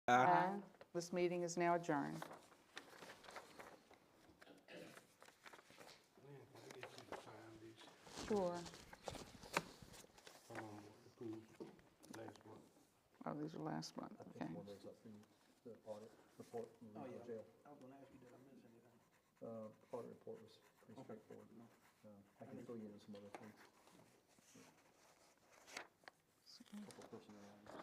Aye. This meeting is now adjourned. Man, can I get you to sign these? Sure. Approved last month. Oh, these are last month, I think okay. one of those up from the audit report from the regional jail. I was gonna ask you, did I miss anything? Audit report was pretty straightforward. I can fill you in some other things. Couple personnel items.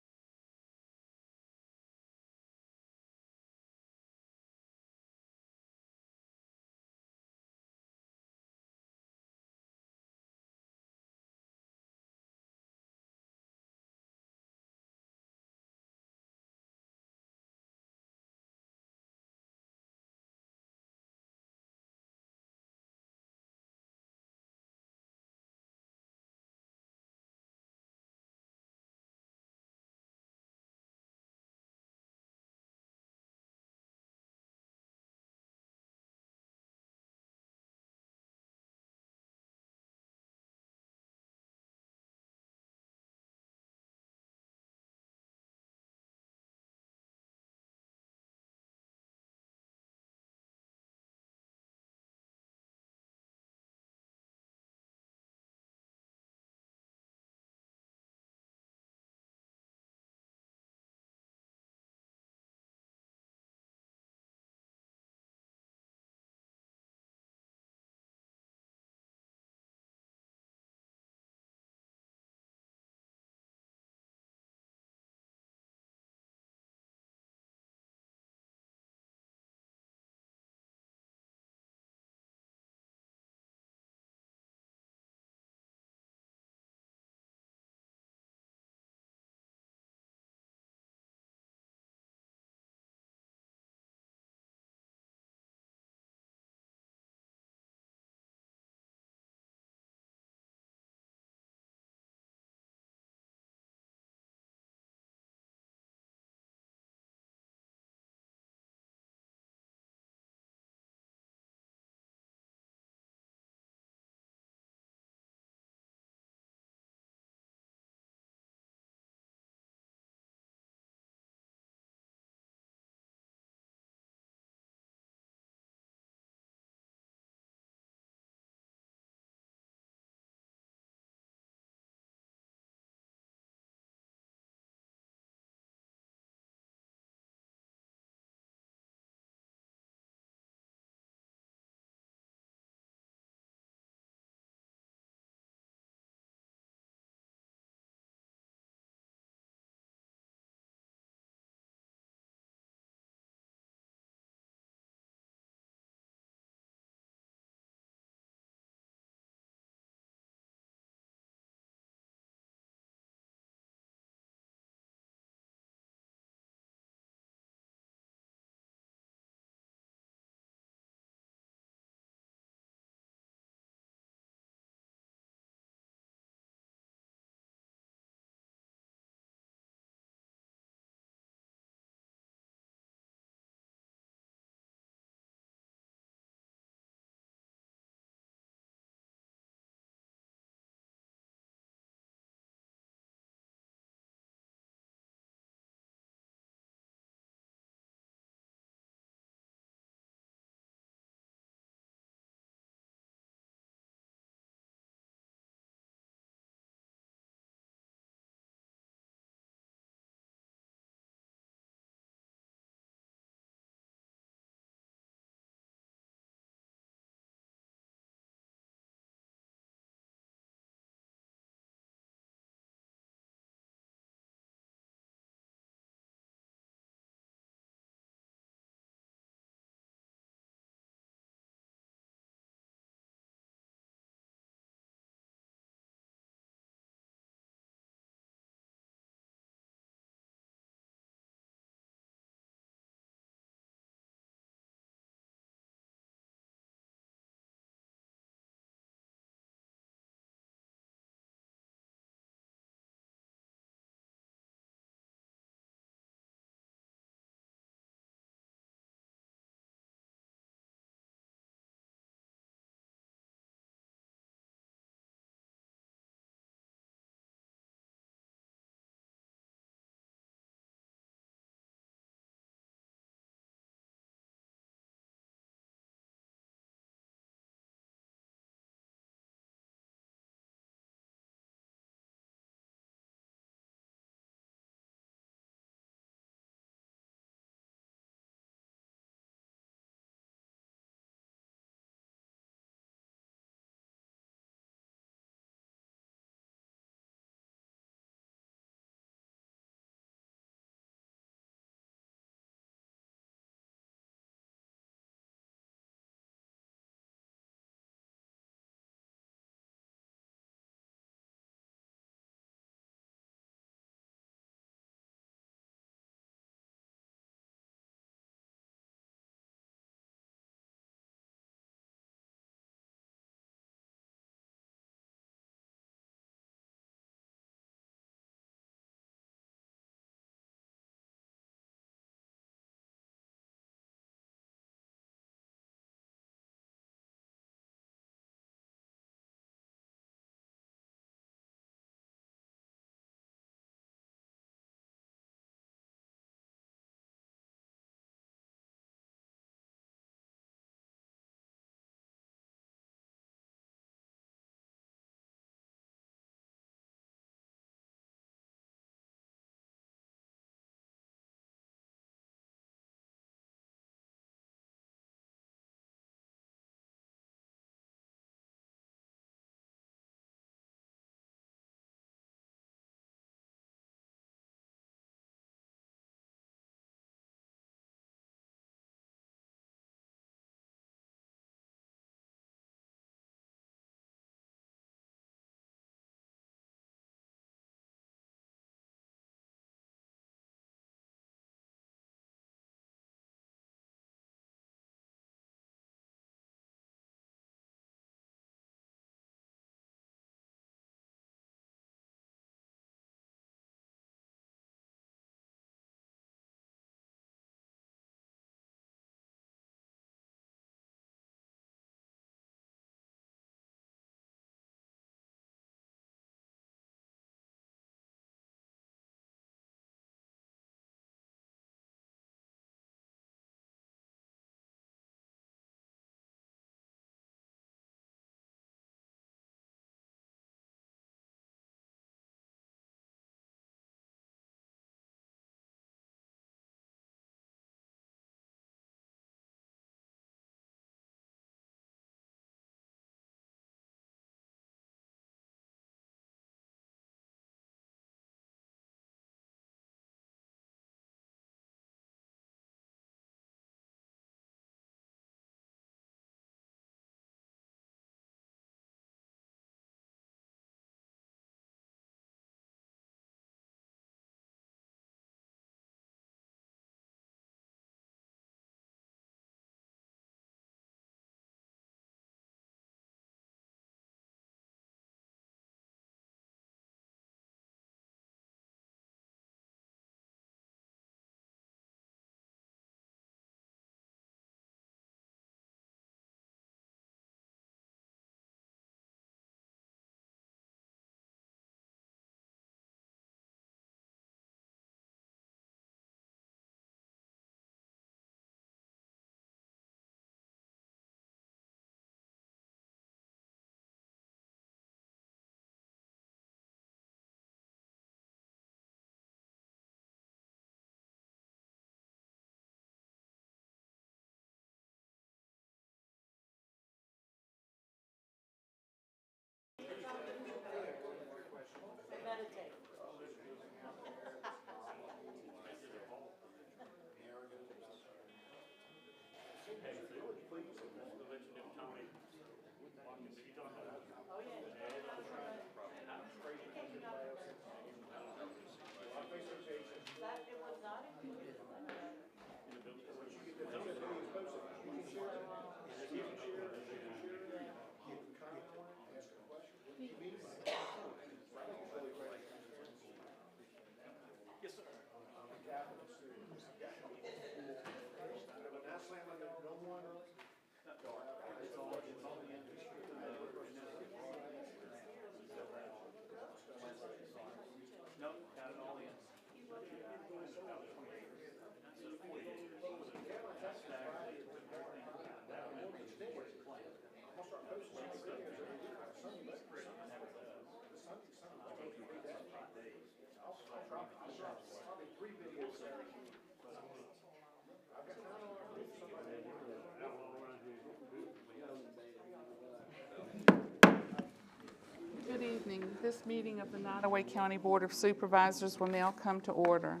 Good evening. This meeting of the Nottoway County Board of Supervisors will now come to order.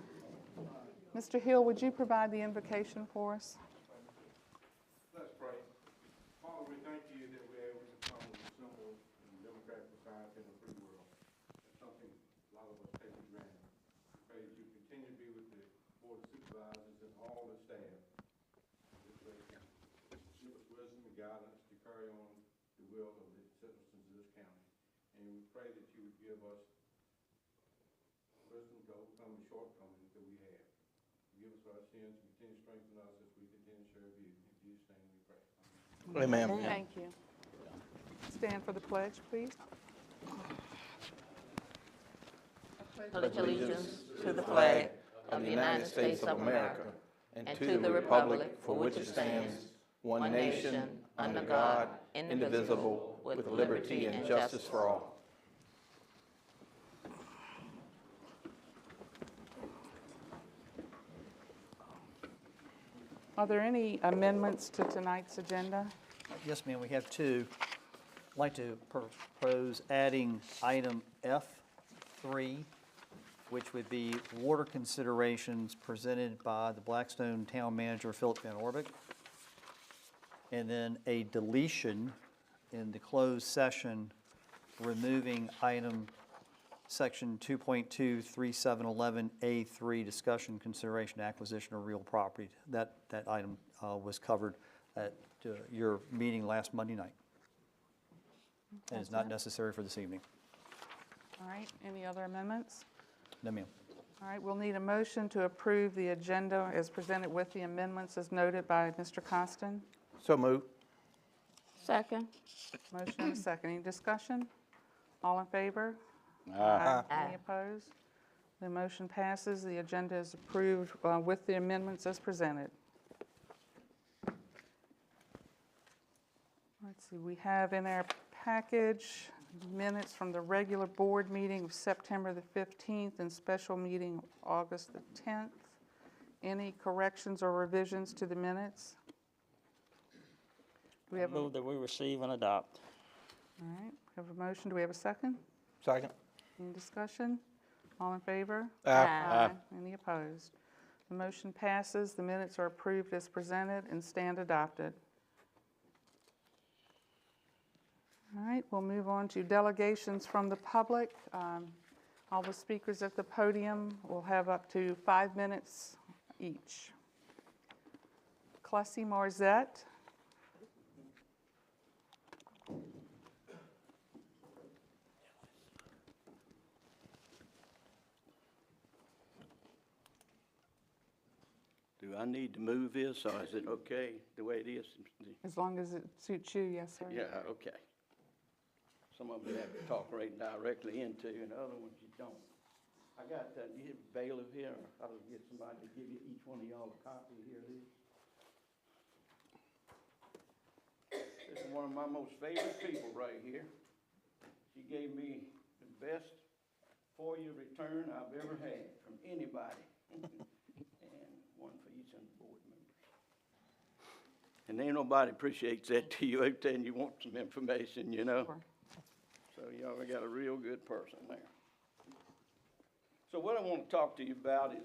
Mr. Hill, would you provide the invocation for us? Let's pray. Father, we thank you that we're able to come with a simple and democratic society in a free world. That's something a lot of us take for granted. We pray that you continue to be with the Board of Supervisors and all the staff. This way, give us wisdom and guidance to carry on the will of the citizens of this county. And we pray that you would give us wisdom to overcome the shortcomings that we have. Forgive us our sins and continue to strengthen us as we continue to serve you. In Jesus' name we pray. Amen. Thank you. Stand for the pledge, please. Pledge allegiance to the flag of the United States of America and to the republic for which it stands, one nation, under God, indivisible, with liberty and justice for all. Are there any amendments to tonight's agenda? Yes, ma'am, we have two. I'd like to propose adding item F3, which would be water considerations presented by the Blackstone Town Manager, Philip Van Orbeck. And then a deletion in the closed session, removing item section 2.23711A3, discussion, consideration, acquisition of real property. That item was covered at your meeting last Monday night. And is not necessary for this evening. All right, any other amendments? No, ma'am. All right, we'll need a motion to approve the agenda as presented with the amendments as noted by Mr. Costin. So moved. Second. Motion and a second. Any discussion? All in favor? Aye. Any opposed? The motion passes. The agenda is approved with the amendments as presented. Let's see, we have in our package minutes from the regular board meeting of September the 15th and special meeting August the 10th. Any corrections or revisions to the minutes? Do we have Move that we receive and adopt. All right, we have a motion. Do we have a second? Second. Any discussion? All in favor? Aye. Any opposed? The motion passes. The minutes are approved as presented and stand adopted. All right, we'll move on to delegations from the public. All the speakers at the podium will have up to 5 minutes each. Clessy Marzette. Do I need to move this, or is it okay the way it is? As long as it suits you, yes, sir. Yeah, okay. Some of them you have to talk right directly into, and other ones you don't. I got, you have bailiff here, or I'll get somebody to give you, each one of y'all a copy here of this. This is one of my most favorite people right here. She gave me the best FOIA return I've ever had from anybody. And one for each of the board members. And ain't nobody appreciates that to you out there and you want some information, you know. Sure. So y'all got a real good person there. So what I want to talk to you about is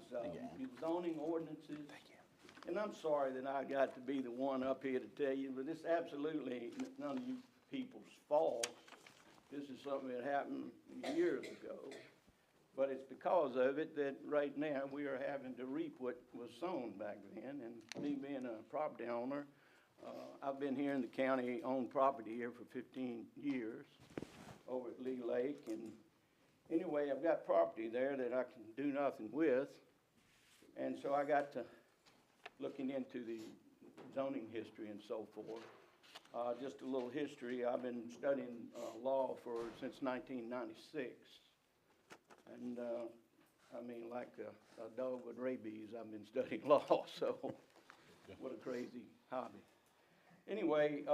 zoning ordinances. And I'm sorry that I got to be the one up here to tell you, but it's absolutely none of you people's fault. This is something that happened years ago. But it's because of it that right now we are having to reap what was sown back then. And me being a property owner, I've been here in the county, owned property here for 15 years over at Lee Lake. And anyway, I've got property there that I can do nothing with. And so I got to looking into the zoning history and so forth. Just a little history. I've been studying law since 1996. And I mean, like a dog with rabies, I've been studying law, so what a crazy hobby. Anyway,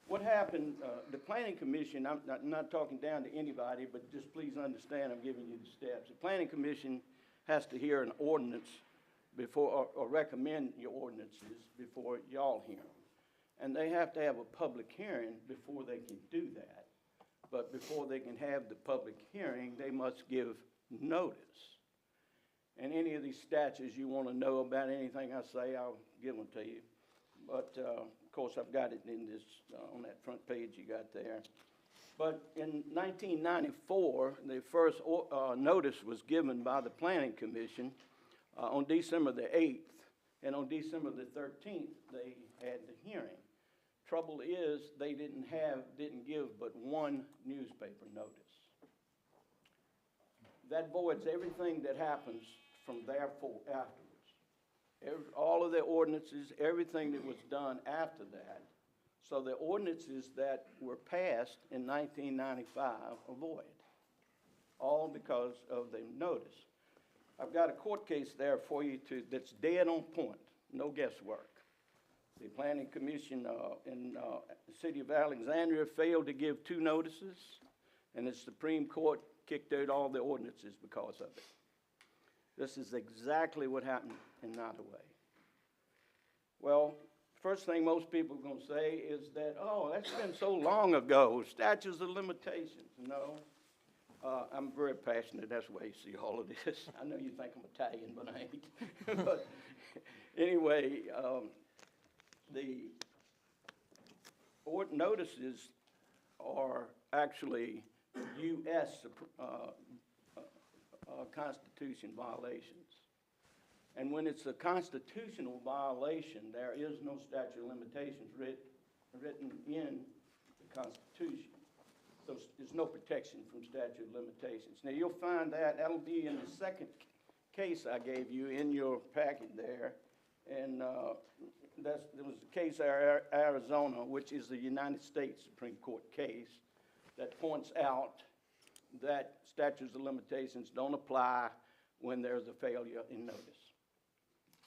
what happened, the Planning Commission, I'm not talking down to anybody, but just please understand I'm giving you the steps. The Planning Commission has to hear an ordinance before, or recommend your ordinances before y'all hear them. And they have to have a public hearing before they can do that. But before they can have the public hearing, they must give notice. And any of these statutes you want to know about anything I say, I'll give them to you. But, of course, I've got it in this, on that front page you got there. But in 1994, the first notice was given by the Planning Commission on December the 8th. And on December the 13th, they had the hearing. Trouble is, they didn't give but one newspaper notice. That voids everything that happens from therefore afterwards. All of the ordinances, everything that was done after that. So the ordinances that were passed in 1995 are void, all because of the notice. I've got a court case there for you that's dead on point, no guesswork. The Planning Commission in the city of Alexandria failed to give 2 notices, and the Supreme Court kicked out all the ordinances because of it. This is exactly what happened in Nottoway. Well, first thing most people are going to say is that, oh, that's been so long ago, statutes of limitations. No, I'm very passionate. That's why you see all of this. I know you think I'm Italian, but I ain't. But anyway, the notices are actually U.S. Constitution violations. And when it's a constitutional violation, there is no statute of limitations written in the Constitution. So there's no protection from statute of limitations. Now you'll find that'll be in the second case I gave you in your packet there. And there was a case in Arizona, which is the United States Supreme Court case, that points out that statutes of limitations don't apply when there's a failure in notice.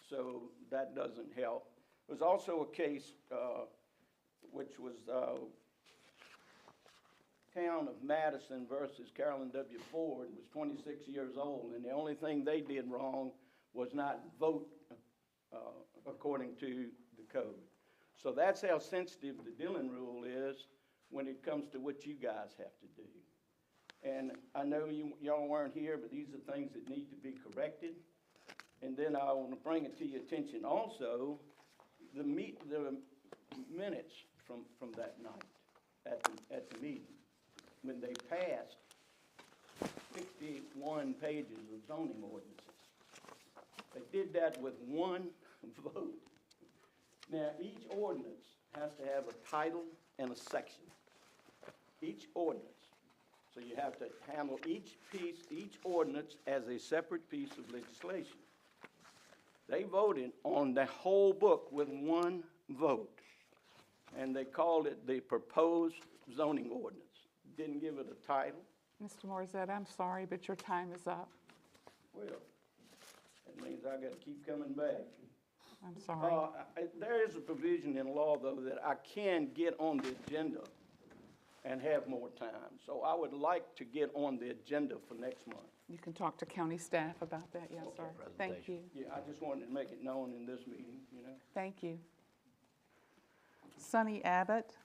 So that doesn't help. There's also a case which was Town of Madison versus Carolyn W. Ford. It was 26 years old, and the only thing they did wrong was not vote according to the code. So that's how sensitive the Dillon rule is when it comes to what you guys have to do. And I know y'all weren't here, but these are things that need to be corrected. And then I want to bring it to your attention also, the minutes from that night at the meeting, when they passed 61 pages of zoning ordinances. They did that with one vote. Now, each ordinance has to have a title and a section. Each ordinance. So you have to handle each ordinance as a separate piece of legislation. They voted on the whole book with one vote, and they called it the proposed zoning ordinance. Didn't give it a title. Mr. Morissette, I'm sorry, but your time is up. Well, that means I got to keep coming back. I'm sorry. There is a provision in law, though, that I can get on the agenda and have more time. So I would like to get on the agenda for next month. You can talk to county staff about that, yes, sir. Thank you. Yeah, I just wanted to make it known in this meeting, you know. Thank you. Sonny Abbott.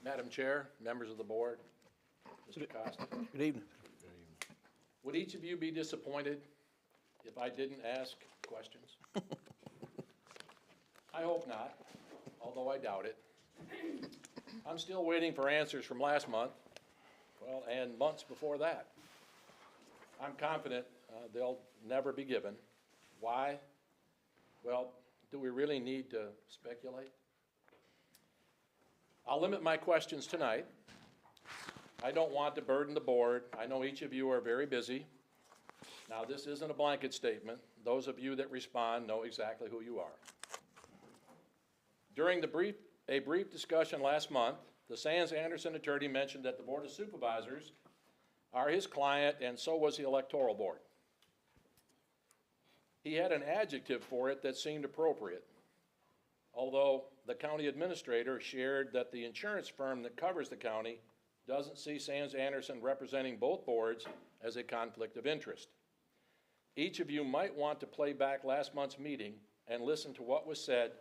Madam Chair, members of the board, Mr. Costa. Good evening. Would each of you be disappointed if I didn't ask questions? I hope not. although I doubt it. I'm still waiting for answers from last month, well, and months before that. I'm confident they'll never be given. Why? Well, do we really need to speculate? I'll limit my questions tonight. I don't want to burden the board. I know each of you are very busy. Now, this isn't a blanket statement. Those of you that respond know exactly who you are. During a brief discussion last month, the Sands Anderson attorney mentioned that the Board of Supervisors are his client, and so was the electoral board. He had an adjective for it that seemed appropriate, although the county administrator shared that the insurance firm that covers the county doesn't see Sands Anderson representing both boards as a conflict of interest. Each of you might want to play back last month's meeting and listen to what was said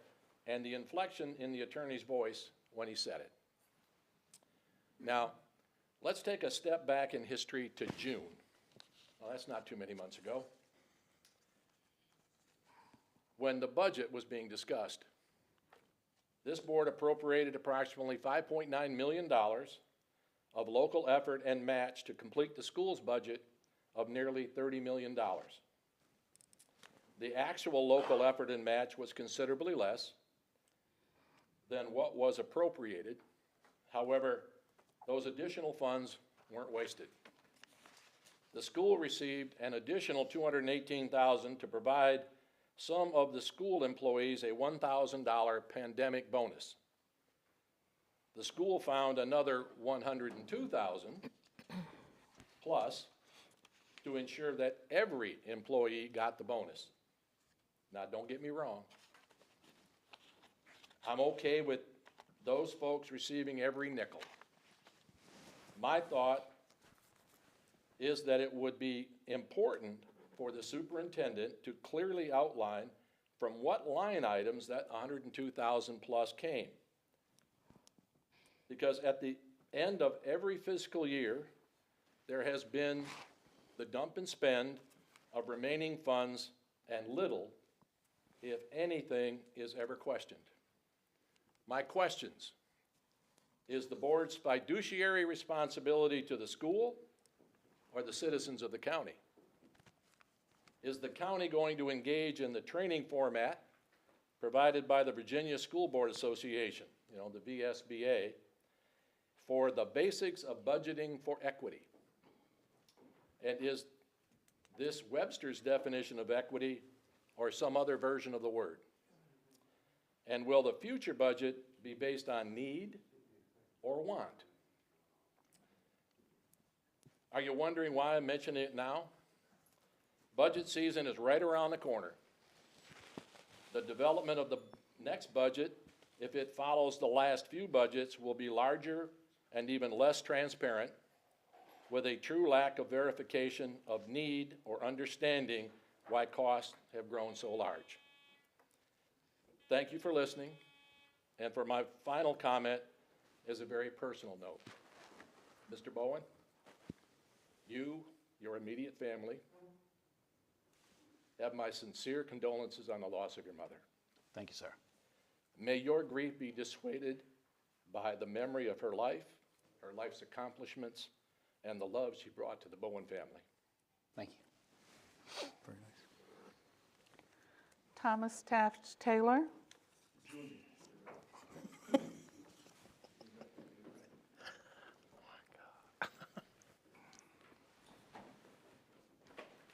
and the inflection in the attorney's voice when he said it. Now, let's take a step back in history to June. Well, that's not too many months ago, when the budget was being discussed. This board appropriated approximately $5.9 million of local effort and match to complete the school's budget of nearly $30 million. The actual local effort and match was considerably less than what was appropriated. However, those additional funds weren't wasted. The school received an additional $218,000 to provide some of the school employees a $1,000 pandemic bonus. The school found another $102,000 plus to ensure that every employee got the bonus. Now, don't get me wrong. I'm okay with those folks receiving every nickel. My thought is that it would be important for the superintendent to clearly outline from what line items that $102,000 plus came. Because at the end of every fiscal year, there has been the dump and spend of remaining funds, and little, if anything, is ever questioned. My questions: is the board's fiduciary responsibility to the school or the citizens of the county? Is the county going to engage in the training format provided by the Virginia School Board Association, the VSBA, for the basics of budgeting for equity? And is this Webster's definition of equity or some other version of the word? And will the future budget be based on need or want? Are you wondering why I'm mentioning it now? Budget season is right around the corner. The development of the next budget, if it follows the last few budgets, will be larger and even less transparent, with a true lack of verification of need or understanding why costs have grown so large. Thank you for listening. And for my final comment is a very personal note. Mr. Bowen, you, your immediate family, have my sincere condolences on the loss of your mother. Thank you, sir. May your grief be dissuaded by the memory of her life's accomplishments, and the love she brought to the Bowen family. Thank you. Very nice. Thomas Taft Taylor.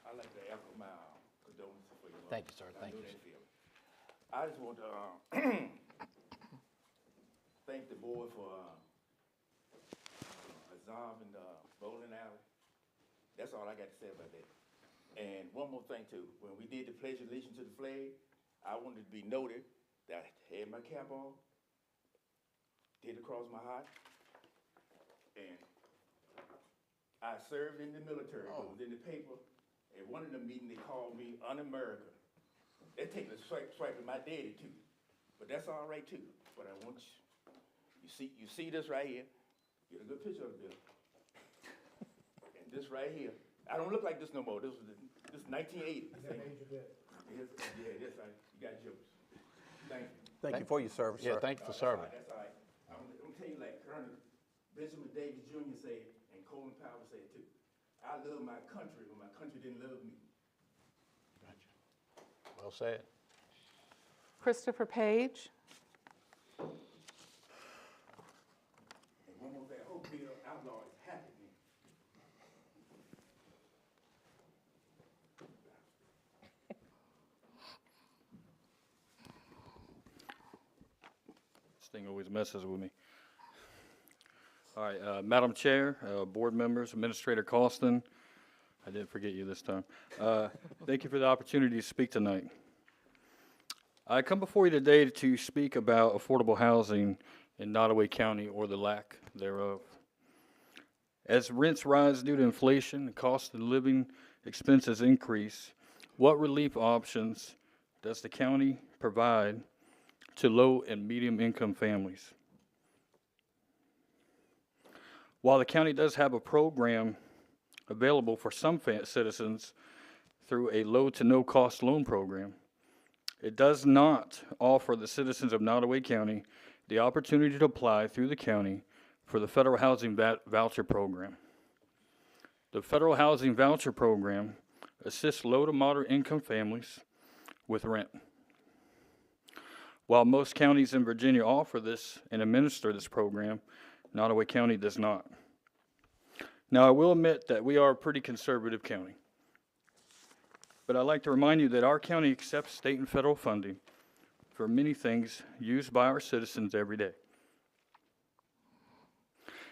I'd like to echo my condolences for your mother. Thank you, sir. Thank I know you. that feeling. I just want to thank the board for absolving the bowling alley. That's all I got to say about that. And one more thing too, when we did the pledge of allegiance to the flag, I wanted to be noted that I had my cap on, did across my heart, and I served in the military. It was in the paper. At one of the meetings, they called me un-American. They're taking a swipe at my daddy too, but that's all right too. But I want you see this right here. Get a good picture of this. And this right here. I don't look like this no more. This is 1980. Yeah, that's right. You got jokes. Thank you. Thank you for your service, sir. Yeah, thank you for serving. That's all right. I'm gonna tell you like Colonel Benjamin Davis Jr. said, and Colin Powell said too. I love my country when my country didn't love me. Well said. Christopher Page. And one more thing, I hope Bill Outlaw is happy with me. This thing always messes with me. All right, Madam Chair, board members, Administrator Costin, I didn't forget you this time. Thank you for the opportunity to speak tonight. I come before you today to speak about affordable housing in Nottoway County, or the lack thereof. As rents rise due to inflation and cost of living expenses increase, what relief options does the county provide to low and medium income families? While the county does have a program available for some citizens through a low to no cost loan program, it does not offer the citizens of Nottoway County the opportunity to apply through the county for the Federal Housing Voucher Program. The Federal Housing Voucher Program assists low to moderate income families with rent. While most counties in Virginia offer this and administer this program, Nottoway County does not. Now, I will admit that we are a pretty conservative county, but I'd like to remind you that our county accepts state and federal funding for many things used by our citizens every day.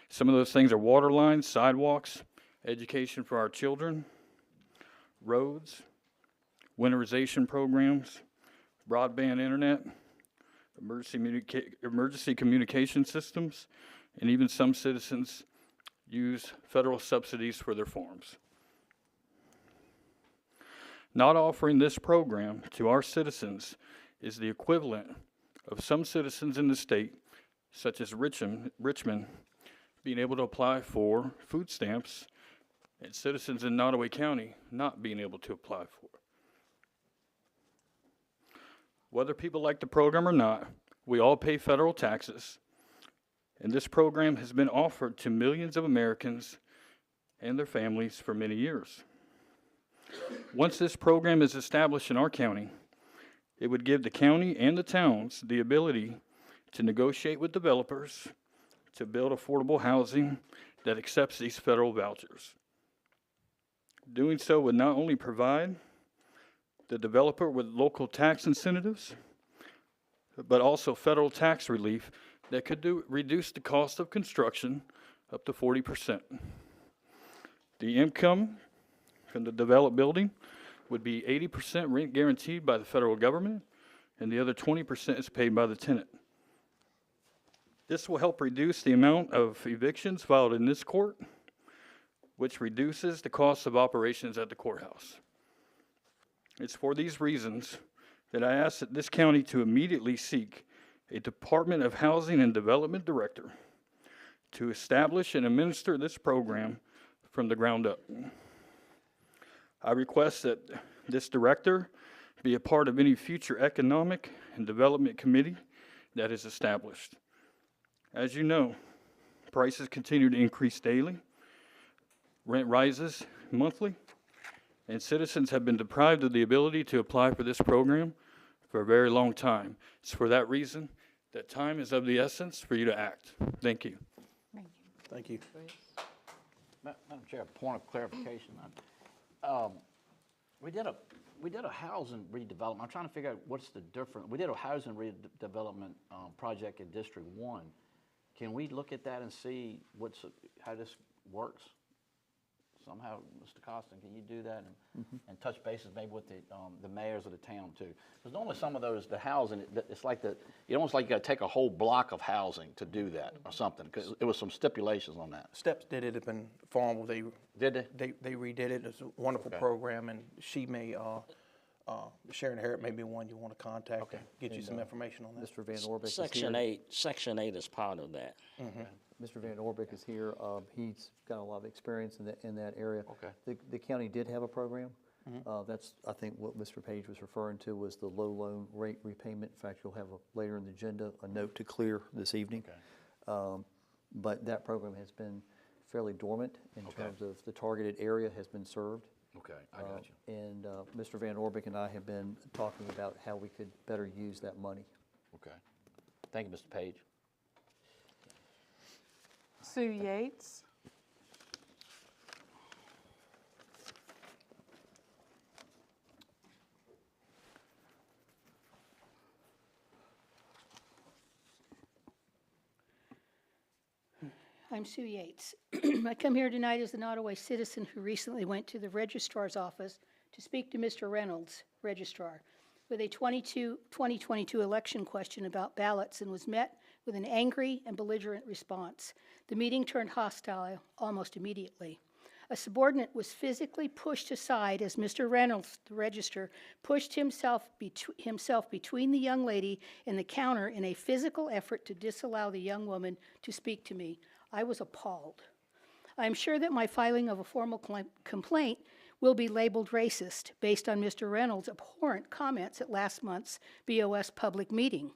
Some of those things are water lines, sidewalks, education for our children, roads, winterization programs, broadband internet, emergency communication systems, and even some citizens use federal subsidies for their farms. Not offering this program to our citizens is the equivalent of some citizens in the state, such as Richmond, being able to apply for food stamps, and citizens in Nottoway County not being able to apply for it. Whether people like the program or not, we all pay federal taxes, and this program has been offered to millions of Americans and their families for many years. Once this program is established in our county, it would give the county and the towns the ability to negotiate with developers to build affordable housing that accepts these federal vouchers. Doing so would not only provide the developer with local tax incentives, but also federal tax relief that could reduce the cost of construction up to 40%. The income from the developed building would be 80% rent guaranteed by the federal government, and the other 20% is paid by the tenant. This will help reduce the amount of evictions filed in this court, which reduces the cost of operations at the courthouse. It's for these reasons that I ask that this county to immediately seek a Department of Housing and Development director to establish and administer this program from the ground up. I request that this director be a part of any future economic and development committee that is established. As you know, prices continue to increase daily, rent rises monthly, and citizens have been deprived of the ability to apply for this program for a very long time. It's for that reason that time is of the essence for you to act. Thank you. Thank you. Madam Chair, a point of clarification. We did a housing redevelopment. I'm trying to figure out what's the difference. We did a housing redevelopment project in District 1. Can we look at that and see how this works? Somehow, Mr. Costin, can you do that and touch bases maybe with the mayors of the town too? Because normally some of those, the housing, it's like you almost like you got to take a whole block of housing to do that or something. Because there was some stipulations on that. Steps did it up in Farmville. Did they? They redid it. It's a wonderful program, and she may, Sharon Harrod may be one you want to contact and get you some information on that. Mr. Van Orbeck is Section here. 8 is part of that. Mr. Van Orbeck is here. He's got a lot of experience in that area. Okay. The county did have a program. That's, I think, what Mr. Page was referring to was the low loan rate repayment. In fact, you'll have later in the agenda a note to clear this evening. But that program has been fairly dormant in terms of the targeted area has been served. Okay, I got you. And Mr. Van Orbeck and I have been talking about how we could better use that money. Okay. Thank you, Mr. Page. Sue Yates. I'm Sue Yates. I come here tonight as a Nottoway citizen who recently went to the registrar's office to speak to Mr. Reynolds, registrar, with a 2022 election question about ballots and was met with an angry and belligerent response. The meeting turned hostile almost immediately. A subordinate was physically pushed aside as Mr. Reynolds, the registrar, pushed himself between the young lady and the counter in a physical effort to disallow the young woman to speak to me. I was appalled. I am sure that my filing of a formal complaint will be labeled racist based on Mr. Reynolds' abhorrent comments at last month's BOS public meeting.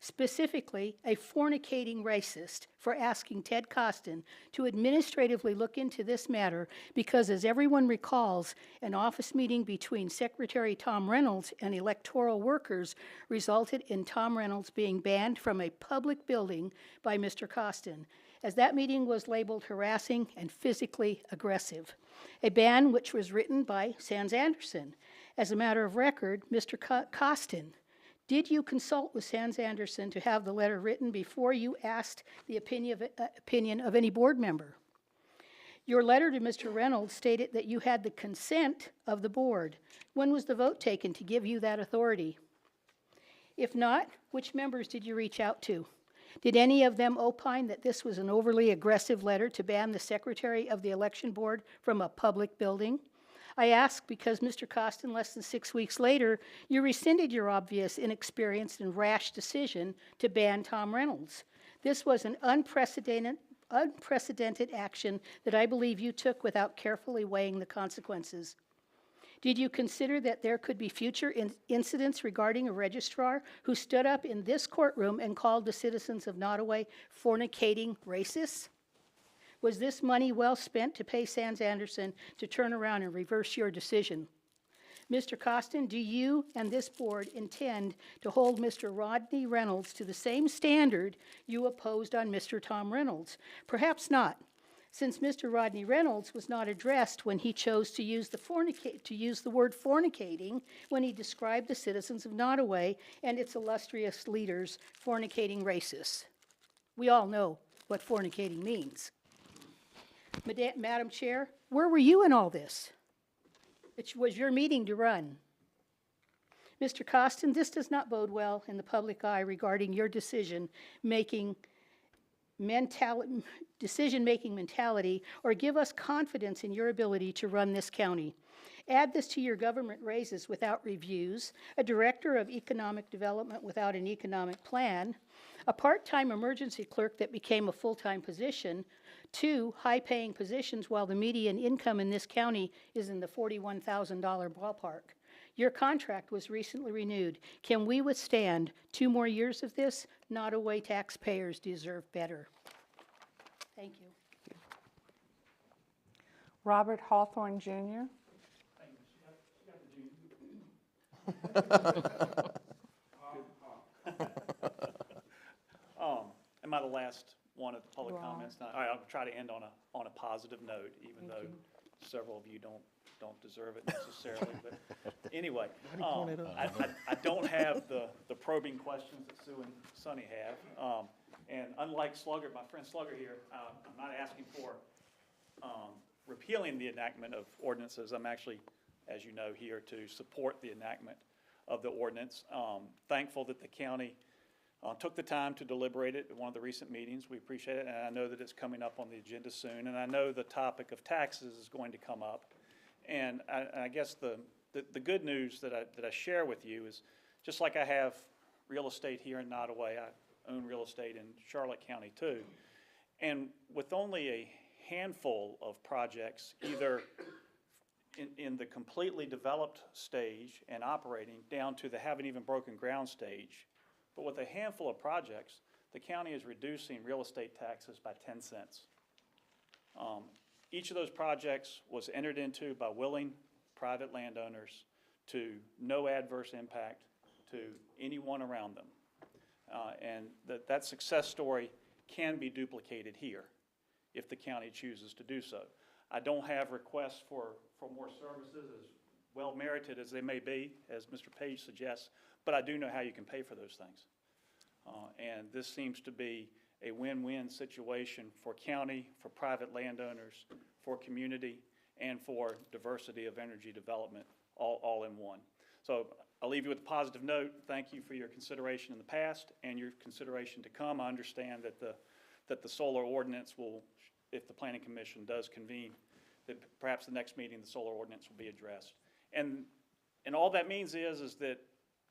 Specifically, a fornicating racist for asking Ted Costin to administratively look into this matter because, as everyone recalls, an office meeting between Secretary Tom Reynolds and electoral workers resulted in Tom Reynolds being banned from a public building by Mr. Costin, as that meeting was labeled harassing and physically aggressive, a ban which was written by Sans Anderson. As a matter of record, Mr. Costin, did you consult with Sans Anderson to have the letter written before you asked the opinion of any board member? Your letter to Mr. Reynolds stated that you had the consent of the board. When was the vote taken to give you that authority? If not, which members did you reach out to? Did any of them opine that this was an overly aggressive letter to ban the secretary of the election board from a public building? I ask because, Mr. Costin, less than 6 weeks later, you rescinded your obvious, inexperienced, and rash decision to ban Tom Reynolds. This was an unprecedented action that I believe you took without carefully weighing the consequences. Did you consider that there could be future incidents regarding a registrar who stood up in this courtroom and called the citizens of Nottoway fornicating racists? Was this money well spent to pay Sans Anderson to turn around and reverse your decision? Mr. Costin, do you and this board intend to hold Mr. Rodney Reynolds to the same standard you opposed on Mr. Tom Reynolds? Perhaps not, since Mr. Rodney Reynolds was not addressed when he chose to use the word fornicating when he described the citizens of Nottoway and its illustrious leaders fornicating racists. We all know what fornicating means. Madam Chair, where were you in all this? It was your meeting to run. Mr. Costin, this does not bode well in the public eye regarding your decision-making mentality or give us confidence in your ability to run this county. Add this to your government raises without reviews, a director of economic development without an economic plan, a part-time emergency clerk that became a full-time position, 2 high-paying positions while the median income in this county is in the $41,000 ballpark. Your contract was recently renewed. Can we withstand 2 more years of this? Nottoway taxpayers deserve better. Thank you. Robert Hawthorne Jr. Am I the last one of the public comments? All right, I'll try to end on a positive note, even though several of you don't deserve it necessarily. But anyway, I don't have the probing questions that Sue and Sonny have. And unlike Slugger, my friend Slugger here, I'm not asking for repealing the enactment of ordinances. I'm actually, as you know, here to support the enactment of the ordinance. Thankful that the county took the time to deliberate it at one of the recent meetings. We appreciate it, and I know that it's coming up on the agenda soon, and I know the topic of taxes is going to come up. And I guess the good news that I share with you is, just like I have real estate here in Nottoway, I own real estate in Charlotte County too, and with only a handful of projects either in the completely developed stage and operating down to the haven't even broken ground stage. But with a handful of projects, the county is reducing real estate taxes by 10 cents. Each of those projects was entered into by willing private landowners to no adverse impact to anyone around them. And that success story can be duplicated here if the county chooses to do so. I don't have requests for more services, as well merited as they may be, as Mr. Page suggests, but I do know how you can pay for those things. And this seems to be a win-win situation for county, for private landowners, for community, and for diversity of energy development, all in one. So I'll leave you with a positive note. Thank you for your consideration in the past and your consideration to come. I understand that the solar ordinance will, if the Planning Commission does convene, that perhaps the next meeting, the solar ordinance will be addressed. And all that means is that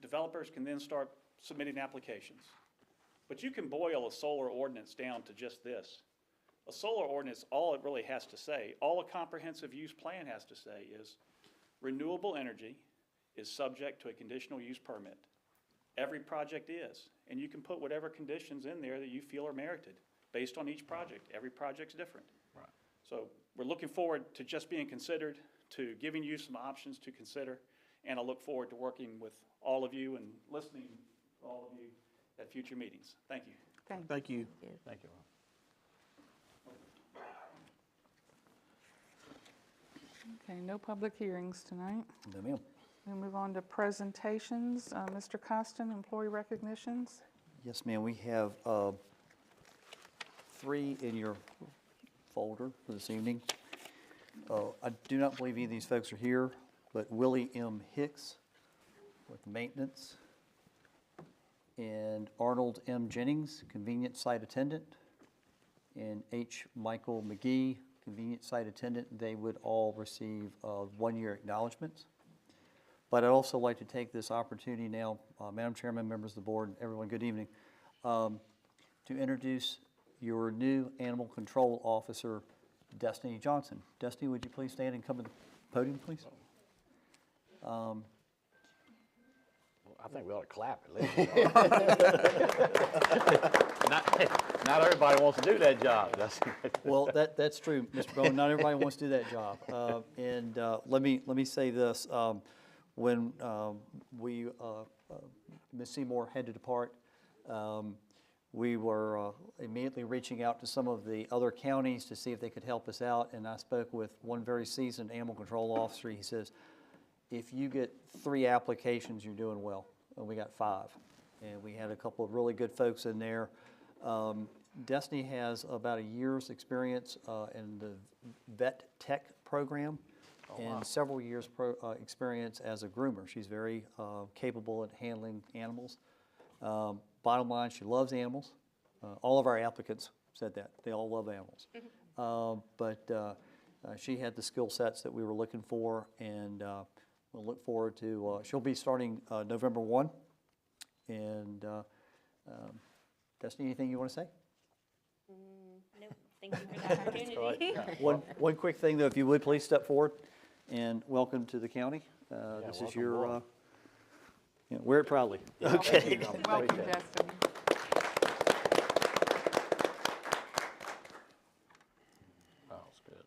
developers can then start submitting applications. But you can boil a solar ordinance down to just this. A solar ordinance, all it really has to say, all a comprehensive use plan has to say is renewable energy is subject to a conditional use permit. Every project is. And you can put whatever conditions in there that you feel are merited based on each project. Every project's different. Right. So we're looking forward to just being considered, to giving you some options to consider, and I look forward to working with all of you and listening to all of you at future meetings. Thank you. Thank you. Thank you. Okay, no public hearings tonight. No, ma'am. We'll move on to presentations. Mr. Costin, employee recognitions. Yes, ma'am, we have 3 in your folder for this evening. I do not believe any of these folks are here, but Willie M. Hicks with maintenance, and Arnold M. Jennings, convenience site attendant, and H. Michael McGee, convenience site attendant. They would all receive 1-year acknowledgements. But I'd also like to take this opportunity now, Madam Chairman, members of the board, everyone, good evening, to introduce your new animal control officer, Destiny Johnson. Destiny, would you please stand and come to the podium, please? I think we ought to clap at least. Not everybody wants to do that job. Well, that's true, Mr. Bowen. Not everybody wants to do that job. Let me say this: when Ms. Seymour had to depart, we were immediately reaching out to some of the other counties to see if they could help us out. And I spoke with one very seasoned animal control officer. He says, if you get 3 applications, you're doing well. And we got 5. And we had a couple of really good folks in there. Destiny has about a year's experience in the vet tech program and several years experience as a groomer. She's very capable at handling animals. Bottom line, she loves animals. All of our applicants said that. They all love animals. But she had the skill sets that we were looking for, and we'll look forward to, she'll be starting November 1. And Destiny, anything you want to say? Nope. Thank you for the opportunity. One quick thing, though, if you would, please step forward and welcome to the county. This is your, wear it proudly. Okay. Welcome, Destiny. Oh, that's good.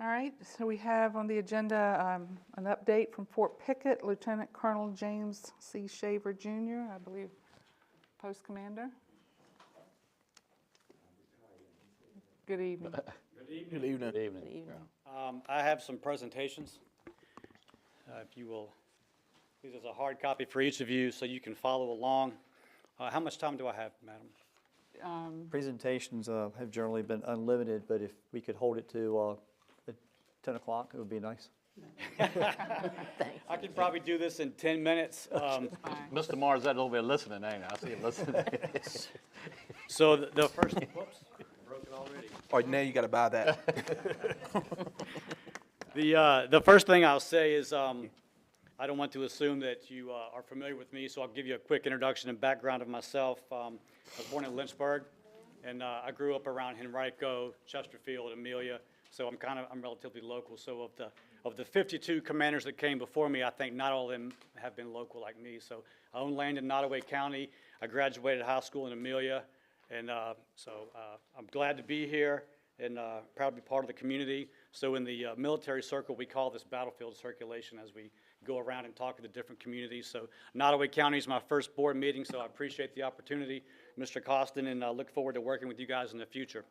All right, so we have on the agenda an update from Fort Pickett, Lieutenant Colonel James C. Shaver Jr., I believe, Post Commander. Good evening. Good evening. Good evening. I have some presentations. If you will, this is a hard copy for each of you so you can follow along. How much time do I have, madam? Presentations have generally been unlimited, but if we could hold it to 10 o'clock, it would be nice. I could probably do this in 10 minutes. Mr. Mars, that a little bit of listening, ain't it? I see him listening. So the first, whoops, broke it already. Oh, now you got to buy that. The first thing I'll say is I don't want to assume that you are familiar with me, so I'll give you a quick introduction and background of myself. I was born in Lynchburg, and I grew up around Henrico, Chesterfield, Amelia, so I'm relatively local. So of the 52 commanders that came before me, I think not all of them have been local like me. So I own land in Nottoway County. I graduated high school in Amelia, and I'm glad to be here and proud to be part of the community. So in the military circle, we call this battlefield circulation as we go around and talk to the different communities. So Nottoway County is my first board meeting, so I appreciate the opportunity, Mr. Costin, and I look forward to working with you guys in the future.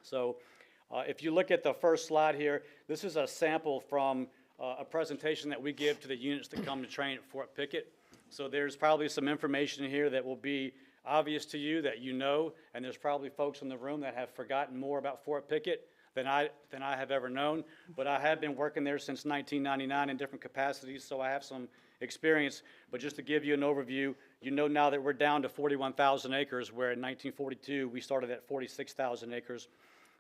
So if you look at the first slide here, this is a sample from a presentation that we give to the units that come to train at Fort Pickett. So there's probably some information here that will be obvious to you that you know, and there's probably folks in the room that have forgotten more about Fort Pickett than I have ever known. But I have been working there since 1999 in different capacities, so I have some experience. But just to give you an overview, you know now that we're down to 41,000 acres, where in 1942 we started at 46,000 acres.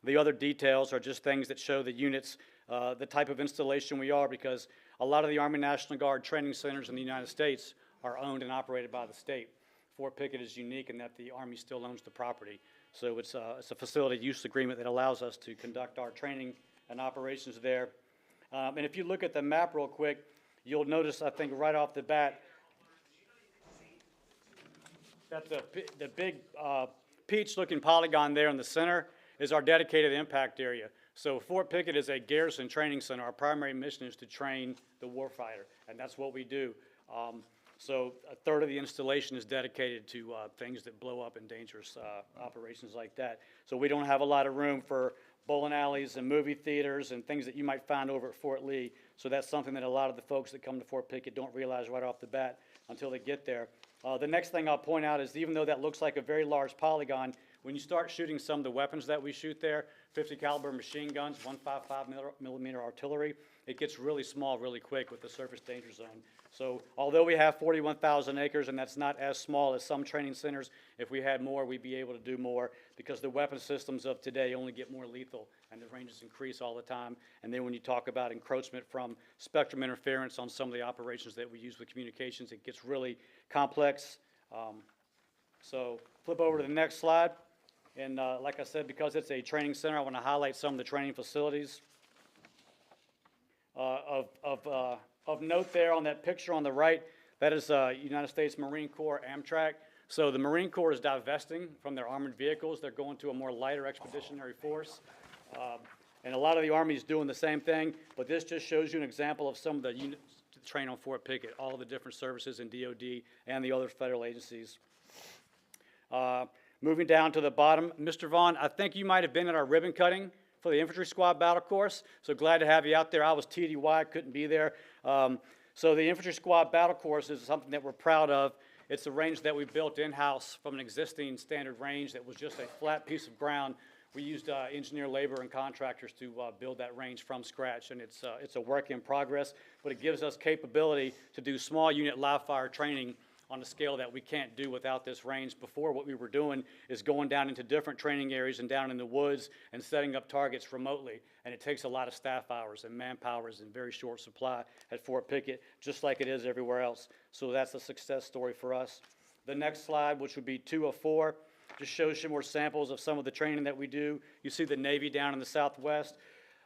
The other details are just things that show the units, the type of installation we are, because a lot of the Army National Guard training centers in the United States are owned and operated by the state. Fort Pickett is unique in that the Army still owns the property. So it's a facility use agreement that allows us to conduct our training and operations there. And if you look at the map real quick, you'll notice, I think, right off the bat, that the big peach-looking polygon there in the center is our dedicated impact area. So Fort Pickett is a garrison training center. Our primary mission is to train the warfighter, and that's what we do. So a third of the installation is dedicated to things that blow up in dangerous operations like that. So we don't have a lot of room for bowling alleys and movie theaters and things that you might find over at Fort Lee. So that's something that a lot of the folks that come to Fort Pickett don't realize right off the bat until they get there. The next thing I'll point out is even though that looks like a very large polygon, when you start shooting some of the weapons that we shoot there, 50 caliber machine guns, 155 millimeter artillery, it gets really small really quick with the surface danger zone. So although we have 41,000 acres, and that's not as small as some training centers, if we had more, we'd be able to do more because the weapon systems of today only get more lethal and the ranges increase all the time. And then when you talk about encroachment from spectrum interference on some of the operations that we use with communications, it gets really complex. So flip over to the next slide. And like I said, because it's a training center, I want to highlight some of the training facilities. Of note there on that picture on the right, that is United States Marine Corps Amtrak. So the Marine Corps is divesting from their armored vehicles. They're going to a more lighter expeditionary force. And a lot of the Army is doing the same thing, but this just shows you an example of some of the units to train on Fort Pickett, all of the different services in DOD and the other federal agencies. Moving down to the bottom, Mr. Vaughn, I think you might have been at our ribbon cutting for the Infantry Squad Battle Course, so glad to have you out there. I was TDY, couldn't be there. So the Infantry Squad Battle Course is something that we're proud of. It's a range that we built in-house from an existing standard range that was just a flat piece of ground. We used engineer labor and contractors to build that range from scratch, and it's a work in progress, but it gives us capability to do small unit live fire training on a scale that we can't do without this range. Before, what we were doing is going down into different training areas and down in the woods and setting up targets remotely. And it takes a lot of staff hours, and manpower is in very short supply at Fort Pickett, just like it is everywhere else. So that's a success story for us. The next slide, which would be 2 of 4, just shows you more samples of some of the training that we do. You see the Navy down in the Southwest.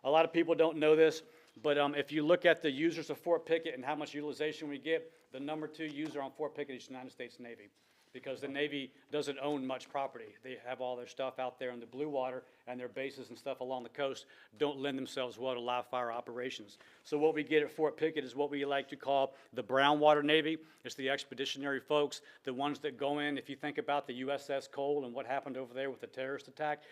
A lot of people don't know this, but if you look at the users of Fort Pickett and how much utilization we get, the number 2 user on Fort Pickett is the United States Navy, because the Navy doesn't own much property. They have all their stuff out there in the blue water, and their bases and stuff along the coast don't lend themselves well to live fire operations. So what we get at Fort Pickett is what we like to call the brown water Navy. It's the expeditionary folks, the ones that go in. If you think about the USS Cole and what happened over there with the terrorist attack,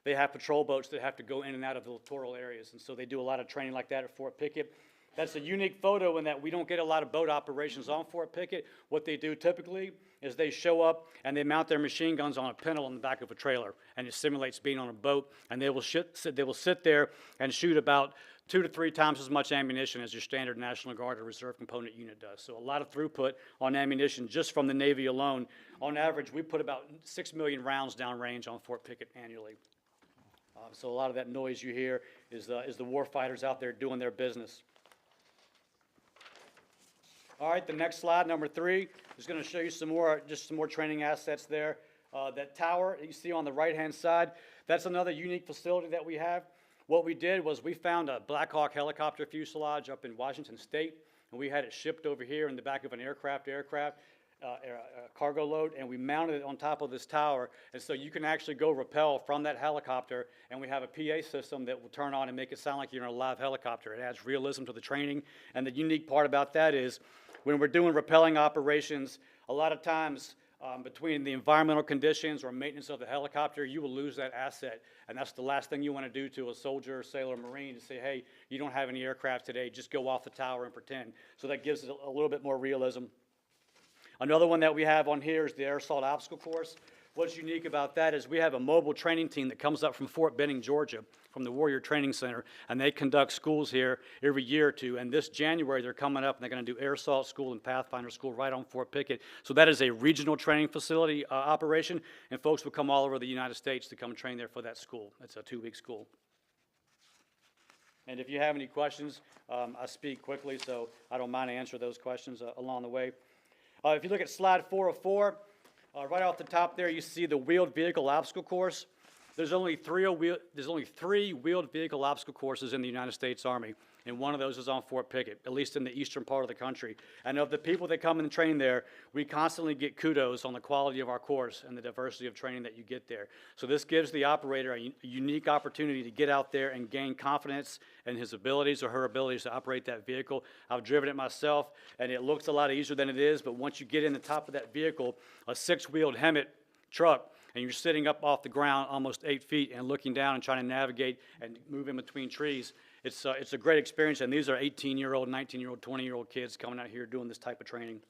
they have patrol boats that have to go in and out of the littoral areas, and so they do a lot of training like that at Fort Pickett. That's a unique photo in that we don't get a lot of boat operations on Fort Pickett. What they do typically is they show up and they mount their machine guns on a pintle on the back of a trailer, and it simulates being on a boat, and they will sit there and shoot about 2 to 3 times as much ammunition as your standard National Guard or Reserve component unit does. So a lot of throughput on ammunition just from the Navy alone. On average, we put about 6 million rounds downrange on Fort Pickett annually. So a lot of that noise you hear is the war fighters out there doing their business. All right, the next slide, number 3, is going to show you some more training assets there. That tower that you see on the right-hand side, that's another unique facility that we have. What we did was we found a Black Hawk helicopter fuselage up in Washington State, and we had it shipped over here in the back of an aircraft, cargo load, and we mounted it on top of this tower. And so you can actually go rappel from that helicopter, and we have a PA system that will turn on and make it sound like you're in a live helicopter. It adds realism to the training, and the unique part about that is when we're doing rappelling operations, a lot of times between the environmental conditions or maintenance of the helicopter, you will lose that asset. And that's the last thing you want to do to a soldier, sailor, Marine, to say, hey, you don't have any aircraft today, just go off the tower and pretend. So that gives it a little bit more realism. Another one that we have on here is the air assault obstacle course. What's unique about that is we have a mobile training team that comes up from Fort Benning, Georgia, from the Warrior Training Center, and they conduct schools here every year or two. And this January, they're coming up, and they're going to do air assault school and Pathfinder school right on Fort Pickett. So that is a regional training facility operation, and folks will come all over the United States to come train there for that school. It's a 2-week school. And if you have any questions, I speak quickly, so I don't mind answering those questions along the way. If you look at slide 404, right off the top there, you see the wheeled vehicle obstacle course. There's only three wheeled vehicle obstacle courses in the United States Army, and one of those is on Fort Pickett, at least in the eastern part of the country. And of the people that come and train there, we constantly get kudos on the quality of our course and the diversity of training that you get there. So this gives the operator a unique opportunity to get out there and gain confidence in his abilities or her abilities to operate that vehicle. I've driven it myself, and it looks a lot easier than it is, but once you get in the top of that vehicle, a 6-wheeled Hemet truck, and you're sitting up off the ground almost 8 feet and looking down and trying to navigate and move in between trees, it's a great experience, and these are 18-year-old, 19-year-old, 20-year-old kids coming out here doing this type of training.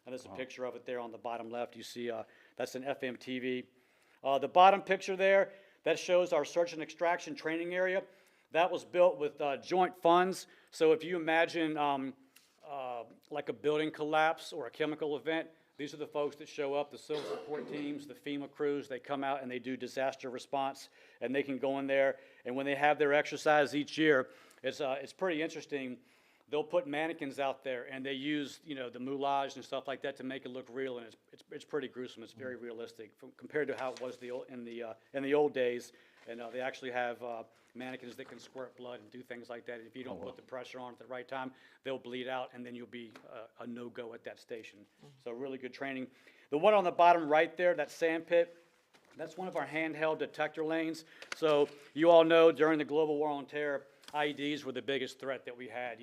And there's a picture of it there on the bottom left. You see that's an FMTV. The bottom picture there, that shows our search and extraction training area. That was built with joint funds. So if you imagine like a building collapse or a chemical event, these are the folks that show up, the civil support teams, the FEMA crews. They come out and they do disaster response, and they can go in there. And when they have their exercise each year, it's pretty interesting. They'll put mannequins out there, and they use the moulage and stuff like that to make it look real, and it's pretty gruesome. It's very realistic compared to how it was in the old days. And they actually have mannequins that can squirt blood and do things like that. If you don't put the pressure on at the right time, they'll bleed out, and then you'll be a no-go at that station. So really good training. The one on the bottom right there, that sand pit, that's one of our handheld detector lanes. So you all know during the global war on terror, IEDs were the biggest threat that we had.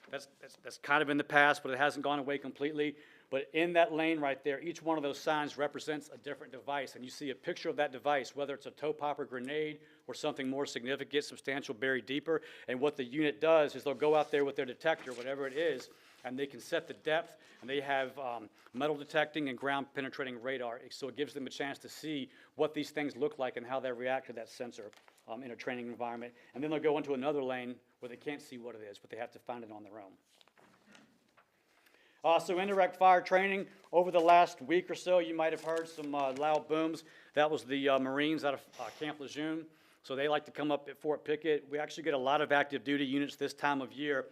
That's kind of in the past, but it hasn't gone away completely. But in that lane right there, each one of those signs represents a different device, and you see a picture of that device, whether it's a toe popper grenade or something more significant, substantial, buried deeper. And what the unit does is they'll go out there with their detector, whatever it is, and they can set the depth, and they have metal detecting and ground penetrating radar. So it gives them a chance to see what these things look like and how they react to that sensor in a training environment. And then they'll go into another lane where they can't see what it is, but they have to find it on their own. So indirect fire training, over the last week or so, you might have heard some loud booms. That was the Marines out of Camp Lejeune. So they like to come up at Fort Pickett. We actually get a lot of active duty units this time of year.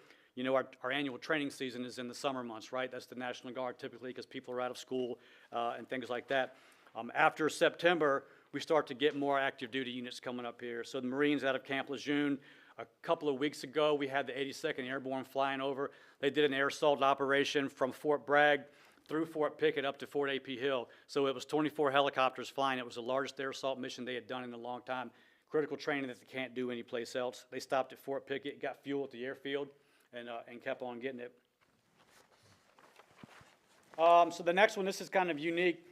Our annual training season is in the summer months, right? That's the National Guard typically because people are out of school and things like that. After September, we start to get more active duty units coming up here. So the Marines out of Camp Lejeune, a couple of weeks ago, we had the 82nd Airborne flying over. They did an air assault operation from Fort Bragg through Fort Pickett up to Fort A.P. Hill. So it was 24 helicopters flying. It was the largest air assault mission they had done in a long time. Critical training that they can't do anyplace else. They stopped at Fort Pickett, got fuel at the airfield, and kept on getting it. So the next one, this is kind of unique.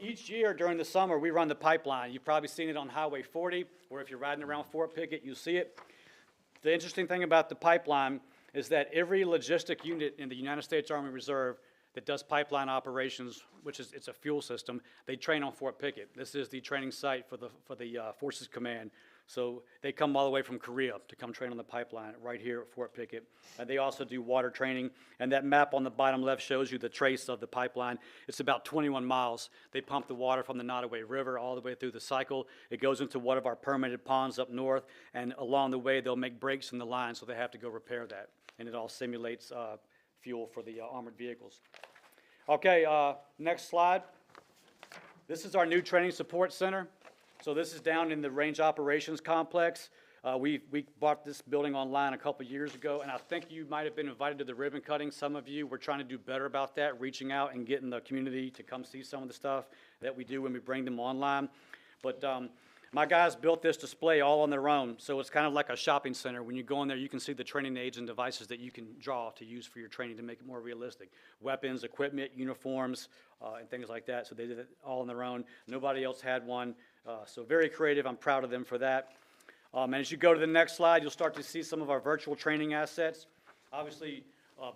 Each year during the summer, we run the pipeline. You've probably seen it on Highway 40, or if you're riding around Fort Pickett, you'll see it. The interesting thing about the pipeline is that every logistic unit in the United States Army Reserve that does pipeline operations, it's a fuel system, they train on Fort Pickett. This is the training site for the Forces Command. So they come all the way from Korea to come train on the pipeline right here at Fort Pickett. And they also do water training. And that map on the bottom left shows you the trace of the pipeline. It's about 21 miles. They pump the water from the Nottoway River all the way through the cycle. It goes into one of our permitted ponds up north. And along the way, they'll make breaks in the line, so they have to go repair that. And it all simulates fuel for the armored vehicles. Okay, next slide. This is our new training support center. So this is down in the Range Operations Complex. We bought this building online a couple years ago, and I think you might have been invited to the ribbon cutting. Some of you, we're trying to do better about that, reaching out and getting the community to come see some of the stuff that we do when we bring them online. But my guys built this display all on their own, so it's kind of like a shopping center. When you go in there, you can see the training aids and devices that you can draw to use for your training to make it more realistic. Weapons, equipment, uniforms, and things like that. So they did it all on their own. Nobody else had one. So very creative. I'm proud of them for that. And as you go to the next slide, you'll start to see some of our virtual training assets. Obviously,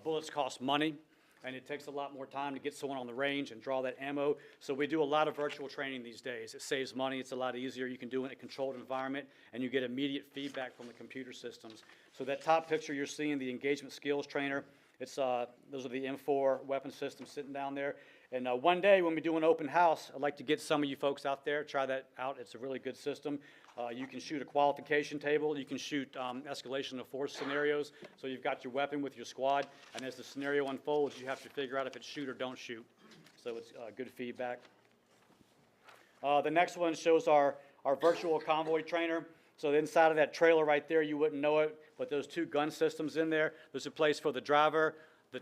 bullets cost money, and it takes a lot more time to get someone on the range and draw that ammo. So we do a lot of virtual training these days. It saves money. It's a lot easier. You can do it in a controlled environment, and you get immediate feedback from the computer systems. So that top picture you're seeing, the engagement skills trainer, those are the M4 weapon systems sitting down there. And one day when we do an open house, I'd like to get some of you folks out there, try that out. It's a really good system. You can shoot a qualification table. You can shoot escalation of force scenarios. So you've got your weapon with your squad, and as the scenario unfolds, you have to figure out if it's shoot or don't shoot. So it's good feedback. The next one shows our virtual convoy trainer. So inside of that trailer right there, you wouldn't know it, but those two gun systems in there, there's a place for the driver, the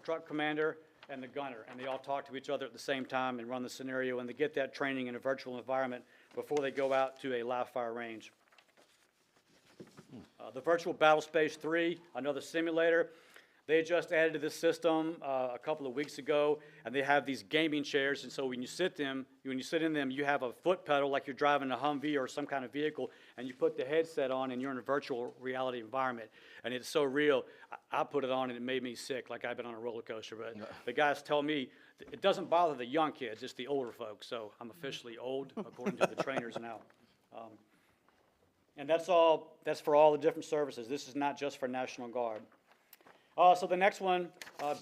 truck commander, and the gunner, and they all talk to each other at the same time and run the scenario, and they get that training in a virtual environment before they go out to a live fire range. The Virtual Battle Space 3, another simulator. They just added to this system a couple of weeks ago, and they have these gaming chairs, and so when you sit in them, you have a foot pedal like you're driving a Humvee or some kind of vehicle, and you put the headset on, and you're in a virtual reality environment, and it's so real. I put it on, and it made me sick, like I've been on a roller coaster, but the guys tell me it doesn't bother the young kids, it's the older folks, so I'm officially old, according to the trainers now. And that's for all the different services. This is not just for National Guard. So the next one,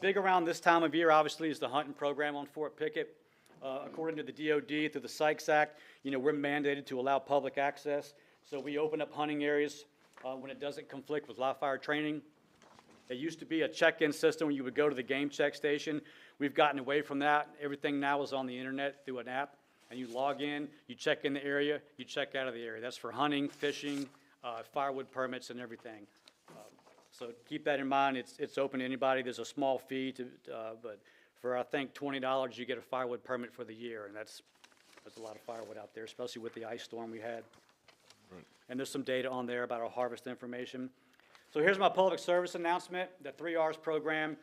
big around this time of year, obviously, is the hunting program on Fort Pickett. According to the DOD, through the Sykes Act, we're mandated to allow public access. So we open up hunting areas when it doesn't conflict with live fire training. It used to be a check-in system where you would go to the game check station. We've gotten away from that. Everything now is on the internet through an app, and you log in, you check in the area, you check out of the area. That's for hunting, fishing, firewood permits, and everything. So keep that in mind. It's open to anybody. There's a small fee, but for, I think, $20, you get a firewood permit for the year, and that's a lot of firewood out there, especially with the ice storm we had. Right. And there's some data on there about our harvest information. So here's my public service announcement, the 3Rs program.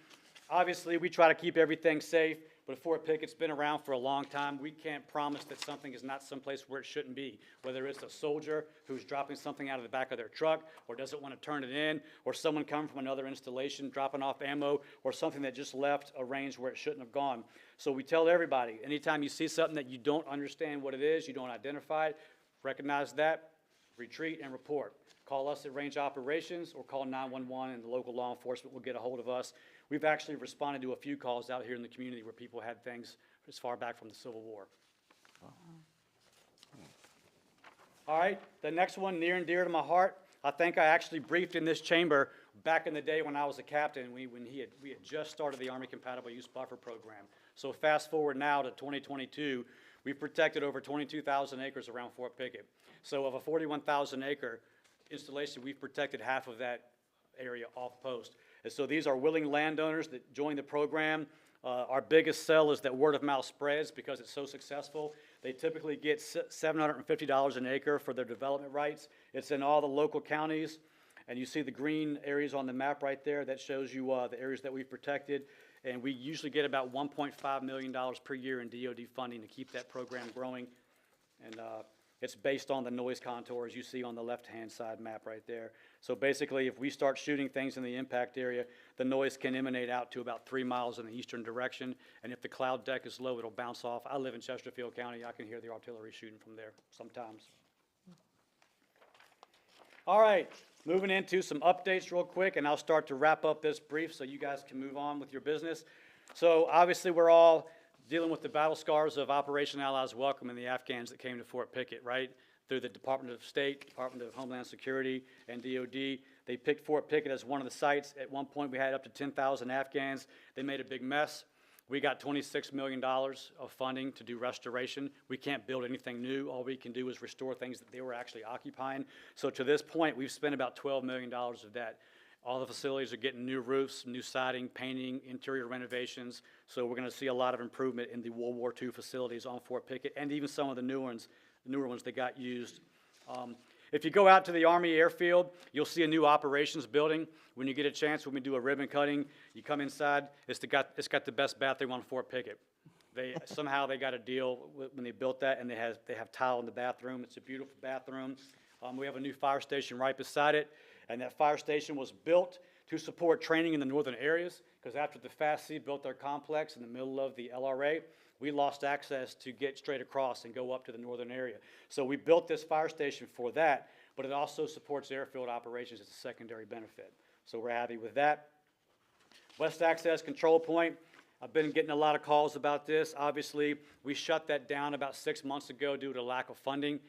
Obviously, we try to keep everything safe, but Fort Pickett's been around for a long time. We can't promise that something is not someplace where it shouldn't be, whether it's a soldier who's dropping something out of the back of their truck or doesn't want to turn it in, or someone coming from another installation dropping off ammo, or something that just left a range where it shouldn't have gone. So we tell everybody, anytime you see something that you don't understand what it is, you don't identify it, recognize that, retreat and report. Call us at Range Operations or call 911 and the local law enforcement will get a hold of us. We've actually responded to a few calls out here in the community where people had things as far back from the Civil War. All right, the next one, near and dear to my heart. I think I actually briefed in this chamber back in the day when I was a captain, we had just started the Army Compatible Use Buffer Program. So fast forward now to 2022, we've protected over 22,000 acres around Fort Pickett. So of a 41,000 acre installation, we've protected half of that area off post. And so these are willing landowners that join the program. Our biggest sell is that word of mouth spreads because it's so successful. They typically get $750 an acre for their development rights. It's in all the local counties. And you see the green areas on the map right there. That shows you the areas that we've protected. And we usually get about $1.5 million per year in DOD funding to keep that program growing. And it's based on the noise contours you see on the left-hand side map right there. So basically, if we start shooting things in the impact area, the noise can emanate out to about 3 miles in the eastern direction. And if the cloud deck is low, it'll bounce off. I live in Chesterfield County. I can hear the artillery shooting from there sometimes. All right, moving into some updates real quick, and I'll start to wrap up this brief so you guys can move on with your business. So obviously, we're all dealing with the battle scars of Operation Allies Welcome and the Afghans that came to Fort Pickett, right? Through the Department of State, Department of Homeland Security, and DOD. They picked Fort Pickett as one of the sites. At one point, we had up to 10,000 Afghans. They made a big mess. We got $26 million of funding to do restoration. We can't build anything new. All we can do is restore things that they were actually occupying. So to this point, we've spent about $12 million of that. All the facilities are getting new roofs, new siding, painting, interior renovations. So we're going to see a lot of improvement in the World War II facilities on Fort Pickett, and even some of the newer ones that got used. If you go out to the Army Airfield, you'll see a new operations building. When you get a chance, when we do a ribbon cutting, you come inside, it's got the best bathroom on Fort Pickett. Somehow they got a deal when they built that, and they have tile in the bathroom. It's a beautiful bathroom. We have a new fire station right beside it, and that fire station was built to support training in the northern areas, because after the FAST-C built their complex in the middle of the LRA, we lost access to get straight across and go up to the northern area. So we built this fire station for that, but it also supports airfield operations as a secondary benefit. So we're happy with that. West Access Control Point, I've been getting a lot of calls about this. Obviously, we shut that down about 6 months ago due to lack of funding.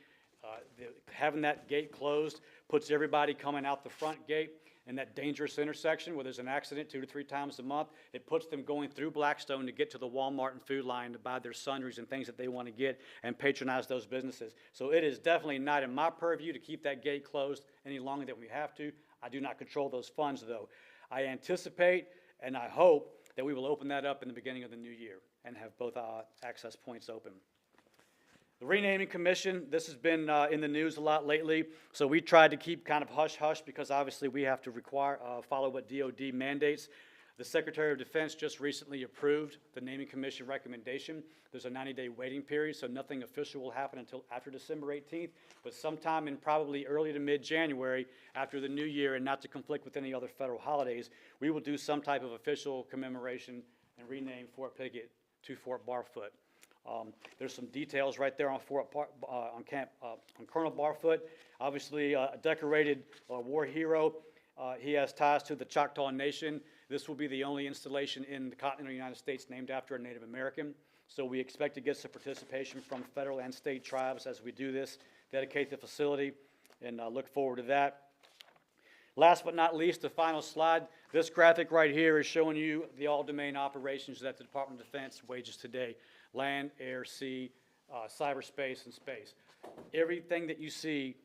Having that gate closed puts everybody coming out the front gate in that dangerous intersection where there's an accident 2 to 3 times a month. It puts them going through Blackstone to get to the Walmart and Food Line to buy their sundries and things that they want to get and patronize those businesses. So it is definitely not in my purview to keep that gate closed any longer than we have to. I do not control those funds, though. I anticipate and I hope that we will open that up in the beginning of the new year and have both access points open. The renaming commission, this has been in the news a lot lately, so we tried to keep kind of hush-hush because obviously we have to follow what DOD mandates. The Secretary of Defense just recently approved the naming commission recommendation. There's a 90-day waiting period, so nothing official will happen until after December 18th, but sometime in probably early to mid-January after the new year, and not to conflict with any other federal holidays, we will do some type of official commemoration and rename Fort Pickett to Fort Barfoot. There's some details right there on Colonel Barfoot. Obviously, a decorated war hero. He has ties to the Choctaw Nation. This will be the only installation in the continental United States named after a Native American. So we expect to get some participation from federal and state tribes as we do this, dedicate the facility, and look forward to that. Last but not least, the final slide. This graphic right here is showing you the all-domain operations that the Department of Defense wages today. Land, air, sea, cyberspace, and space. Everything that you see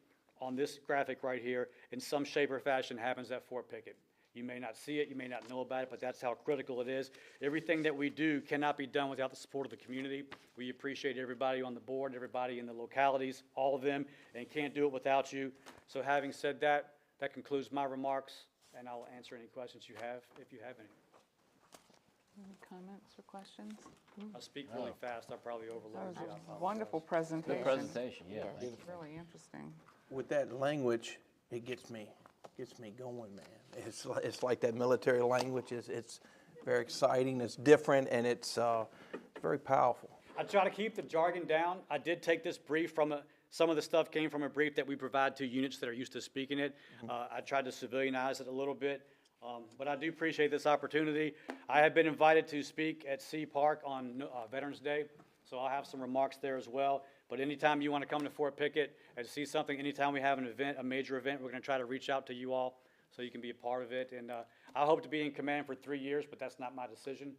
on this graphic right here in some shape or fashion happens at Fort Pickett. You may not see it, you may not know about it, but that's how critical it is. Everything that we do cannot be done without the support of the community. We appreciate everybody on the board, everybody in the localities, all of them, and can't do it without you. So having said that, that concludes my remarks, and I'll answer any questions you have, if you have any. Any comments or questions? I'll speak really fast, I'll probably overload That you. was I a apologize. wonderful presentation. Good presentation, yeah. Yes. It's really interesting. With that language, it gets me going, man. It's like that military language. It's very exciting. It's different, and it's very powerful. I try to keep the jargon down. I did take this brief from some of the stuff came from a brief that we provide to units that are used to speaking it. I tried to civilianize it a little bit, but I do appreciate this opportunity. I have been invited to speak at Sea Park on Veterans Day, so I'll have some remarks there as well. But anytime you want to come to Fort Pickett and see something, anytime we have an event, a major event, we're going to try to reach out to you all so you can be a part of it. And I hope to be in command for 3 years, but that's not my decision.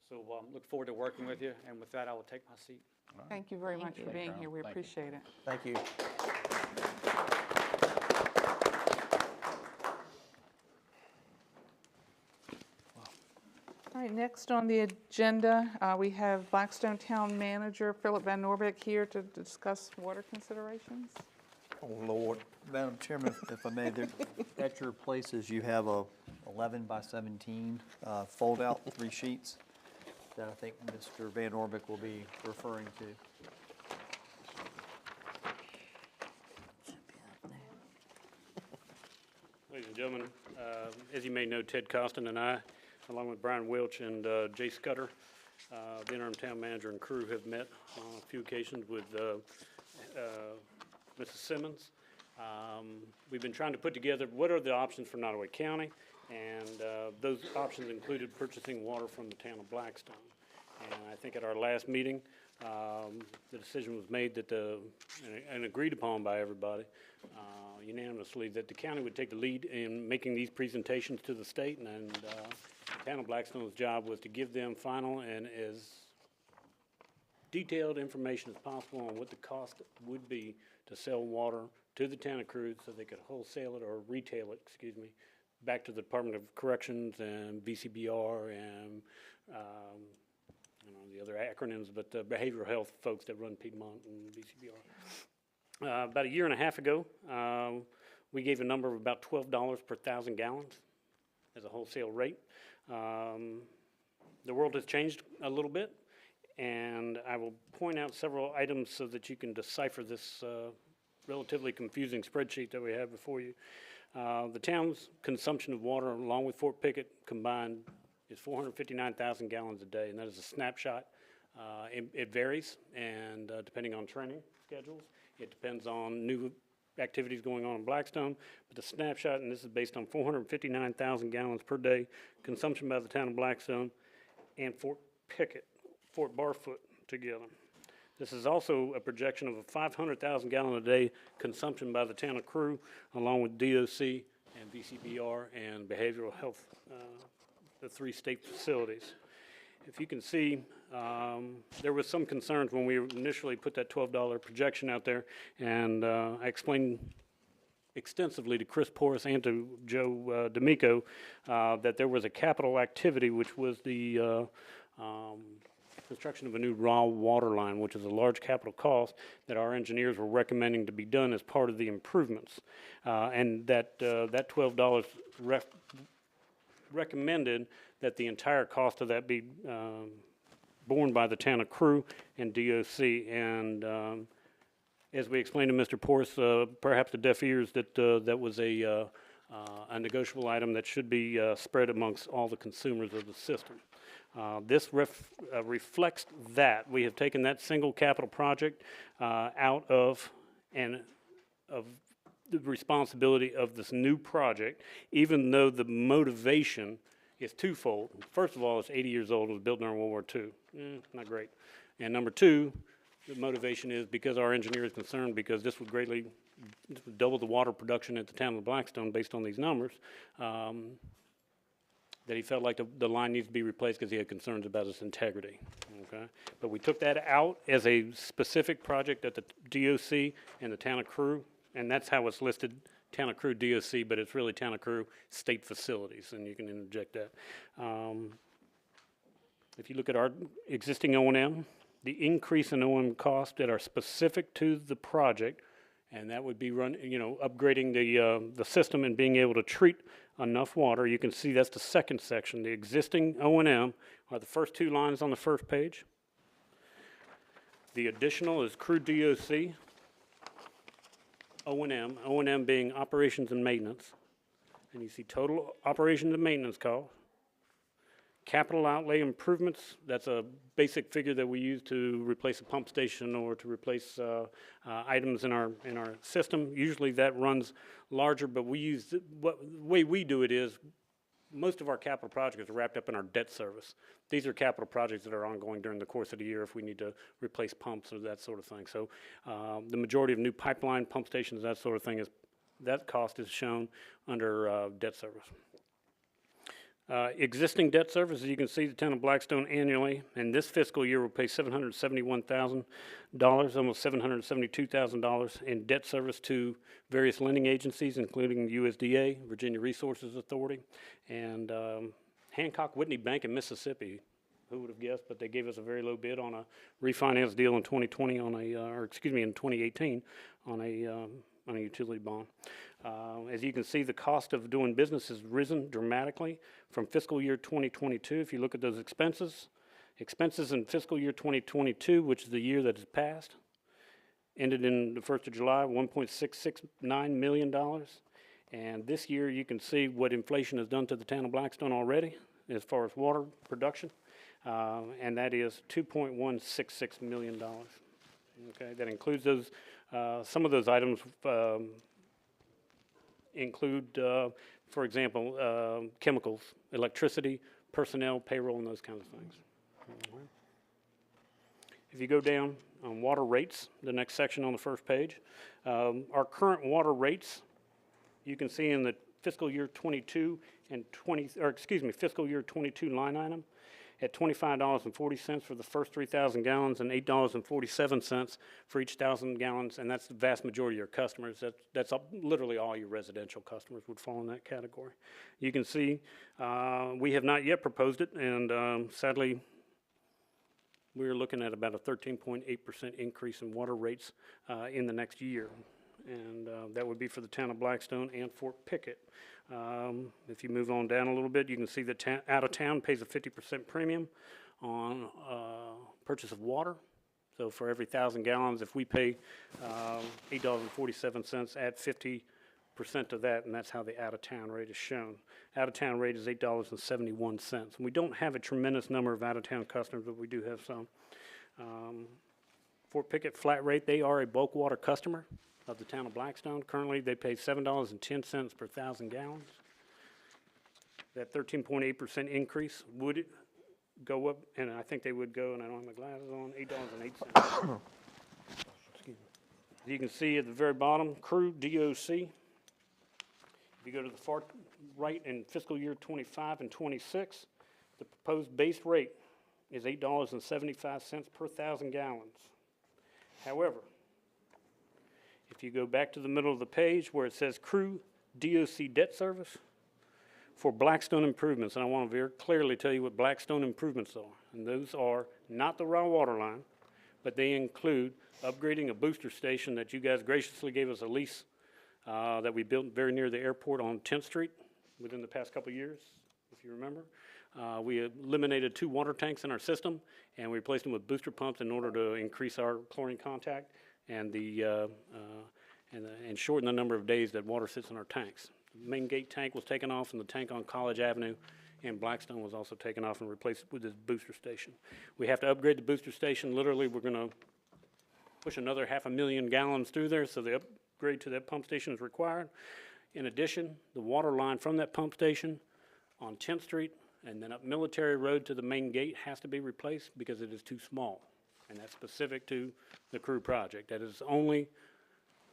So look forward to working with you. And with that, I will take my seat. Thank you very much for being here. We appreciate it. Thank you. All right, next on the agenda, we have Blackstone Town Manager Philip Van Norbeek here to discuss water considerations. Oh, Lord. Madam Chairman, if I may, at your places, you have a 11 by 17 fold-out 3 sheets that I think Mr. Van Orbeck will be referring to. Ladies and gentlemen, as you may know, Ted Costin and I, along with Brian Welch and Jay Scudder, the interim town manager and crew, have met on a few occasions with Mrs. Simmons. We've been trying to put together what are the options for Nottoway County, and those options included purchasing water from the town of Blackstone. And I think at our last meeting, the decision was made that and agreed upon by everybody unanimously that the county would take the lead in making these presentations to the state and Town of Blackstone's job was to give them final and as detailed information as possible on what the cost would be to sell water to the town of Cruz so they could wholesale it or retail it, excuse me, back to the Department of Corrections and BCBR and, I don't know the other acronyms, but the behavioral health folks that run Piedmont and BCBR. About a year and a half ago, we gave a number of about $12 per 1,000 gallons as a wholesale rate. The world has changed a little bit, and I will point out several items so that you can decipher this relatively confusing spreadsheet that we have before you. The town's consumption of water, along with Fort Pickett combined, is 459,000 gallons a day, and that is a snapshot. It varies, and depending on training schedules, it depends on new activities going on in Blackstone, but the snapshot, and this is based on 459,000 gallons per day consumption by the town of Blackstone and Fort Pickett, Fort Barfoot together. This is also a projection of a 500,000 gallon a day consumption by the town of Crew, along with DOC and VCBR and behavioral health, the 3 state facilities. If you can see, there was some concerns when we initially put that $12 projection out there, and I explained extensively to Chris Porras and to Joe D'Amico that there was a capital activity, which was the construction of a new raw water line, which is a large capital cost that our engineers were recommending to be done as part of the improvements, and that $12 recommended that the entire cost of that be borne by the town of Crew and DOC. And as we explained to Mr. Porras, perhaps the deaf ears, that that was a negotiable item that should be spread amongst all the consumers of the system. This reflects that. We have taken that single capital project out of the responsibility of this new project, even though the motivation is twofold. First of all, it's 80 years old. It was built during World War II. Not great. And number two, the motivation is because our engineer is concerned, because this would double the water production at the town of Blackstone based on these numbers, that he felt like the line needs to be replaced because he had concerns about its integrity. Okay? But we took that out as a specific project at the DOC and the town of Crew, and that's how it's listed, town of Crew DOC, but it's really town of Crew state facilities, and you can interject that. If you look at our existing O&M, the increase in O&M costs that are specific to the project, and that would be upgrading the system and being able to treat enough water. You can see that's the second section. The existing O&M are the first 2 lines on the first page. The additional is Crew DOC, O&M being operations and maintenance. And you see total operations and maintenance costs. Capital outlay improvements, that's a basic figure that we use to replace a pump station or to replace items in our system. Usually that runs larger, but the way we do it is most of our capital projects are wrapped up in our debt service. These are capital projects that are ongoing during the course of the year if we need to replace pumps or that sort of thing. So the majority of new pipeline, pump stations, that sort of thing, that cost is shown under debt service. Existing debt service, as you can see, the town of Blackstone annually, and this fiscal year will pay $771,000, almost $772,000 in debt service to various lending agencies, including USDA, Virginia Resources Authority, and Hancock Whitney Bank in Mississippi. Who would have guessed? But they gave us a very low bid on a refinance deal in 2020 in 2018 on a utility bond. As you can see, the cost of doing business has risen dramatically from fiscal year 2022. If you look at those expenses in fiscal year 2022, which is the year that has passed, ended in the 1st of July, $1.669 million. And this year, you can see what inflation has done to the town of Blackstone already as far as water production, and that is $2.166 million. Okay, that includes those. Some of those items include, for example, chemicals, electricity, personnel, payroll, and those kinds of things. If you go down on water rates, the next section on the first page, our current water rates, you can see in the fiscal year 22 and 20, or excuse me, fiscal year 22 line item at $25.40 for the first 3,000 gallons and $8.47 for each 1,000 gallons, and that's the vast majority of your customers. That's literally all your residential customers would fall in that category. You can see we have not yet proposed it, and sadly, we're looking at about a 13.8% increase in water rates in the next year. And that would be for the town of Blackstone and Fort Pickett. If you move on down a little bit, you can see that out of town pays a 50% premium on purchase of water. So for every 1,000 gallons, if we pay $8.47, add 50% of that, and that's how the out of town rate is shown. Out of town rate is $8.71. And we don't have a tremendous number of out of town customers, but we do have some. Fort Pickett flat rate, they are a bulk water customer of the town of Blackstone. Currently, they pay $7.10 per 1,000 gallons. That 13.8% increase would go up, and I think they would go, and I don't have my glasses on, $8.08. Excuse me. You can see at the very bottom, crew DOC. If you go to the far right in fiscal year 25 and 26, the proposed base rate is $8.75 per 1,000 gallons. However, if you go back to the middle of the page where it says crew DOC debt service for Blackstone improvements, and I want to very clearly tell you what Blackstone improvements are. And those are not the raw water line, but they include upgrading a booster station that you guys graciously gave us a lease that we built very near the airport on 10th Street within the past couple of years, if you remember. We eliminated 2 water tanks in our system, and we replaced them with booster pumps in order to increase our chlorine contact and and shorten the number of days that water sits in our tanks. The main gate tank was taken off, and the tank on College Avenue in Blackstone was also taken off and replaced with this booster station. We have to upgrade the booster station. Literally, we're going to push another 500,000 gallons through there, so the upgrade to that pump station is required. In addition, the water line from that pump station on 10th Street and then up Military Road to the main gate has to be replaced because it is too small. And that's specific to the crew project. That is only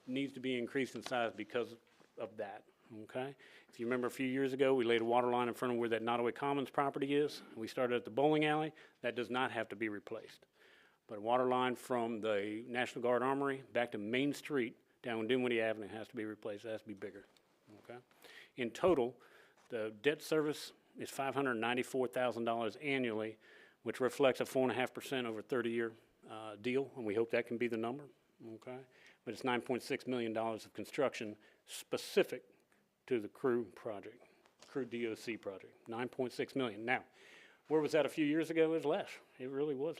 needs to be increased in size because of that, okay? If you remember a few years ago, we laid a water line in front of where that Nottoway Commons property is. We started at the bowling alley. That does not have to be replaced. But a water line from the National Guard Armory back to Main Street down Dinwiddie Avenue has to be replaced. It has to be bigger, okay? In total, the debt service is $594,000 annually, which reflects a 4.5% over 30-year deal, and we hope that can be the number, okay? But it's $9.6 million of construction specific to the crew project, crew DOC project, $9.6 million. Now, where was that a few years ago? It was less. It really was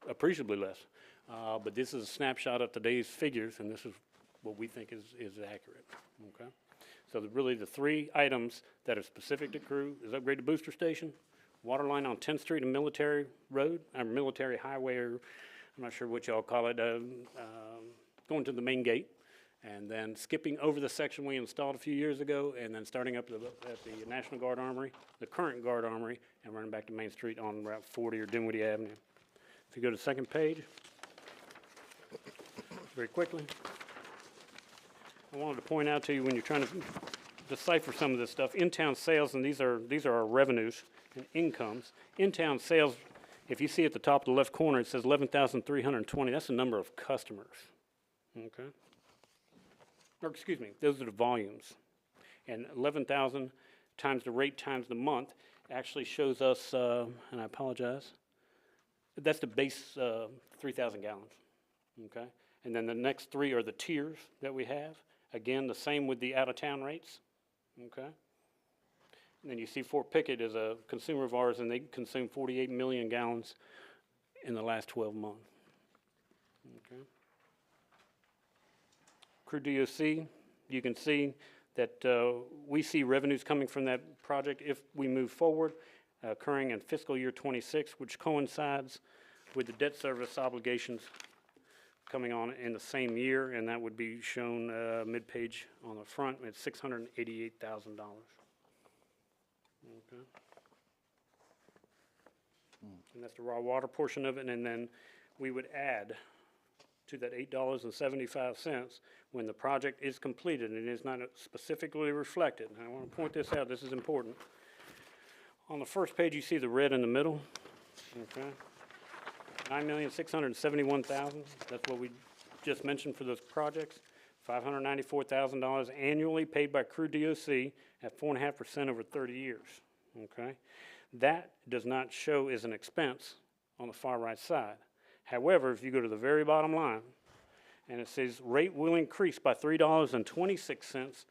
appreciably less. But this is a snapshot of today's figures, and this is what we think is accurate, okay? So really the 3 items that are specific to crew is upgrade the booster station, water line on 10th Street and Military Road, or Military Highway, or I'm not sure what y'all call it, going to the main gate, and then skipping over the section we installed a few years ago, and then starting up at the National Guard Armory, the current Guard Armory, and running back to Main Street on Route 40 or Dinwiddie Avenue. If you go to the second page, very quickly, I wanted to point out to you when you're trying to decipher some of this stuff, in-town sales, and these are our revenues and incomes. In-town sales, if you see at the top of the left corner, it says 11,320. That's the number of customers, okay? Or excuse me, those are the volumes. And 11,000 times the rate times the month actually shows us, and I apologize, that's the base 3,000 gallons, okay? And then the next 3 are the tiers that we have. Again, the same with the out-of-town rates, okay? And then you see Fort Pickett is a consumer of ours, and they consume 48 million gallons in the last 12 months, okay? Crew DOC, you can see that we see revenues coming from that project if we move forward, occurring in fiscal year 26, which coincides with the debt service obligations coming on in the same year, and that would be shown mid-page on the front at $688,000. Okay. And that's the raw water portion of it, and then we would add to that $8.75 when the project is completed, and it is not specifically reflected. And I want to point this out, this is important. On the first page, you see the red in the middle, okay? $9,671,000, that's what we just mentioned for those projects. $594,000 annually paid by Crew DOC at 4.5% over 30 years, okay? That does not show as an expense on the far right side. However, if you go to the very bottom line, and it says rate will increase by $3.26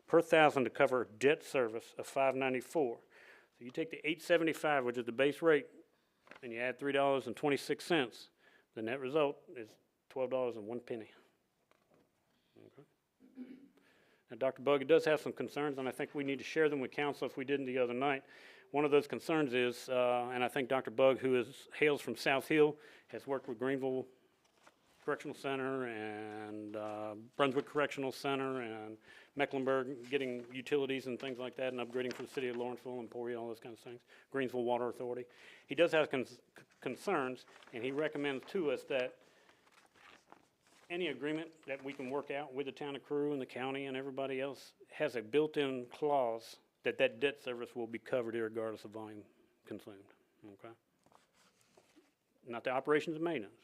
per thousand to cover debt service of $594. So you take the $875, which is the base rate, and you add $3.26, the net result is $12.01. Okay. Now, Dr. Bugg does have some concerns, and I think we need to share them with council if we didn't the other night. One of those concerns is, and I think Dr. Bugg, who hails from South Hill, has worked with Greenville Correctional Center and Brunswick Correctional Center and Mecklenburg, getting utilities and things like that, and upgrading for the city of Lawrenceville and Emporia, all those kinds of things, Greensville Water Authority. He does have concerns, and he recommends to us that any agreement that we can work out with the town of Crew and the county and everybody else has a built-in clause that that debt service will be covered regardless of volume consumed, okay? Not the operations and maintenance,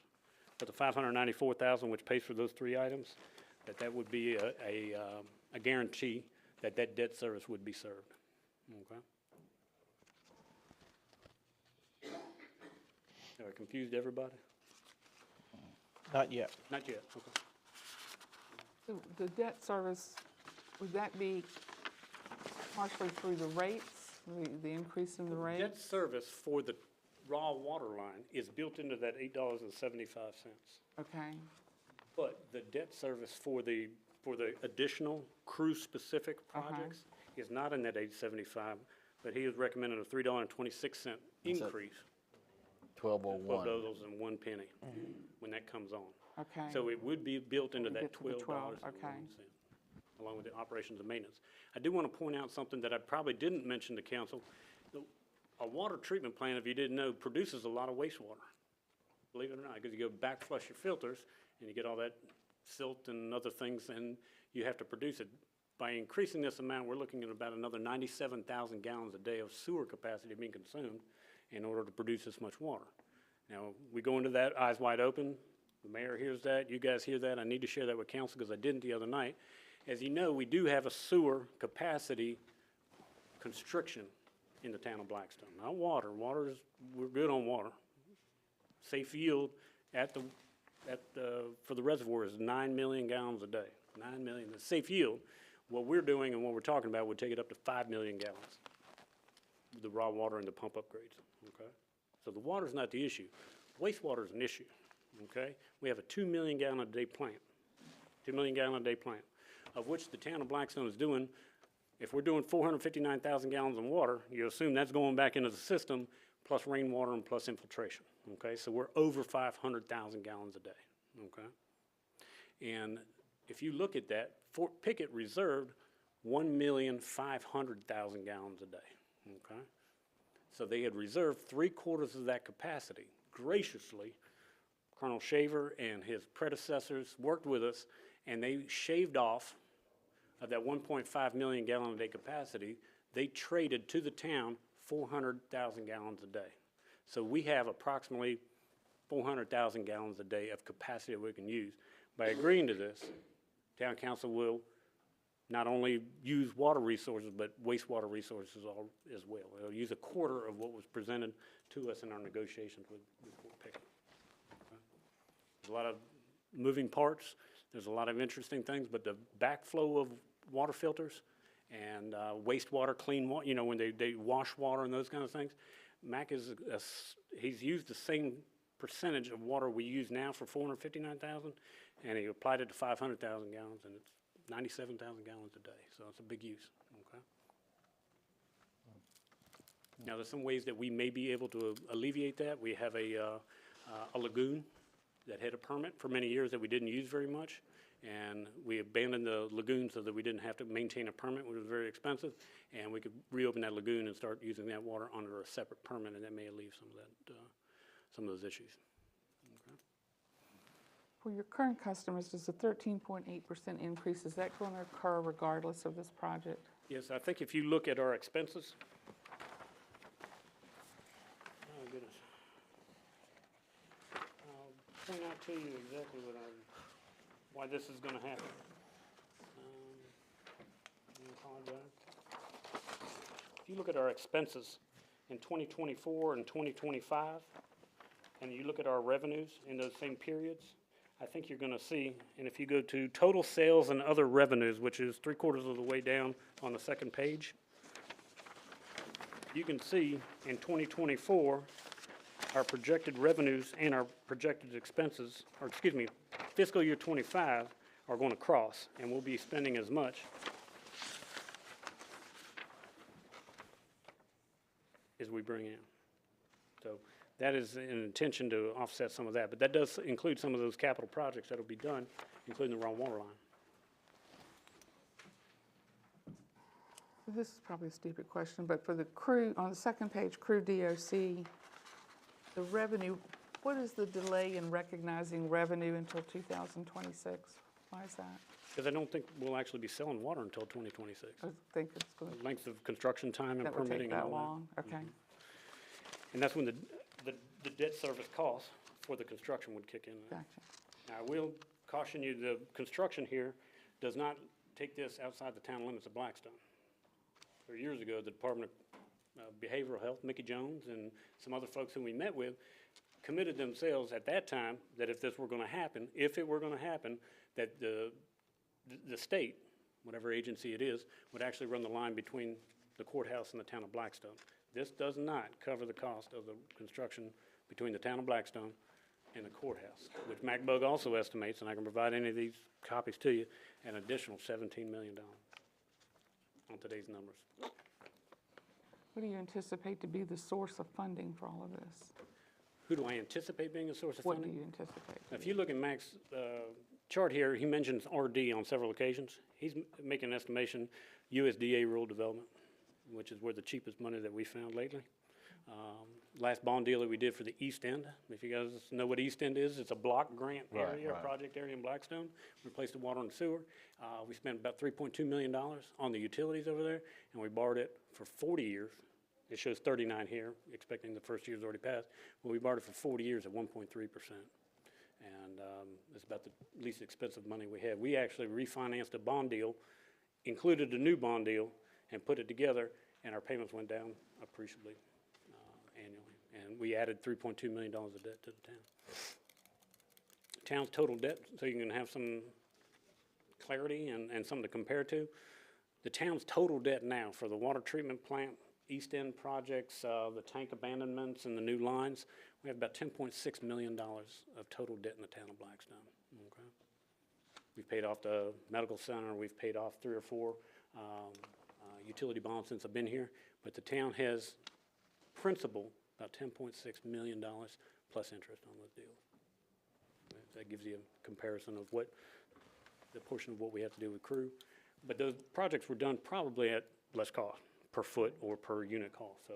but the $594,000, which pays for those three items, that would be a guarantee that that debt service would be served, okay? Have I confused everybody? Not yet. Not yet, okay. So the debt service, would that be partially through the rates, the increase in the rate? Debt service for the raw water line is built into that $8.75. Okay, But the debt service for the additional crew-specific projects is not in that $8.75, but he is recommending a $3.26 increase. $12.01. $12.01 when that comes on. okay. So it would be built into that Get to the 12, $12.01, okay. along with the operations and maintenance. I do want to point out something that I probably didn't mention to council. A water treatment plant, if you didn't know, produces a lot of wastewater, believe it or not, because you go back flush your filters and you get all that silt and other things, and you have to produce it. By increasing this amount, we're looking at about another 97,000 gallons a day of sewer capacity being consumed in order to produce this much water. Now, we go into that eyes wide open. The mayor hears that, you guys hear that. I need to share that with council because I didn't the other night. As you know, we do have a sewer capacity constriction in the town of Blackstone. Not water. We're good on water. Safe yield for the reservoir is 9 million gallons a day. 9 million. The safe yield, what we're doing and what we're talking about would take it up to 5 million gallons. The raw water and the pump upgrades, okay? So the water's not the issue. Wastewater is an issue, okay? We have a 2 million gallon a day plant, 2 million gallon a day plant, of which the town of Blackstone is doing, if we're doing 459,000 gallons of water, you assume that's going back into the system, plus rainwater and plus infiltration, okay? So we're over 500,000 gallons a day, okay? And if you look at that, Fort Pickett reserved 1,500,000 gallons a day, okay? So they had reserved 3/4 of that capacity. Graciously, Colonel Shaver and his predecessors worked with us, and they shaved off of that 1.5 million gallon a day capacity. They traded to the town 400,000 gallons a day. So we have approximately 400,000 gallons a day of capacity that we can use. By agreeing to this, town council will not only use water resources, but wastewater resources as well. It'll use 1/4 of what was presented to us in our negotiations with Fort Pickett. Okay? There's a lot of moving parts. There's a lot of interesting things, but the backflow of water filters and wastewater, clean water, you know, when they wash water and those kind of things, Mac he's used the same percentage of water we use now for 459,000, and he applied it to 500,000 gallons, and it's 97,000 gallons a day, so it's a big use, okay? Now, there's some ways that we may be able to alleviate that. We have a lagoon that had a permit for many years that we didn't use very much, and we abandoned the lagoon so that we didn't have to maintain a permit, which was very expensive, and we could reopen that lagoon and start using that water under a separate permit, and that may alleviate some of those issues. Okay. For your current customers, does the 13.8% increase, is that going to occur regardless of this project? Yes, I think if you look at our expenses. Oh, goodness. I'll point out to you exactly why this is gonna happen. I apologize. If you look at our expenses in 2024 and 2025, and you look at our revenues in those same periods, I think you're gonna see, and if you go to total sales and other revenues, which is 3/4 of the way down on the second page, you can see in 2024, our projected revenues and our projected expenses, or excuse me, fiscal year 25 are going to cross, and we'll be spending as much as we bring in. So that is an intention to offset some of that, but that does include some of those capital projects that'll be done, including the raw water line. This is probably a stupid question, but for the crew, on the second page, crew DOC, the revenue, what is the delay in recognizing revenue until 2026? Why is that? Because I don't think we'll actually be selling water until 2026. I think it's going The length of construction time and that would permitting take and that all long? that. Okay. And that's when the debt service costs for the construction would kick in. Gotcha. Now, I will caution you, the construction here does not take this outside the town limits of Blackstone. 3 years ago, the Department of Behavioral Health, Mickey Jones, and some other folks who we met with, committed themselves at that time that if this were going to happen, that the state, whatever agency it is, would actually run the line between the courthouse and the town of Blackstone. This does not cover the cost of the construction between the town of Blackstone and the courthouse, which MacBug also estimates, and I can provide any of these copies to you, an additional $17 million on today's numbers. What do you anticipate to be the source of funding for all of this? Who do I anticipate being a source of What funding? do you anticipate? If you look at Mac's chart here, he mentions RD on several occasions. He's making an estimation, USDA rural development, which is where the cheapest money that we found lately. Last bond deal that we did for the East End, if you guys know what East End is, it's a block grant area, project area in Blackstone. Replaced the water and sewer. We spent about $3.2 million on the utilities over there, and we borrowed it for 40 years. It shows 39 here, expecting the first year's already passed. Well, we borrowed it for 40 years at 1.3%. And it's about the least expensive money we have. We actually refinanced a bond deal, included a new bond deal, and put it together, and our payments went down appreciably annually. And we added $3.2 million of debt to the town. Town's total debt, so you can have some clarity and something to compare to. The town's total debt now for the water treatment plant, East End projects, the tank abandonments and the new lines, we have about $10.6 million of total debt in the town of Blackstone. Okay. We've paid off the medical center, we've paid off 3 or 4 utility bonds since I've been here, but the town has principal about $10.6 million plus interest on those deals. Okay. That gives you a comparison of what the portion of what we have to do with crew. But those projects were done probably at less cost per foot or per unit cost. So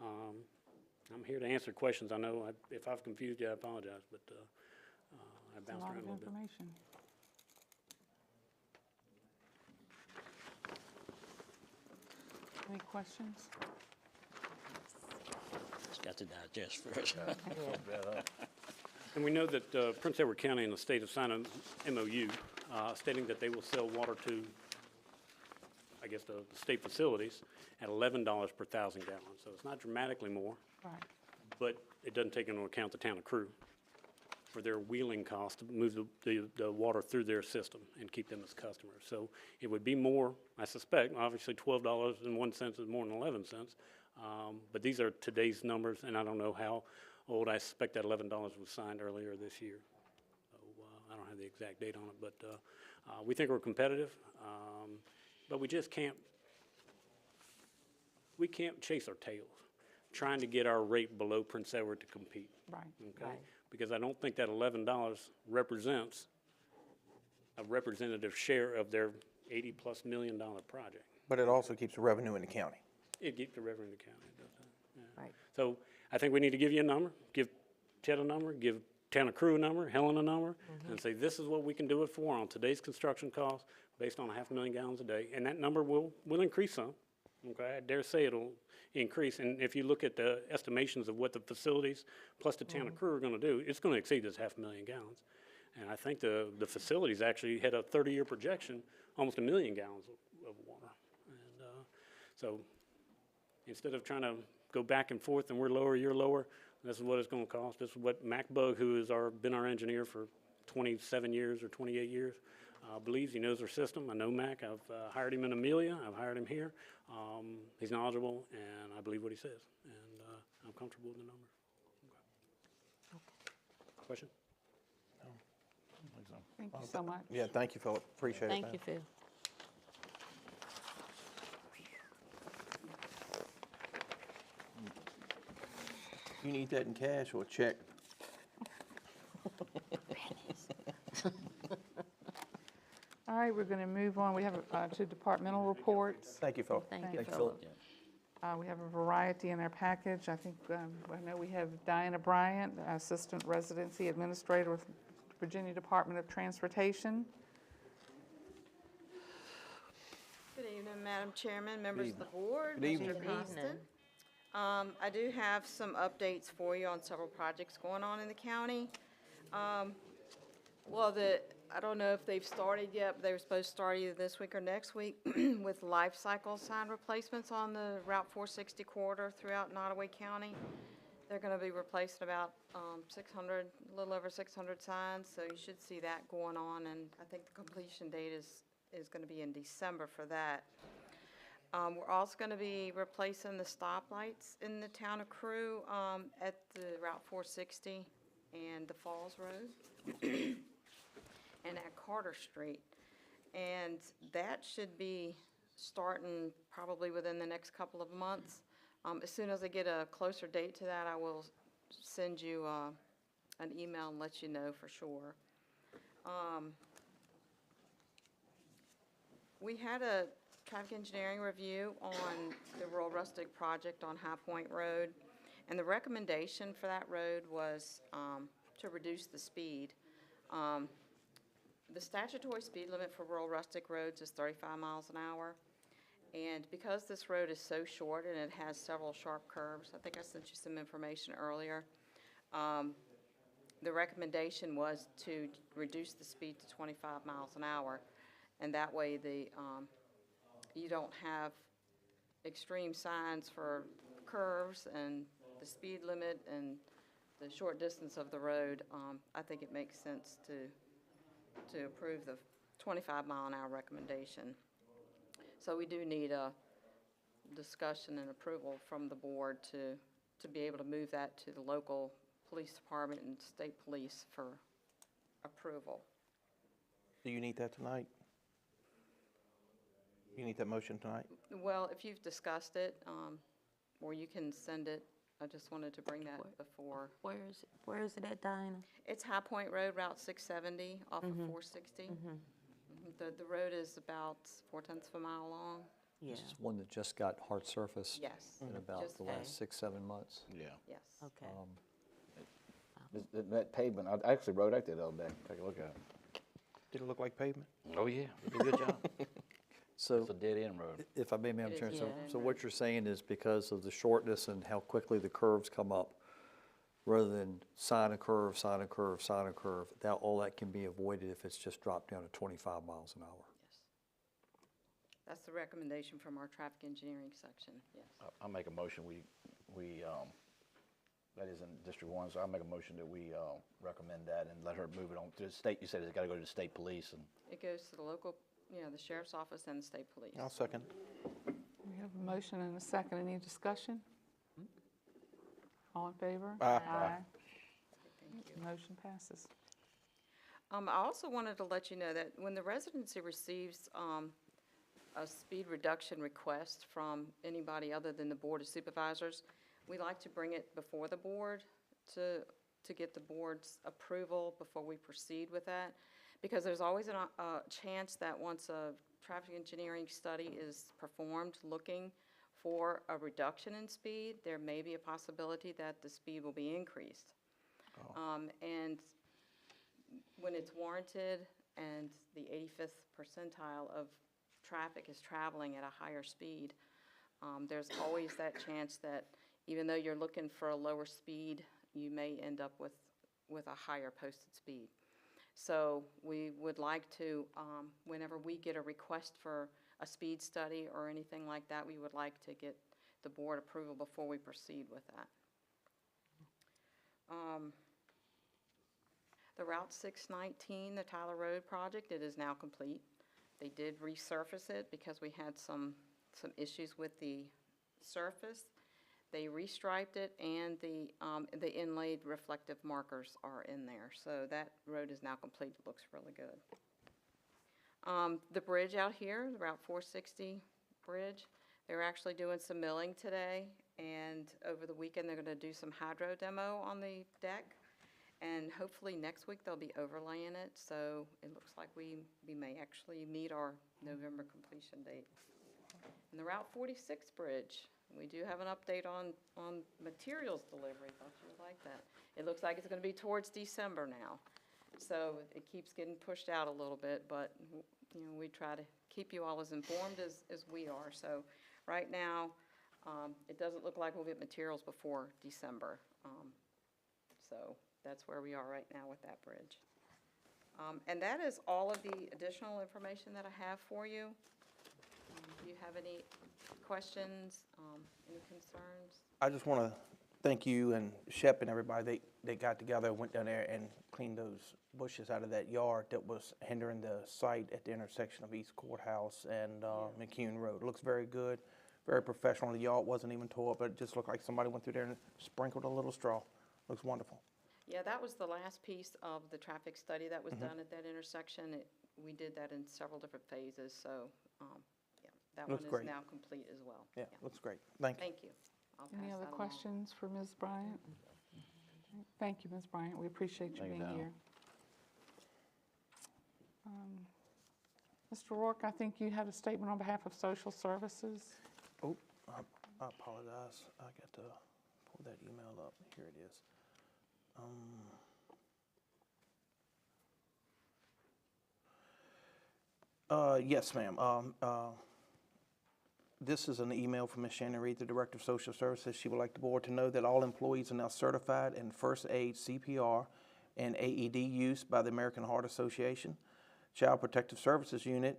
I'm here to answer questions. I know if I've confused you, I apologize, but I bounced around a little bit. Information. Any questions? Just got to digest first. And we know that Prince Edward County and the state have signed an MOU stating that they will sell water to, I guess, the state facilities at $11 per 1,000 gallons. So it's not dramatically more, Right. but it doesn't take into account the town of Crew for their wheeling cost to move the water through their system and keep them as customers. So it would be more, I suspect, obviously $12.01 is more than 11 cents. But these are today's numbers, and I don't know how old. I suspect that $11 was signed earlier this year. So I don't have the exact date on it, but we think we're competitive. But we just can't chase our tails trying to get our rate below Prince Edward to compete. Right. Okay? Right. Because I don't think that $11 represents a representative share of their $80+ million project. But it also keeps the revenue in the county. It keeps the revenue in the county, it does that. Yeah. Right. So I think we need to give you a number, give Ted a number, give Town of Crew number, Helena number, and say, this is what we can do it for on today's construction cost, based on 500,000 gallons a day, and that number will increase some, okay? I dare say it'll increase, and if you look at the estimations of what the facilities plus the Town of Crew are gonna do, it's gonna exceed this 500,000 gallons. And I think the facilities actually had a 30-year projection, almost 1 million gallons of water. And so instead of trying to go back and forth and we're lower, you're lower, this is what it's gonna cost. This is what Mac Bug, who has been our engineer for 27 years or 28 years, believes. He knows our system. I know Mac. I've hired him in Amelia. I've hired him here. He's knowledgeable, and I believe what he says. And I'm comfortable with the numbers. Okay. Question? Thank you so much. Yeah, thank you, Philip. Appreciate it, man. Thank you, Phil. You need that in cash or a check? All right, we're going to move on. We have two departmental reports. Thank you, Philip. Thank you, Thank you, Philip. We have a variety in our package. I think, I know we have Diana Bryant, Assistant Residency Administrator with Virginia Department of Transportation. Good evening, Madam Chairman, members of the board. Good evening. Mr. Constant. I do have some updates for you on several projects going on in the county. Well, I don't know if they've started yet, but they were supposed to start either this week or next week with life cycle sign replacements on the Route 460 corridor throughout Nottoway County. They're going to be replacing about 600, a little over 600 signs, so you should see that going on, and I think the completion date is going to be in December for that. We're also going to be replacing the stoplights in the Town of Crew at the Route 460 and the Falls Road and at Carter Street. And that should be starting probably within the next couple of months. As soon as I get a closer date to that, I will send you an email and let you know for sure. We had a traffic engineering review on the Rural Rustic project on High Point Road, and the recommendation for that road was to reduce the speed. The statutory speed limit for rural rustic roads is 35 miles an hour. And because this road is so short and it has several sharp curves, I think I sent you some information earlier, the recommendation was to reduce the speed to 25 miles an hour. And that way you don't have extreme signs for curves and the speed limit and the short distance of the road. I think it makes sense to approve the 25 mile an hour recommendation. So we do need a discussion and approval from the board to be able to move that to the local police department and state police for approval. Do you need that tonight? You need that motion tonight? Well, if you've discussed it, or you can send it, I just wanted to bring that before. Where is it at, Diana? It's High Point Road, Route 670, off of 460. The road is about 0.4 mile long. Yeah. This is one that just got hard surface Yes. in about Just the last 6-7 months. Yeah. Yes. Okay. That pavement, I actually rode out there the other day. Take a look at it. Did it look like pavement? Oh, yeah. They did a good job. So, It's a dead-end road. if I may, Madam It Chair, is, so, yeah. so what you're saying is because of the shortness and how quickly the curves come up, rather than sign a curve, sign a curve, sign a curve, that, all that can be avoided if it's just dropped down to 25 miles an hour. Yes. That's the recommendation from our traffic engineering section, yes. I'll make a motion, that is in District 1, so I'll make a motion that we recommend that and let her move it on to the state. You said it's got to go to the state police and. It goes to the local, the sheriff's office and the state police. I'll second. We have a motion and a second. Any discussion? All in favor? Aye. Thank you. Motion passes. I also wanted to let you know that when the residency receives a speed reduction request from anybody other than the Board of Supervisors, we like to bring it before the board to get the board's approval before we proceed with that. Because there's always a chance that once a traffic engineering study is performed looking for a reduction in speed, there may be a possibility that the speed will be increased. And when it's warranted and the 85th percentile of traffic is traveling at a higher speed, there's always that chance that even though you're looking for a lower speed, you may end up with a higher posted speed. So we would like to, whenever we get a request for a speed study or anything like that, we would like to get the board approval before we proceed with that. The Route 619, the Tyler Road project, it is now complete. They did resurface it because we had some issues with the surface. They restriped it, and the inlaid reflective markers are in there. So that road is now complete. It looks really good. The bridge out here, the Route 460 bridge, they're actually doing some milling today, and over the weekend they're going to do some hydro demo on the deck, and hopefully next week they'll be overlaying it, so it looks like we may actually meet our November completion date. And the Route 46 bridge, we do have an update on materials delivery. Thought you would like that. It looks like it's going to be towards December now, so it keeps getting pushed out a little bit, but you know, we try to keep you all as informed as we are. So right now, it doesn't look like we'll get materials before December. So that's where we are right now with that bridge. And that is all of the additional information that I have for you. Do you have any questions, any concerns? I just want to thank you and Shep and everybody. They got together, went down there and cleaned those bushes out of that yard that was hindering the site at the intersection of East Courthouse and McCune Road. It looks very good, very professional. The yard wasn't even tore up, but it just looked like somebody went through there and sprinkled a little straw. Looks wonderful. Yeah, that was the last piece of the traffic study that was done at that intersection. We did that in several different phases, so yeah, that Looks one great. is now complete as well. Yeah, looks great. Thank you. Thank you. I'll Any pass other that along. questions for Ms. Bryant? Thank you, Ms. Bryant. We appreciate you Thank you, being Val. here. Mr. Rourke, I think you had a statement on behalf of Social Services. Oh, I apologize. I got to pull that email up. Here it is. Yes, ma'am. This is an email from Ms. Shannon Reed, the Director of Social Services. She would like the board to know that all employees are now certified in first aid, CPR, and AED use by the American Heart Association. Child Protective Services Unit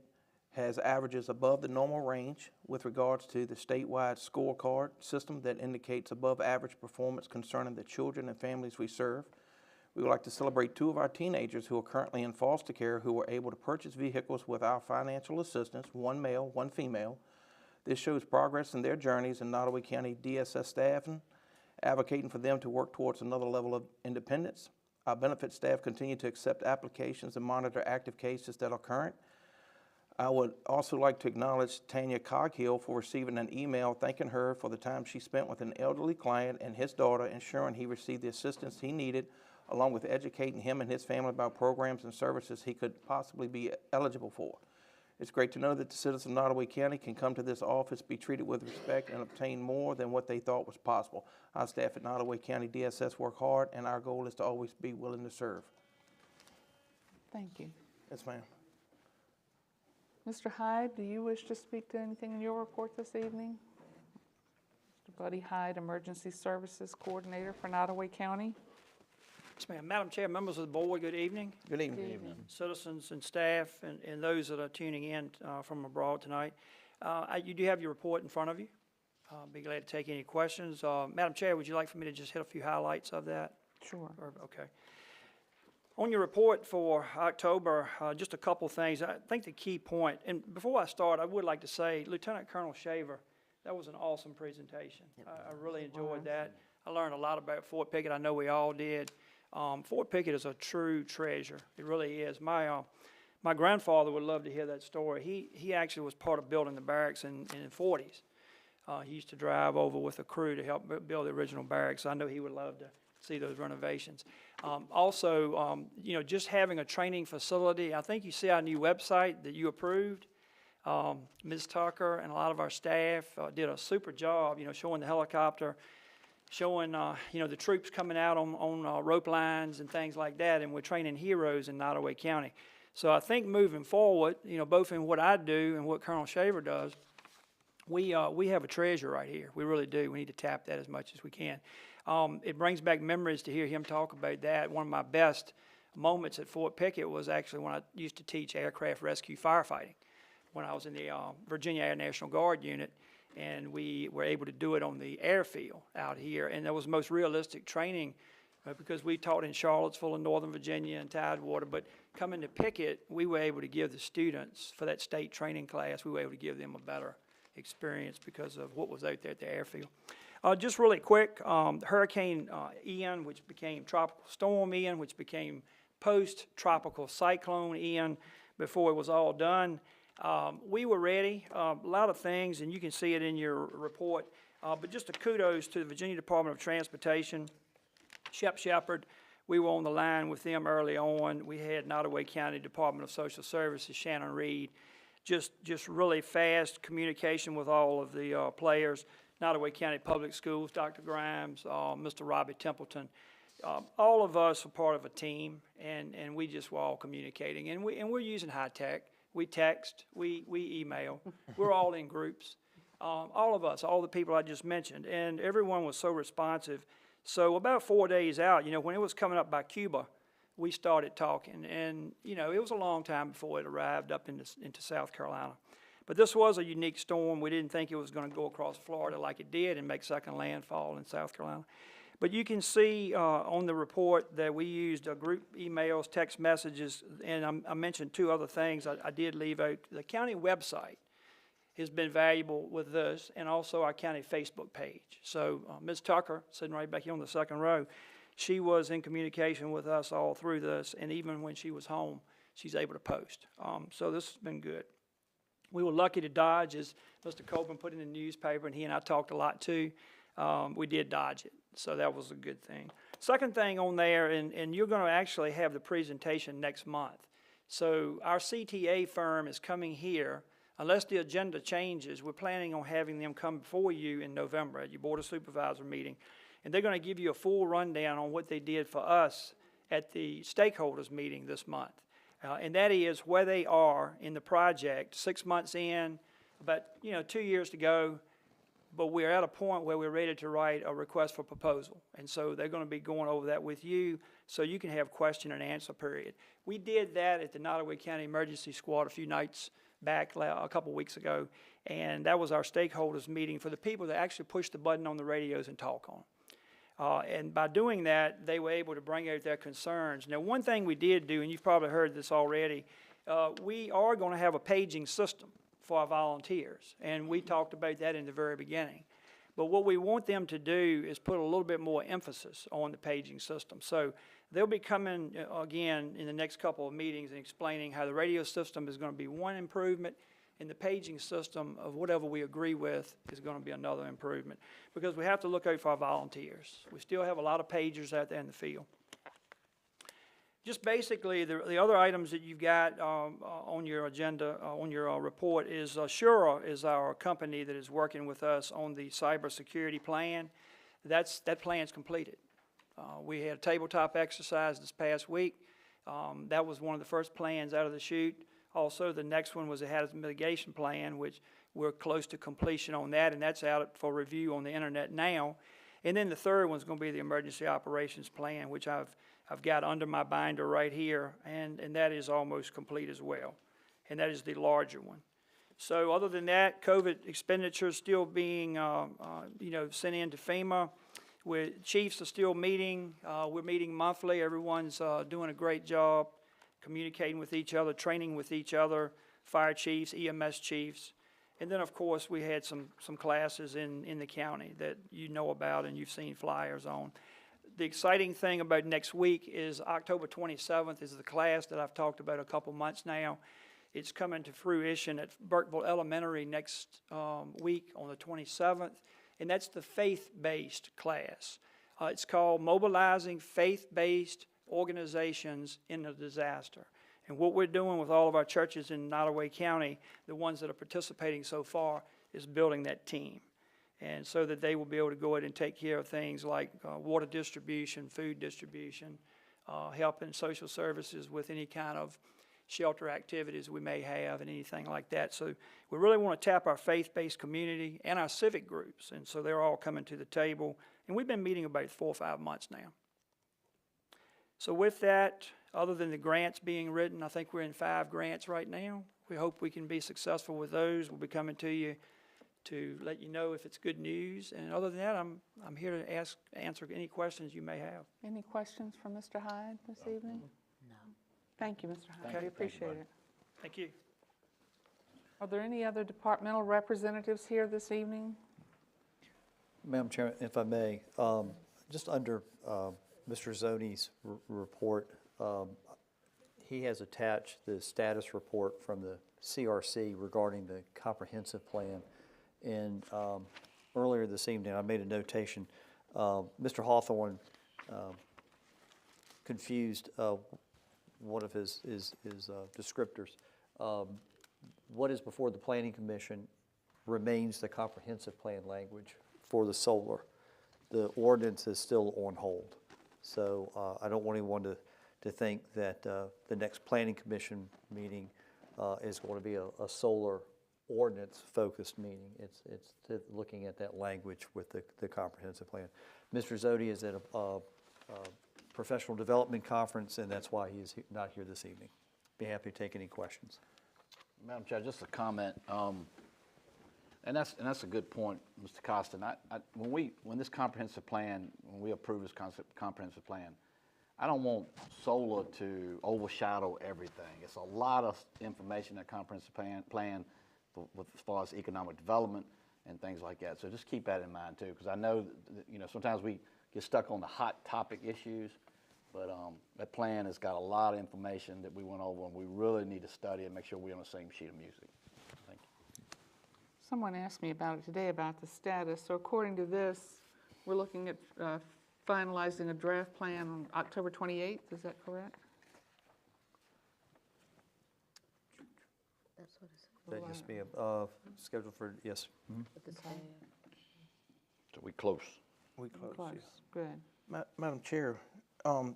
has averages above the normal range with regards to the statewide scorecard system that indicates above average performance concerning the children and families we serve. We would like to celebrate 2 of our teenagers who are currently in foster care who were able to purchase vehicles with our financial assistance, 1 male, 1 female. This shows progress in their journeys, and Nottoway County DSS staffing advocating for them to work towards another level of independence. Our benefit staff continue to accept applications and monitor active cases that are current. I would also like to acknowledge Tanya Coghill for receiving an email thanking her for the time she spent with an elderly client and his daughter, ensuring he received the assistance he needed, along with educating him and his family about programs and services he could possibly be eligible for. It's great to know that the citizens of Nottoway County can come to this office, be treated with respect, and obtain more than what they thought was possible. Our staff at Nottoway County DSS work hard, and our goal is to always be willing to serve. Thank you. Yes, ma'am. Mr. Hyde, do you wish to speak to anything in your report this evening? Mr. Buddy Hyde, Emergency Services Coordinator for Nottoway County. Yes, ma'am. Madam Chair, members of the board, good evening. Good evening. Good evening. Citizens and staff and those that are tuning in from abroad tonight. You do have your report in front of you. I'll be glad to take any questions. Madam Chair, would you like for me to just hit a few highlights of that? Sure. Okay. On your report for October, just a couple things. I think the key point, and before I start, I would like to say, Lieutenant Colonel Shaver, that was an awesome presentation. I really enjoyed that. I learned a lot about Fort Pickett. I know we all did. Fort Pickett is a true treasure. It really is. My grandfather would love to hear that story. He actually was part of building the barracks in the 40s. He used to drive over with a crew to help build the original barracks. I know he would love to see those renovations. Also, just having a training facility. I think you see our new website that you approved. Ms. Tucker and a lot of our staff did a super job, showing the helicopter showing, you know, the troops coming out on rope lines and things like that, and we're training heroes in Nottoway County. So I think moving forward, you know, both in what I do and what Colonel Shaver does, we have a treasure right here. We really do. We need to tap that as much as we can. It brings back memories to hear him talk about that. One of my best moments at Fort Pickett was actually when I used to teach aircraft rescue firefighting when I was in the Virginia Air National Guard unit, and we were able to do it on the airfield out here, and that was the most realistic training because we taught in Charlottesville and Northern Virginia and Tidewater, but coming to Pickett, we were able to give the students for that state training class, we were able to give them a better experience because of what was out there at the airfield. Just really quick, Hurricane Ian, which became Tropical Storm Ian, which became post-tropical cyclone Ian before it was all done. We were ready, a lot of things, and you can see it in your report, but just a kudos to the Virginia Department of Transportation, Shep Shepherd. We were on the line with them early on. We had Nottoway County Department of Social Services, Shannon Reed, just really fast communication with all of the players. Nottoway County Public Schools, Dr. Grimes, Mr. Robbie Templeton. All of us were part of a team, and we just were all communicating. And we're using high tech. We text, we email. We're all in groups. All of us, all the people I just mentioned, and everyone was so responsive. So about 4 days out, you know, when it was coming up by Cuba, we started talking, and you know, it was a long time before it arrived up into South Carolina. But this was a unique storm. We didn't think it was going to go across Florida like it did and make second landfall in South Carolina. But you can see on the report that we used group emails, text messages, and I mentioned two other things I did leave out. The county website has been valuable with this, and also our county Facebook page. So Ms. Tucker, sitting right back here on the second row, she was in communication with us all through this, and even when she was home, she's able to post. So this has been good. We were lucky to dodge, as Mr. Coburn put in the newspaper, and he and I talked a lot too. We did dodge it, so that was a good thing. Second thing on there, and you're going to actually have the presentation next month. So our CTA firm is coming here. Unless the agenda changes, we're planning on having them come before you in November at your Board of Supervisors meeting. And they're going to give you a full rundown on what they did for us at the stakeholders meeting this month. And that is where they are in the project, 6 months in, about 2 years to go. But we're at a point where we're ready to write a request for proposal. And so they're going to be going over that with you so you can have question and answer period. We did that at the Nottoway County Emergency Squad a few nights back, a couple weeks ago. And that was our stakeholders meeting for the people that actually push the button on the radios and talk on. And by doing that, they were able to bring out their concerns. Now, one thing we did do, and you've probably heard this already, we are going to have a paging system for our volunteers, and we talked about that in the very beginning. But what we want them to do is put a little bit more emphasis on the paging system. So they'll be coming again in the next couple of meetings and explaining how the radio system is going to be one improvement, and the paging system of whatever we agree with is going to be another improvement, because we have to look out for our volunteers. We still have a lot of pagers out there in the field. Just basically, the other items that you've got on your agenda, on your report, is Shura is our company that is working with us on the cybersecurity plan. That plan's completed. We had a tabletop exercise this past week. That was one of the first plans out of the chute. Also, the next one was a hazard mitigation plan, which we're close to completion on that, and that's out for review on the internet now. And then the third one's going to be the emergency operations plan, which I've got under my binder right here, and that is almost complete as well. And that is the larger one. So other than that, COVID expenditures still being sent in to FEMA. Chiefs are still meeting. We're meeting monthly. Everyone's doing a great job communicating with each other, training with each other, fire chiefs, EMS chiefs. And then, of course, we had some classes in the county that you know about and you've seen flyers on. The exciting thing about next week is October 27th is the class that I've talked about a couple months now. It's coming to fruition at Burkeville Elementary next week on the 27th, and that's the faith-based class. It's called Mobilizing Faith-Based Organizations in a Disaster. And what we're doing with all of our churches in Nottoway County, the ones that are participating so far, is building that team. and so that they will be able to go ahead and take care of things like water distribution, food distribution, helping social services with any kind of shelter activities we may have and anything like that. So we really want to tap our faith-based community and our civic groups, and so they're all coming to the table. And we've been meeting about 4 or 5 months now. So with that, other than the grants being written, I think we're in 5 grants right now. We hope we can be successful with those. We'll be coming to you to let you know if it's good news. And other than that, I'm here to answer any questions you may have. Any questions for Mr. Hyde this evening? No. Thank you, Mr. Hyde. We appreciate it. Thank you. Are there any other departmental representatives here this evening? Madam Chairman, if I may, just under Mr. Zoni's report, he has attached the status report from the CRC regarding the comprehensive plan. And earlier this evening, I made a notation. Mr. Hawthorne confused one of his descriptors. What is before the Planning Commission remains the comprehensive plan language for the solar. The ordinance is still on hold. So I don't want anyone to think that the next Planning Commission meeting is going to be a solar ordinance-focused meeting. It's looking at that language with the comprehensive plan. Mr. Zodi is at a professional development conference, and that's why he is not here this evening. Be happy to take any questions. Madam Chair, just a comment, and that's a good point, Mr. Costin. When this comprehensive plan, when we approve this comprehensive plan, I don't want solar to overshadow everything. It's a lot of information, that comprehensive plan as far as economic development and things like that. So just keep that in mind too, because I know that, sometimes we get stuck on the hot topic issues, but that plan has got a lot of information that we went over, and we really need to study and make sure we're on the same sheet of music. Thank you. Someone asked me about it today, about the status. So according to this, we're looking at finalizing a draft plan on October 28th. Is that correct? That's what it says. That just be scheduled for, yes. Mm-hmm. So we close. We close, Close. yeah. Good. Madam Chair,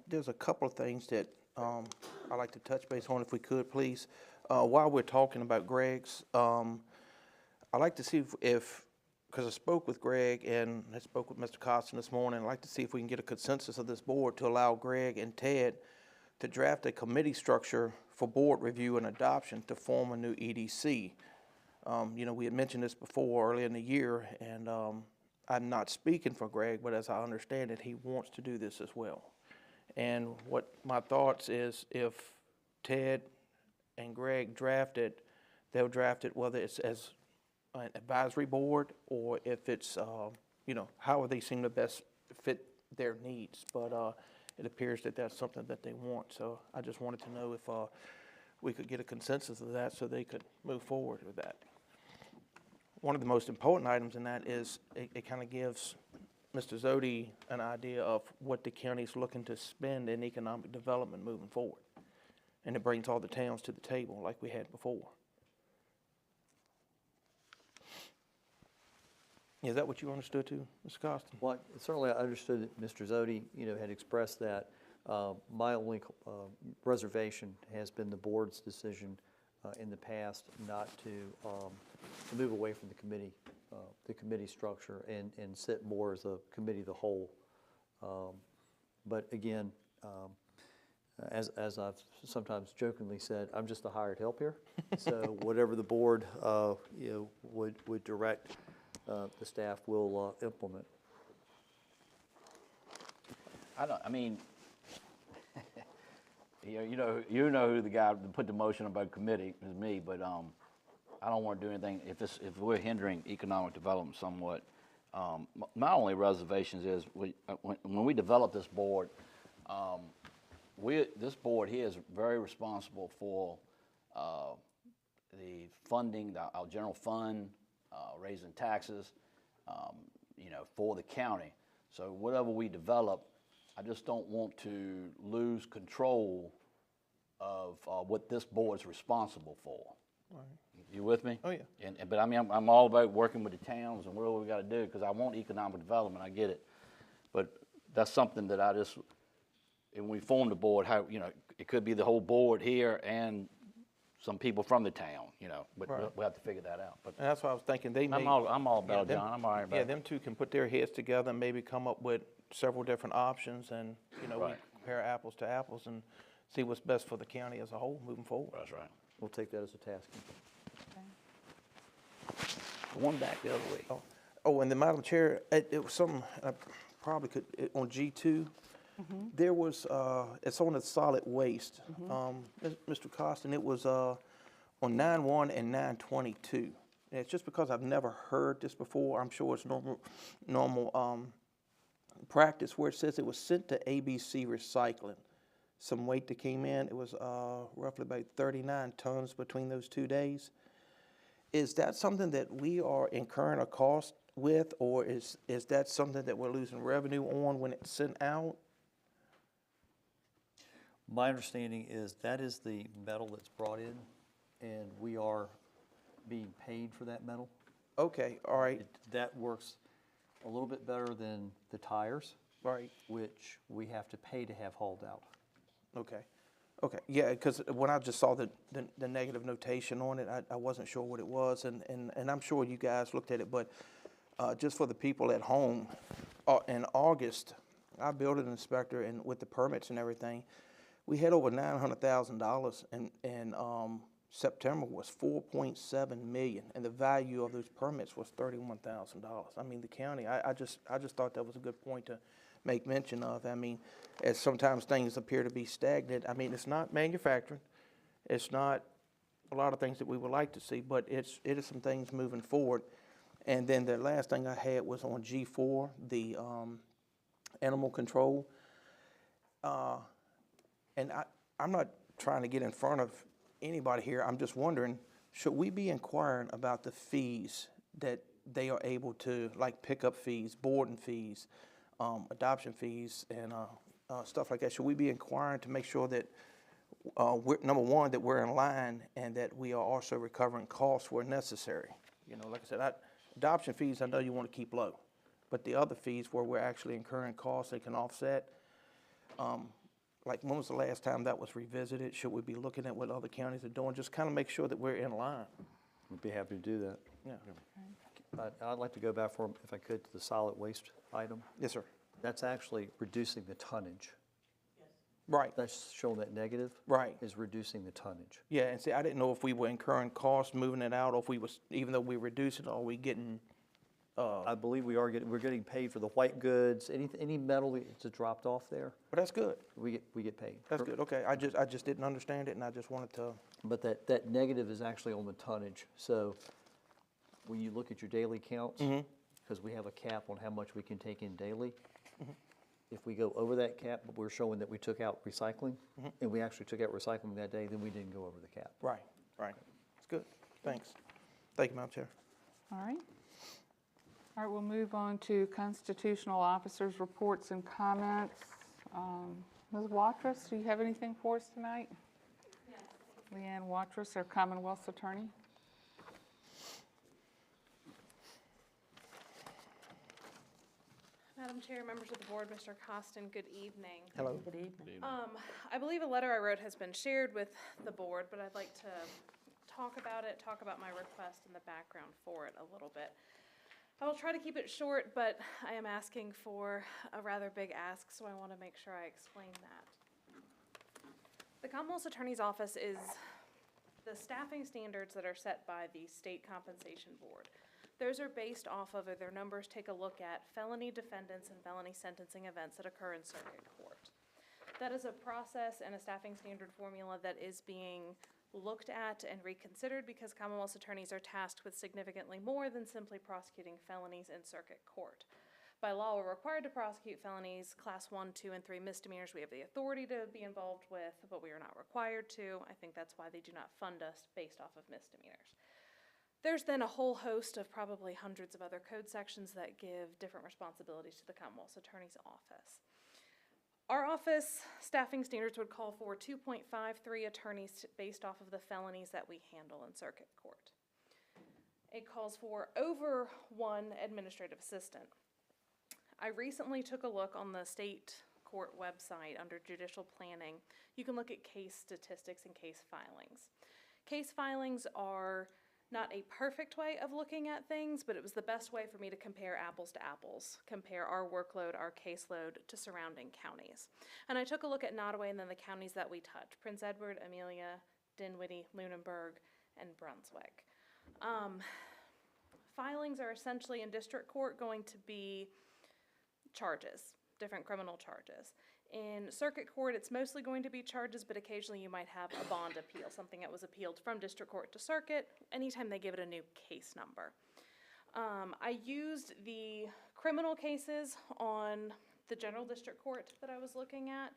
there's a couple of things that I'd like to touch base on, if we could, please. While we're talking about Greg's, I'd like to see if because I spoke with Greg and I spoke with Mr. Costin this morning, I'd like to see if we can get a consensus of this board to allow Greg and Ted to draft a committee structure for board review and adoption to form a new EDC. We had mentioned this before earlier in the year, and I'm not speaking for Greg, but as I understand it, he wants to do this as well. And what my thoughts is, if Ted and Greg draft it, they'll draft it whether it's as an advisory board or if it's, however they seem to best fit their needs. But it appears that that's something that they want. So I just wanted to know if we could get a consensus of that so they could move forward with that. One of the most important items in that is it kind of gives Mr. Zodi an idea of what the county's looking to spend in economic development moving forward. And it brings all the towns to the table like we had before. Is that what you understood too, Mr. Costin? Well, certainly I understood that Mr. Zodi, had expressed that. My only reservation has been the board's decision in the past not to move away from the committee structure and sit more as a committee of the whole. But again, as I've sometimes jokingly said, I'm just a hired help here. So whatever the board would direct, the staff will implement. You know who the guy that put the motion about committee is me, but I don't want to do anything if we're hindering economic development somewhat. My only reservations is when we develop this board, this board here is very responsible for the funding, our general fund, raising taxes, for the county. So whatever we develop, I just don't want to lose control of what this board is responsible for. Right. You with me? Oh, yeah. But I mean, I'm all about working with the towns and what we gotta do, because I want economic development, I get it. But that's something that I just, and when we form the board, how, you know, it could be the whole board here and some people from the town, you know, but Right. we'll have to figure that out. But And that's what I was thinking, they may. I'm all about it, them- John, I'm all right about Yeah, it. them two can put their heads together and maybe come up with several different options, and, you know, we Right. compare apples to apples and see what's best for the county as a whole moving forward. That's right. We'll take that as a task. One back the other way. Oh, and the Madam Chair, it was something, I probably could, on G2, there was, it's on the solid waste. Mr. Costin, it was on 9/1 and 9/22. And it's just because I've never heard this before, I'm sure it's normal practice, where it says it was sent to ABC Recycling. Some weight that came in, it was roughly about 39 tons between those 2 days. Is that something that we are incurring a cost with, or is that something that we're losing revenue on when it's sent out? My understanding is that is the metal that's brought in, and we are being paid for that metal. Okay, all right. That works a little bit better than the tires. Right. Which we have to pay to have hauled out. Okay. Okay, yeah, because when I just saw the negative notation on it, I wasn't sure what it was, and I'm sure you guys looked at it, but just for the people at home, in August, our building inspector, and with the permits and everything, we had over $900,000, and September was $4.7 million, and the value of those permits was $31,000. I mean, the county, I just thought that was a good point to make mention of. I mean, as sometimes things appear to be stagnant, I mean, it's not manufacturing, it's not a lot of things that we would like to see, but it is some things moving forward. And then the last thing I had was on G4, the animal control. And I'm not trying to get in front of anybody here, I'm just wondering, should we be inquiring about the fees that they are able to, like pickup fees, boarding fees, adoption fees, and stuff like that? Should we be inquiring to make sure that, number one, that we're in line, and that we are also recovering costs where necessary? You know, like I said, adoption fees, I know you want to keep low, but the other fees where we're actually incurring costs they can offset, like when was the last time that was revisited? Should we be looking at what other counties are doing? Just kind of make sure that we're in line. We'd be happy to do that. Yeah. I'd like to go back for, if I could, to the solid waste item. Yes, sir. That's actually reducing the tonnage. Right. That's showing that negative. Right. Is reducing the tonnage. Yeah, and see, I didn't know if we were incurring costs moving it out, or if we was, even though we reduce it, are we getting? I believe we're getting paid for the white goods, any metal that's dropped off there. But that's good. We get paid. That's good. Okay, I just didn't understand it, and I just wanted to. But that negative is actually on the tonnage. So when you look at your daily counts, because we have a cap on how much we can take in daily, if we go over that cap, but we're showing that we took out recycling, and we actually took out recycling that day, then we didn't go over the cap. Right. It's good. Thanks. Thank you, Madam Chair. All right. All right, we'll move on to constitutional officers' reports and comments. Ms. Watrous, do you have anything for us tonight? Yes. Leanne Watrous, our Commonwealth's attorney. Madam Chair, members of the board, Mr. Costin, good evening. Hello. Good evening. I believe a letter I wrote has been shared with the board, but I'd like to talk about my request and the background for it a little bit. I will try to keep it short, but I am asking for a rather big ask, so I want to make sure I explain that. The Commonwealth's Attorney's Office is the staffing standards that are set by the State Compensation Board. Those are based off of, or their numbers take a look at, felony defendants and felony sentencing events that occur in circuit court. That is a process and a staffing standard formula that is being looked at and reconsidered because Commonwealth's attorneys are tasked with significantly more than simply prosecuting felonies in circuit court. By law, we're required to prosecute felonies, class 1, 2, and 3 misdemeanors we have the authority to be involved with, but we are not required to. I think that's why they do not fund us based off of misdemeanors. There's then a whole host of probably hundreds of other code sections that give different responsibilities to the Commonwealth's Attorney's Office. Our office staffing standards would call for 2.53 attorneys based off of the felonies that we handle in circuit court. County calls for over one administrative assistant. I recently took a look on the state court website under judicial planning. You can look at case statistics and case filings. Case filings are not a perfect way of looking at things, but it was the best way for me to compare apples to apples, compare our workload, our caseload to surrounding counties. And I took a look at Nottoway and then the counties that we touch: Prince Edward, Amelia, Dinwiddie, Lunenburg, and Brunswick. Filings are essentially in district court going to be charges, different criminal charges. In circuit court, it's mostly going to be charges, but occasionally you might have a bond appeal, something that was appealed from district court to circuit, anytime they give it a new case number. I used the criminal cases on the general district court that I was looking at.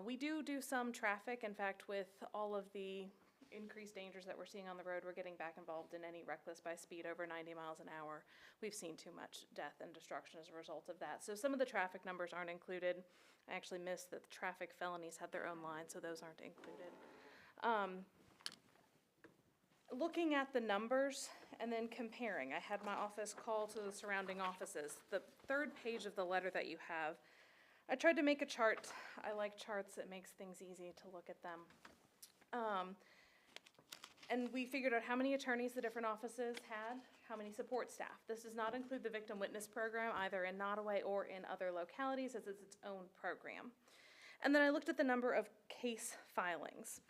We do some traffic. In fact, with all of the increased dangers that we're seeing on the road, we're getting back involved in any reckless by speed over 90 miles an hour. We've seen too much death and destruction as a result of that. So some of the traffic numbers aren't included. I actually missed that the traffic felonies had their own line, so those aren't included. Looking at the numbers and then comparing, I had my office call to the surrounding offices. The third page of the letter that you have, I tried to make a chart. I like charts. It makes things easy to look at them. And we figured out how many attorneys the different offices had, how many support staff. This does not include the victim witness program, either in Nottoway or in other localities, as it's its own program. And then I looked at the number of case filings.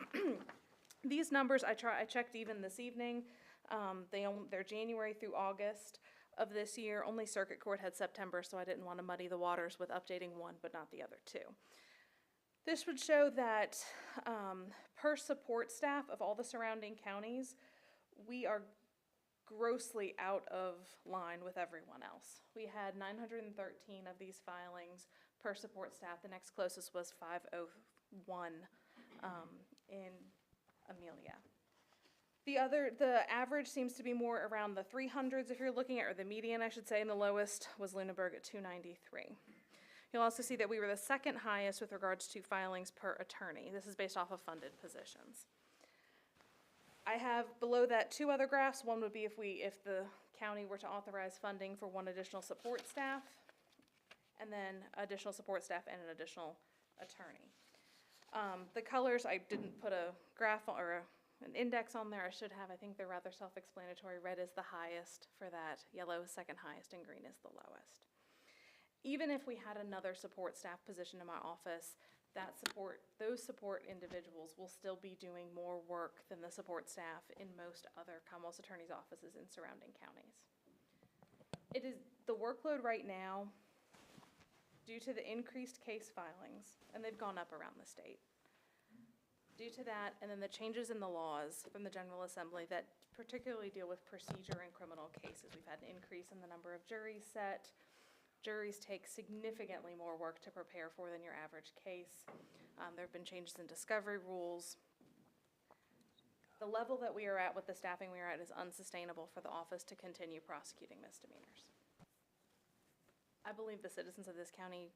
These numbers I checked even this evening. They're January through August of this year. Only circuit court had September, so I didn't want to muddy the waters with updating one but not the other two. This would show that per support staff of all the surrounding counties, we are grossly out of line with everyone else. We had 913 of these filings per support staff. The next closest was 501 in Amelia. The average seems to be more around the 300s if you're looking at, or the median I should say, and the lowest was Lunenburg at 293. You'll also see that we were the second highest with regards to filings per attorney. This is based off of funded positions. I have below that two other graphs. One would be if the county were to authorize funding for one additional support staff, and then additional support staff and an additional attorney. The colors, I didn't put a graph or an index on there. I should have. I think they're rather self-explanatory. Red is the highest for that. Yellow is second highest, and green is the lowest. Even if we had another support staff position in my office, those support individuals will still be doing more work than the support staff in most other Commonwealth attorneys' offices in surrounding counties. It is the workload right now, due to the increased case filings, and they've gone up around the state. Due to that, and then the changes in the laws from the General Assembly that particularly deal with procedure in criminal cases. We've had an increase in the number of juries set. Juries take significantly more work to prepare for than your average case. There have been changes in discovery rules. The level that we are at with the staffing we are at is unsustainable for the office to continue prosecuting misdemeanors. I believe the citizens of this county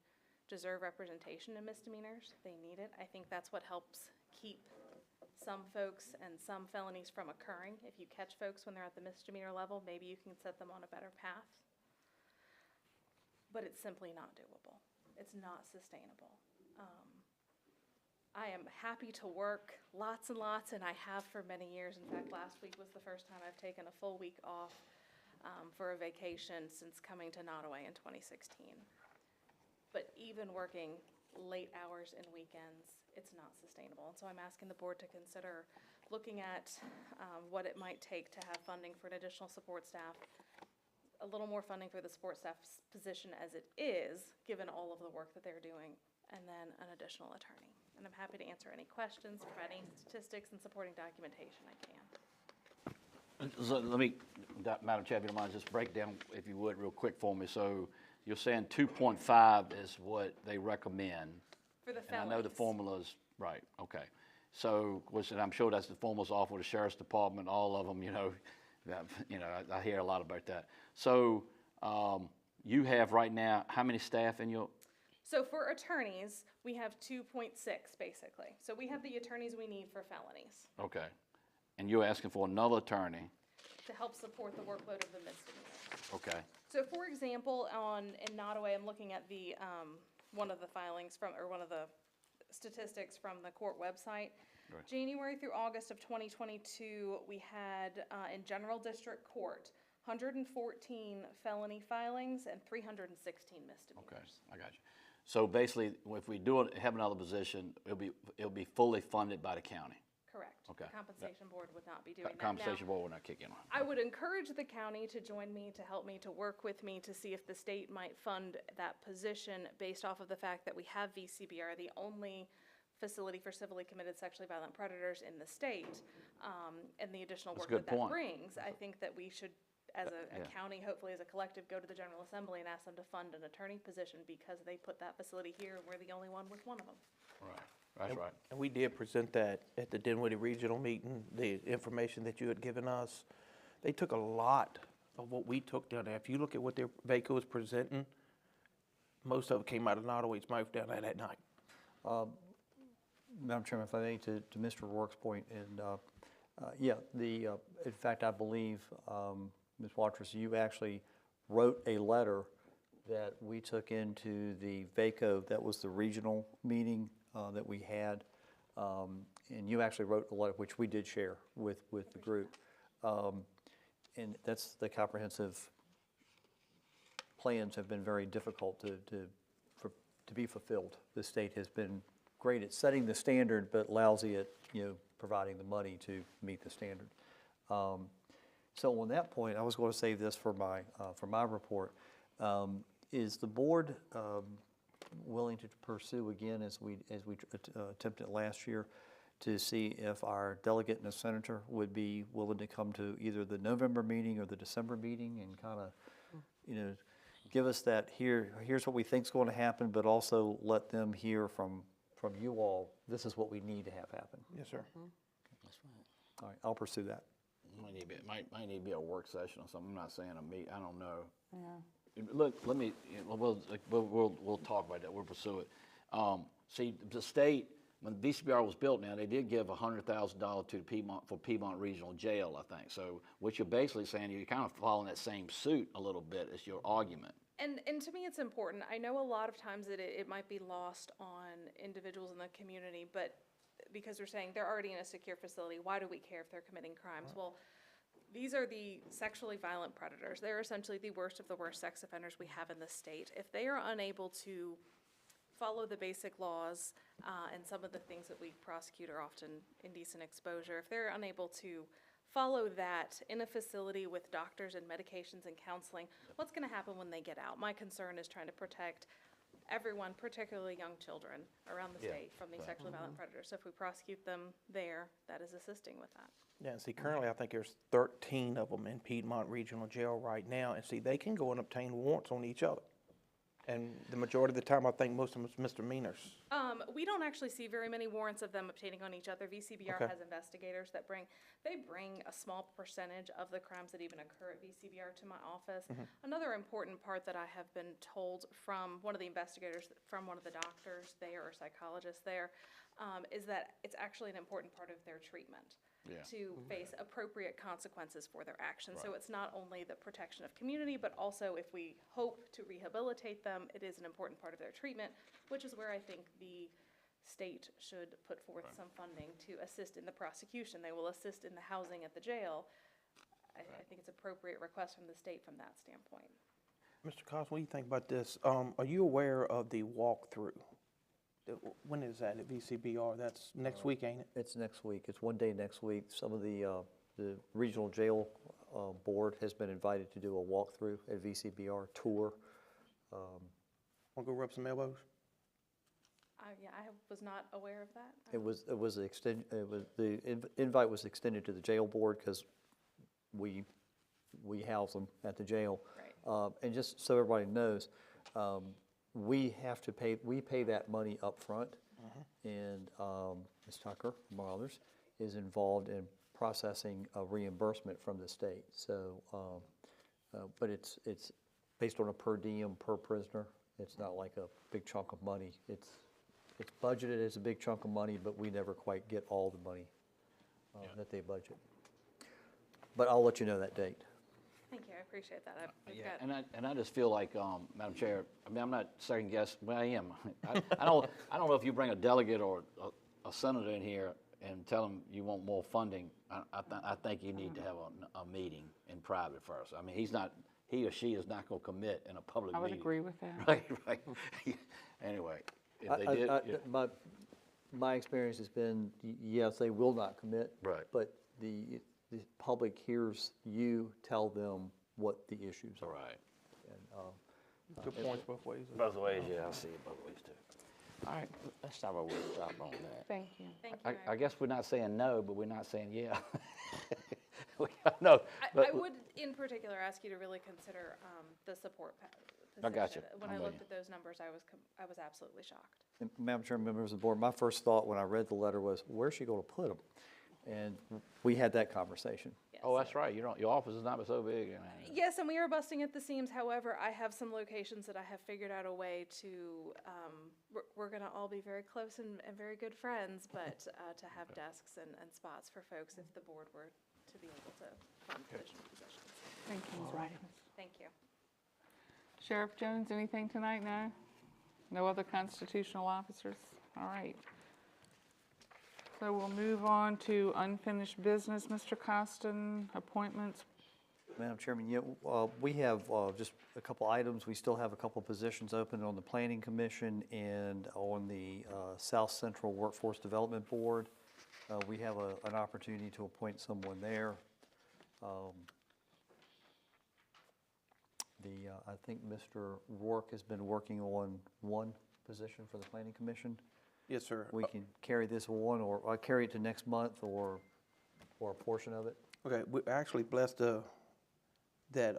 deserve representation in misdemeanors. They need it. I think that's what helps keep some folks and some felonies from occurring. If you catch folks when they're at the misdemeanor level, maybe you can set them on a better path. But it's simply not doable. It's not sustainable. I am happy to work lots and lots, and I have for many years. In fact, last week was the first time I've taken a full week off for a vacation since coming to Nottoway in 2016. But even working late hours and weekends, it's not sustainable. And so I'm asking the board to consider looking at what it might take to have funding for an additional support staff, a little more funding for the support staff's position as it is, given all of the work that they're doing, and then an additional attorney. And I'm happy to answer any questions, provide any statistics and supporting documentation I can. So let me, Madam Chair, if you don't mind, just break down, if you would, real quick for me. So you're saying 2.5 is what they recommend. For the felonies. And I know the formula's, right, okay. So, I'm sure that's the formula's off with the Sheriff's Department, all of them, I hear a lot about that. So you have right now, how many staff in your? So for attorneys, we have 2.6 basically. So we have the attorneys we need for felonies. Okay. And you're asking for another attorney? to help support the workload of the misdemeanors. Okay. So for example, in Nottoway, I'm looking at the, one of the filings from, or one of the statistics from the court website. Right. January through August of 2022, we had, in general district court, 114 felony filings and 316 misdemeanors. Okay, I got you. So basically, if we do it, have another position, it'll be fully funded by the county. Correct. Okay. The compensation board would not be doing that. Compensation Now, board will not kick in on it. I would encourage the county to join me, to help me, to work with me, to see if the state might fund that position based off of the fact that we have VCBR, the only facility for civilly committed sexually violent predators in the state, and the additional That's a work good that point. brings. I think that we should, as a Yeah. county, hopefully as a collective, go to the General Assembly and ask them to fund an attorney position because they put that facility here and we're the only one with one of them. Right, that's right. And we did present that at the Dinwiddie Regional meeting, the information that you had given us. They took a lot of what we took down there. If you look at what their VACO was presenting, most of it came out of Nottoway's mouth down there that night. Madam Chairman, if I may, to Mr. Rourke's point, and yeah, in fact, I believe, Ms. Waters, you actually wrote a letter that we took into the VACO, that was the regional meeting that we had, and you actually wrote a letter, which we did share with the group. And that's the comprehensive plans have been very difficult to be fulfilled. The state has been great at setting the standard, but lousy at, providing the money to meet the standard. So on that point, I was going to save this for my report. Is the board willing to pursue again, as we attempted last year, to see if our delegate and a senator would be willing to come to either the November meeting or the December meeting and kind of, give us that here's what we think is going to happen, but also let them hear from you all, this is what we need to have happen. Yes, sir. That's right. All right, I'll pursue that. Might need to be a work session or something. I'm not saying a meet. I don't know. Yeah. Look, let me. We'll talk about that. We'll pursue it. See, the state, when VCBR was built, now they did give $100,000 to Piedmont Regional Jail, I think. So what you're basically saying, you're kind of following that same suit a little bit as your argument. And to me, it's important. I know a lot of times that it might be lost on individuals in the community, but because they're saying they're already in a secure facility, why do we care if they're committing crimes? Well, these are the sexually violent predators. They're essentially the worst of the worst sex offenders we have in the state. If they are unable to follow the basic laws, and some of the things that we prosecute are often indecent exposure, if they're unable to follow that in a facility with doctors and medications and counseling, what's going to happen when they get out? My concern is trying to protect everyone, particularly young children around the state, from these sexually violent predators. So if we prosecute them there, that is assisting with that. Yeah, and see, currently I think there's 13 of them in Piedmont Regional Jail right now, and see, they can go and obtain warrants on each other. And the majority of the time, I think most of them is misdemeanors. We don't actually see very many warrants of them obtaining on each other. VCBR Okay. has investigators that bring a small percentage of the crimes that even occur at VCBR to my office. Another important part that I have been told from one of the investigators, from one of the doctors there or psychologists there, is that it's actually an important part of their treatment. To face appropriate consequences for their actions. So it's not only the protection of community, but also if we hope to rehabilitate them, it is an important part of their treatment, which is where I think the state should put forth some funding to assist in the prosecution. They will assist in the housing at the jail. I think it's appropriate request from the state from that standpoint. Mr. Cost, what do you think about this? Are you aware of the walkthrough? When is that at VCBR? That's next week, ain't it? It's next week. It's one day next week. Some of the regional jail board has been invited to do a walkthrough at VCBR tour. Want to go rub some elbows? Yeah, I was not aware of that. The invite was extended to the jail board because we house them at the jail. Right. And just so everybody knows, we pay that money up front, and Ms. Tucker, among others, is involved in processing a reimbursement from the state. So, but it's based on a per diem per prisoner. It's not like a big chunk of money. It's budgeted as a big chunk of money, but we never quite get all the money that they budget. But I'll let you know that date. Thank you, I appreciate that. I've Yeah, got- and I just feel like, Madam Chair, I mean, I'm not second guess, well, I am. I don't know if you bring a delegate or a senator in here and tell them you want more funding, I think you need to have a meeting in private first. I mean, he or she is not gonna commit in a public I would meeting. agree with that. Right. Anyway, if they did, yeah. My experience has been, yes, they will not commit. Right. But the public hears you tell them what the issues are. Right. And, Good points both ways. Both ways, yeah, I see it both ways too. All right, let's have a workshop on that. Thank you. Thank you. I guess we're not saying no, but we're not saying yeah. No. I would, in particular, ask you to really consider the support position. I got you. When I'm I with looked you. at those numbers, I was absolutely shocked. And Madam Chairman, members of the board, my first thought when I read the letter was, where's she going to put them? And we had that conversation. Yes. Oh, that's right, your office is not so big. Yes, and we are busting at the seams. However, I have some locations that I have figured out a way to, we're going to all be very close and very good friends, but to have desks and spots for folks if the board were to be able to fund additional positions. Thank you, Ms. Watkins. Thank you. Sheriff Jones, anything tonight? No? No other constitutional officers? All right. So we'll move on to unfinished business. Mr. Costin, appointments. Madam Chairman, yeah, we have just a couple items. We still have a couple positions open on the Planning Commission and on the South Central Workforce Development Board. We have an opportunity to appoint someone there. I think Mr. Rourke has been working on one position for the Planning Commission. Yes, sir. We can carry this on, or I'll carry it to next month, or a portion of it. Okay, we're actually blessed that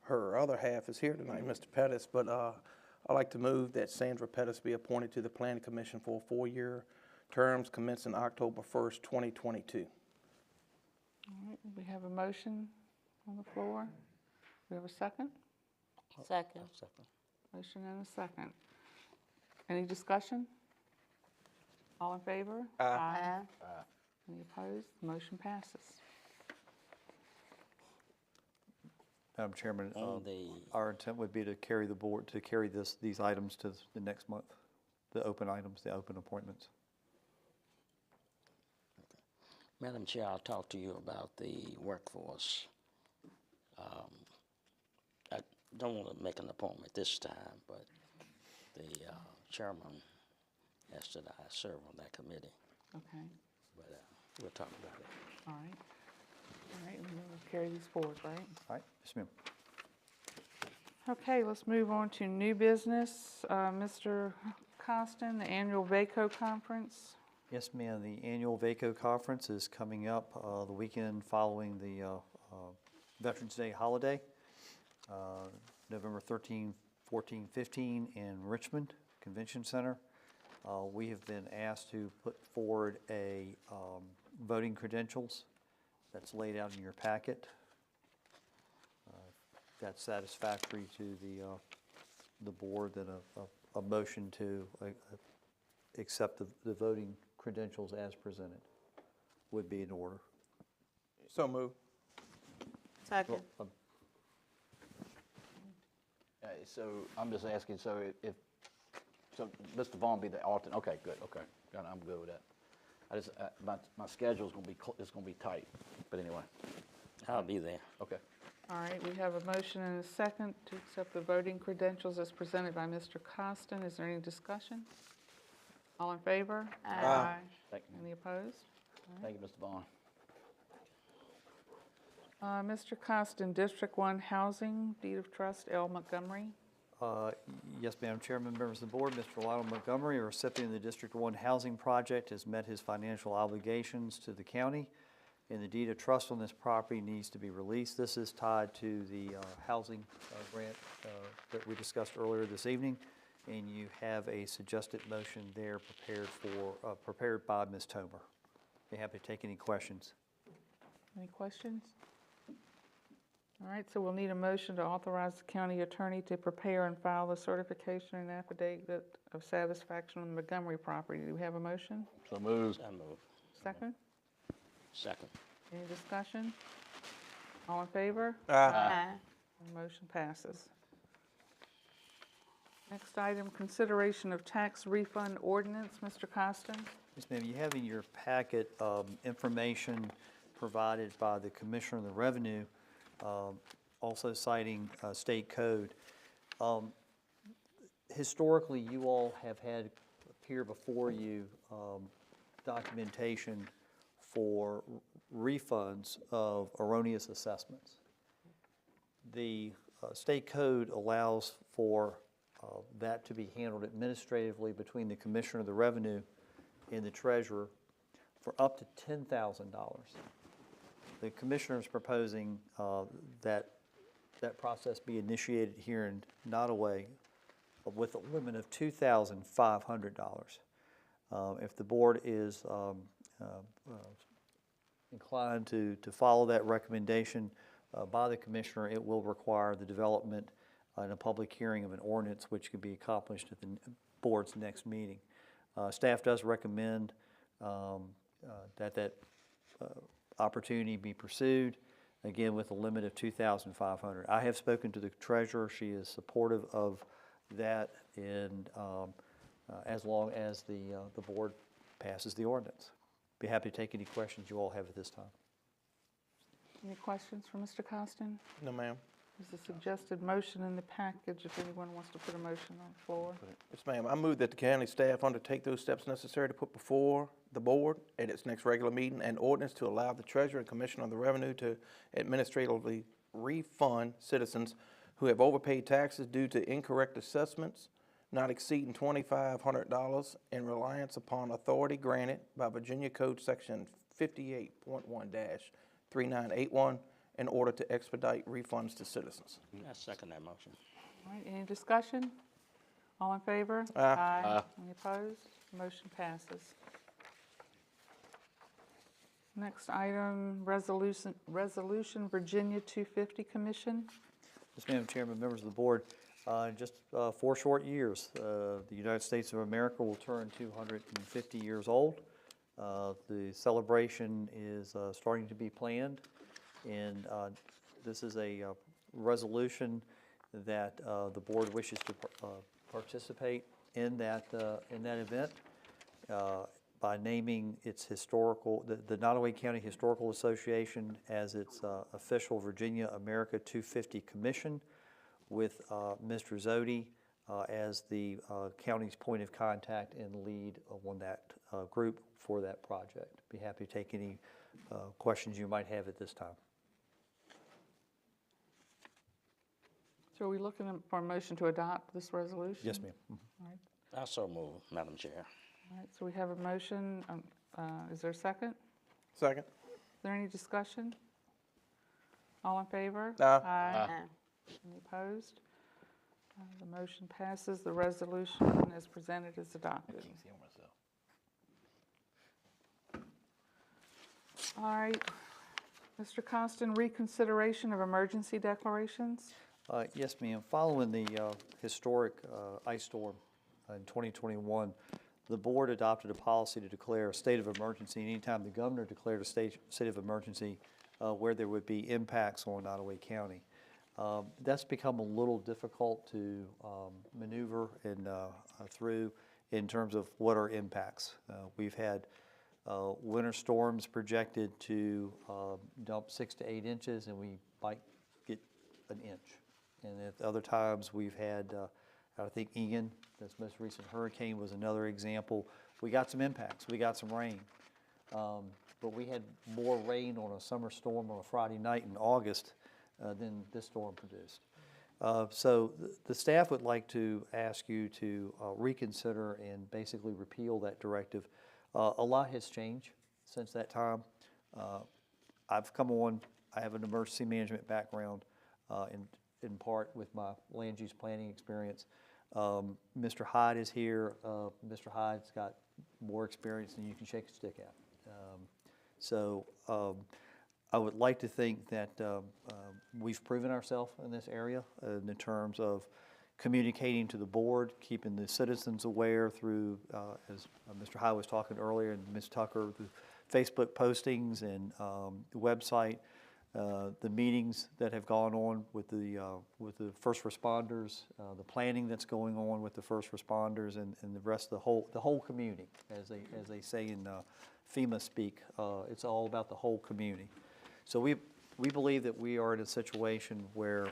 her other half is here tonight, Mr. Pettis, but I'd like to move that Sandra Pettis be appointed to the Planning Commission for 4-year terms commencing October 1st, 2022. All right, we have a motion on the floor. We have a second? Second. Motion and a second. Any discussion? All in favor? Aye. Any opposed? Motion passes. Madam Chairman, On our intent would be to carry the board, to carry these items to the next month, the open items, the open appointments. Madam Chair, I'll talk to you about the workforce. I don't want to make an appointment this time, but the chairman asked that I serve on that committee. Okay, But we'll talk about it. all right. All right, and we'll carry these forward, right? All right, yes, ma'am. Okay, let's move on to new business. Mr. Costin, the annual VACO conference. Yes, ma'am. The annual VACO conference is coming up the weekend following the Veterans Day holiday, November 13, 14, 15 in Richmond Convention Center. We have been asked to put forward a voting credentials that's laid out in your packet. That's satisfactory to the board, then a motion to accept the voting credentials as presented would be in order. So move. Second. So I'm just asking, so so Mr. Vaughn be the alternate, okay, good, okay, I'm good with that. I just, my schedule's gonna be, it's gonna be tight, but anyway, I'll be there. okay. All right, we have a motion and a second to accept the voting credentials as presented by Mr. Costin. Is there any discussion? All in favor? Aye. Thank you. Any opposed? Thank you, Mr. Vaughn. Mr. Costin, District 1 Housing, Deed of Trust, L. Montgomery. Yes, Madam Chairman, members of the board, Mr. Lionel Montgomery, a recipient of the District 1 Housing Project, has met his financial obligations to the county, and the deed of trust on this property needs to be released. This is tied to the housing grant that we discussed earlier this evening, and you have a suggested motion there prepared by Ms. Tomer. Be happy to take any questions. Any questions? All right, so we'll need a motion to authorize the county attorney to prepare and file the certification and affidavit of satisfaction on the Montgomery property. Do we have a motion? So moved. I move. Second? Second. Any discussion? All in favor? Aye. Motion passes. Next item, consideration of tax refund ordinance. Mr. Costin? Yes, ma'am. You have in your packet information provided by the Commissioner of the Revenue, also citing state code. Historically, you all have had appear before you documentation for refunds of erroneous assessments. The state code allows for that to be handled administratively between the Commissioner of the Revenue and the Treasurer for up to $10,000. The Commissioner is proposing that process be initiated here in Nottoway with a limit of $2,500. If the board is inclined to follow that recommendation by the Commissioner, it will require the development and a public hearing of an ordinance which could be accomplished at the board's next meeting. Staff does recommend that opportunity be pursued, again with a limit of $2,500. I have spoken to the Treasurer. She is supportive of that, and as long as the board passes the ordinance. Be happy to take any questions you all have at this time. Any questions for Mr. Costin? No, ma'am. There's a suggested motion in the package if anyone wants to put a motion on the floor. Yes, ma'am. I move that the county staff undertake those steps necessary to put before the board at its next regular meeting an ordinance to allow the Treasurer and Commissioner of the Revenue to administratively refund citizens who have overpaid taxes due to incorrect assessments not exceeding $2,500 in reliance upon authority granted by Virginia Code Section 58.1-3981 in order to expedite refunds to citizens. I second that motion. All right, any discussion? All in favor? Aye. Any opposed? Motion passes. Next item, Resolution Virginia 250 Commission. Yes, Madam Chairman, members of the board, in just 4 short years, the United States of America will turn 250 years old. The celebration is starting to be planned, and this is a resolution that the board wishes to participate in that event by naming its historical, the Nottoway County Historical Association as its official Virginia America 250 Commission, with Mr. Zodi as the county's point of contact and lead on that group for that project. Be happy to take any questions you might have at this time. So are we looking for a motion to adopt this resolution? Yes, ma'am. All right. I so move, Madam Chair. All right, so we have a motion. Is there a second? Second. Is there any discussion? All in favor? Aye. Any opposed? The motion passes. The resolution as presented is adopted. All right. Mr. Costin, reconsideration of emergency declarations? Yes, ma'am. Following the historic ice storm in 2021, the board adopted a policy to declare a state of emergency anytime the governor declared a state of emergency where there would be impacts on Nottoway County. That's become a little difficult to maneuver and through in terms of what are impacts. We've had winter storms projected to dump 6 to 8 inches, and we might get an inch. And at other times we've had, I think Ian, this most recent hurricane was another example. We got some impacts, we got some rain. But we had more rain on a summer storm on a Friday night in August than this storm produced. So the staff would like to ask you to reconsider and basically repeal that directive. A lot has changed since that time. I've come on, I have an emergency management background in part with my land use planning experience. Mr. Hyde is here. Mr. Hyde's got more experience than you can shake a stick at. So I would like to think that we've proven ourselves in this area in terms of communicating to the board, keeping the citizens aware through, as Mr. Hyde was talking earlier, and Ms. Tucker, Facebook postings and the website, the meetings that have gone on with the first responders, the planning that's going on with the first responders, and the rest of the whole community, as they say in FEMA speak. It's all about the whole community. So we believe that we are in a situation where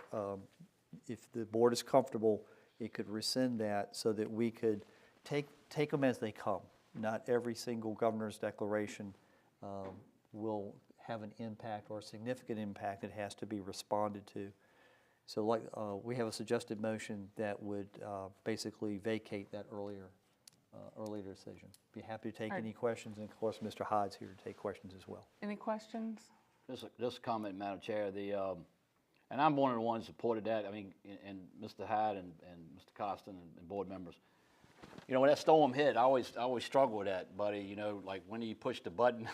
if the board is comfortable, it could rescind that so that we could take them as they come. Not every single governor's declaration will have an impact or a significant impact that has to be responded to. So like we have a suggested motion that would basically vacate that earlier decision. Be happy to take any questions, and of course Mr. Hyde's here to take questions as well. Any questions? Just a comment, Madam Chair. And I'm one of the ones who supported that. I mean, and Mr. Hyde and Mr. Costin and board members. You know, when that storm hit, I always struggle with that, buddy. You know, like when do you push the button?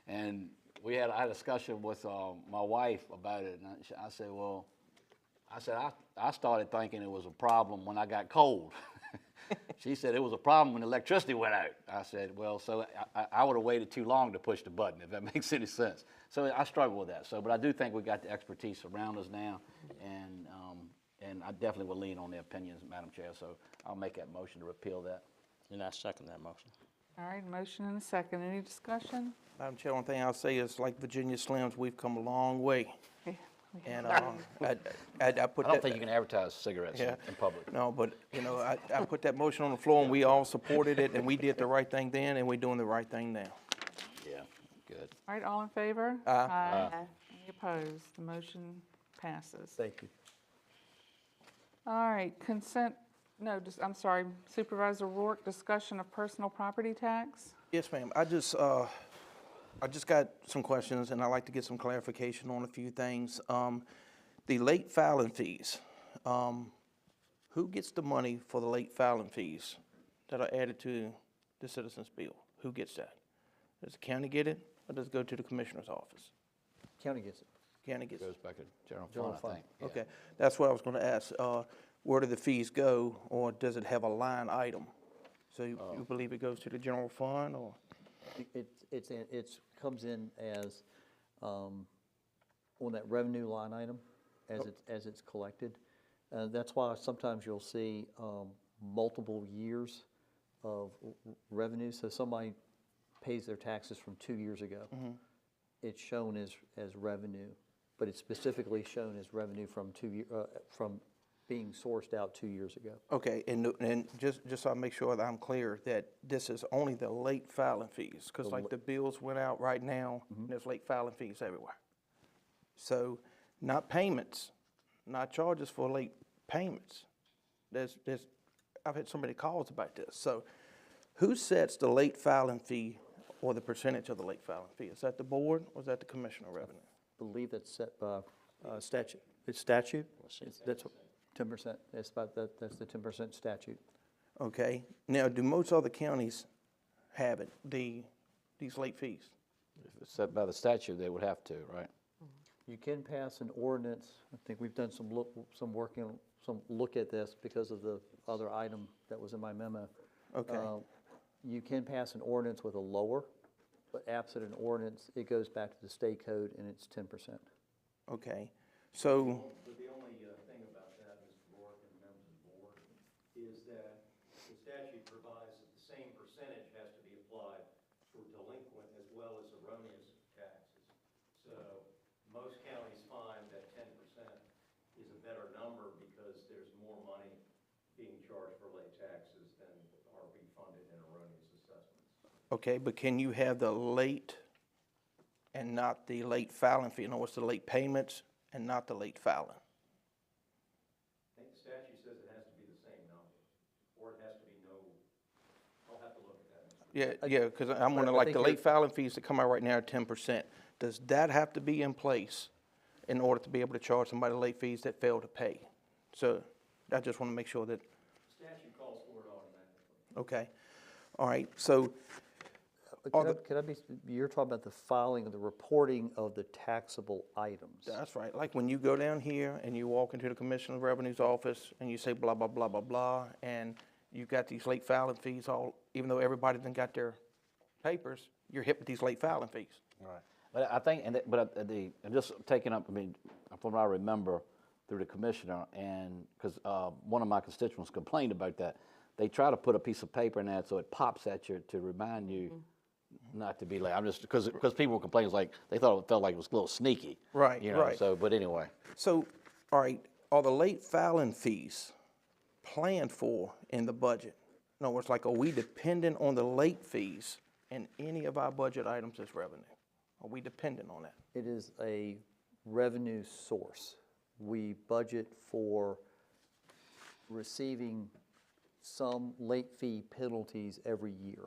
And I had a discussion with my wife about it, and I said, I started thinking it was a problem when I got cold. She said it was a problem when the electricity went out. I said, well, so I would have waited too long to push the button, if that makes any sense. So I struggle with that. So, but I do think we got the expertise around us now, and I definitely will lean on their opinions, Madam Chair. So I'll make that motion to repeal that. And I second that motion. All right, motion and a second. Any discussion? Madam Chair, one thing I'll say is, like Virginia Slims, we've come a long way. And I put I don't think you can advertise cigarettes in public. No, but, you know, I put that motion on the floor, and we all supported it, and we did the right thing then, and we're doing the right thing now. Yeah, good. All right, all in favor? Aye. Any opposed? The motion passes. Thank you. All right, I'm sorry, Supervisor Rourke, discussion of personal property tax? Yes, ma'am. I just got some questions, and I'd like to get some clarification on a few things. The late filing fees, who gets the money for the late filing fees that are added to the citizens' bill? Who gets that? Does the county get it, or does it go to the commissioner's office? County gets it. County gets it. Goes back to general General fund, fund. I think. Yeah. Okay, that's what I was going to ask. Where do the fees go, or does it have a line item? So you believe it goes to the general fund, or? It comes in as on that revenue line item as it's collected. That's why sometimes you'll see multiple years of revenue. So somebody pays their taxes from 2 years ago. Mm-hmm. It's shown as revenue, but it's specifically shown as revenue from being sourced out 2 years ago. Okay, and just so I make sure that I'm clear, that this is only the late filing fees, because like the bills went out right now, and there's late filing fees everywhere. So, not payments, not charges for late payments. I've had so many calls about this. So, who sets the late filing fee or the percentage of the late filing fee? Is that the board, or is that the commissioner of revenue? I believe that's set by statute. It's statute? That's 10%. That's the 10% statute. Okay. Now, do most other counties have it, these late fees? If it's set by the statute, they would have to, right? You can pass an ordinance. I think we've done some look at this because of the other item that was in my memo. Okay. You can pass an ordinance with a lower, but absent an ordinance, it goes back to the state code and it's 10%. Okay. So. But the only thing about that, Mr. Rourke and members of the board, is that the statute provides that the same percentage has to be applied for delinquent as well as erroneous taxes. So most counties find that 10% is a better number because there's more money being charged for late taxes than are refunded in erroneous assessments. Okay, but can you have the late and not the late filing fee? In other words, the late payments and not the late filing? I think the statute says it has to be the same number, or it has to be no, I'll have to look at that. Yeah, because I'm wondering, like, the late filing fees that come out right now are 10%. Does that have to be in place in order to be able to charge somebody late fees that fail to pay? So I just want to make sure that. The statute calls for it automatically. Okay. All right, so. You're talking about the filing of the reporting of the taxable items. That's right. Like when you go down here and you walk into the Commissioner of Revenue's office and you say blah, blah, blah, blah, blah, and you've got these late filing fees all, even though everybody done got their papers, you're hit with these late filing fees. Right. But I think, and just taking up, I mean, from what I remember through the commissioner, and because one of my constituents complained about that, they try to put a piece of paper in that so it pops at you to remind you not to be late. I'm just, because people were complaining, like, they thought it felt like it was a little sneaky. Right, You know, right. so, but anyway. So, all right, are the late filing fees planned for in the budget? In other words, like, are we dependent on the late fees in any of our budget items as revenue? Are we dependent on that? It is a revenue source. We budget for receiving some late fee penalties every year.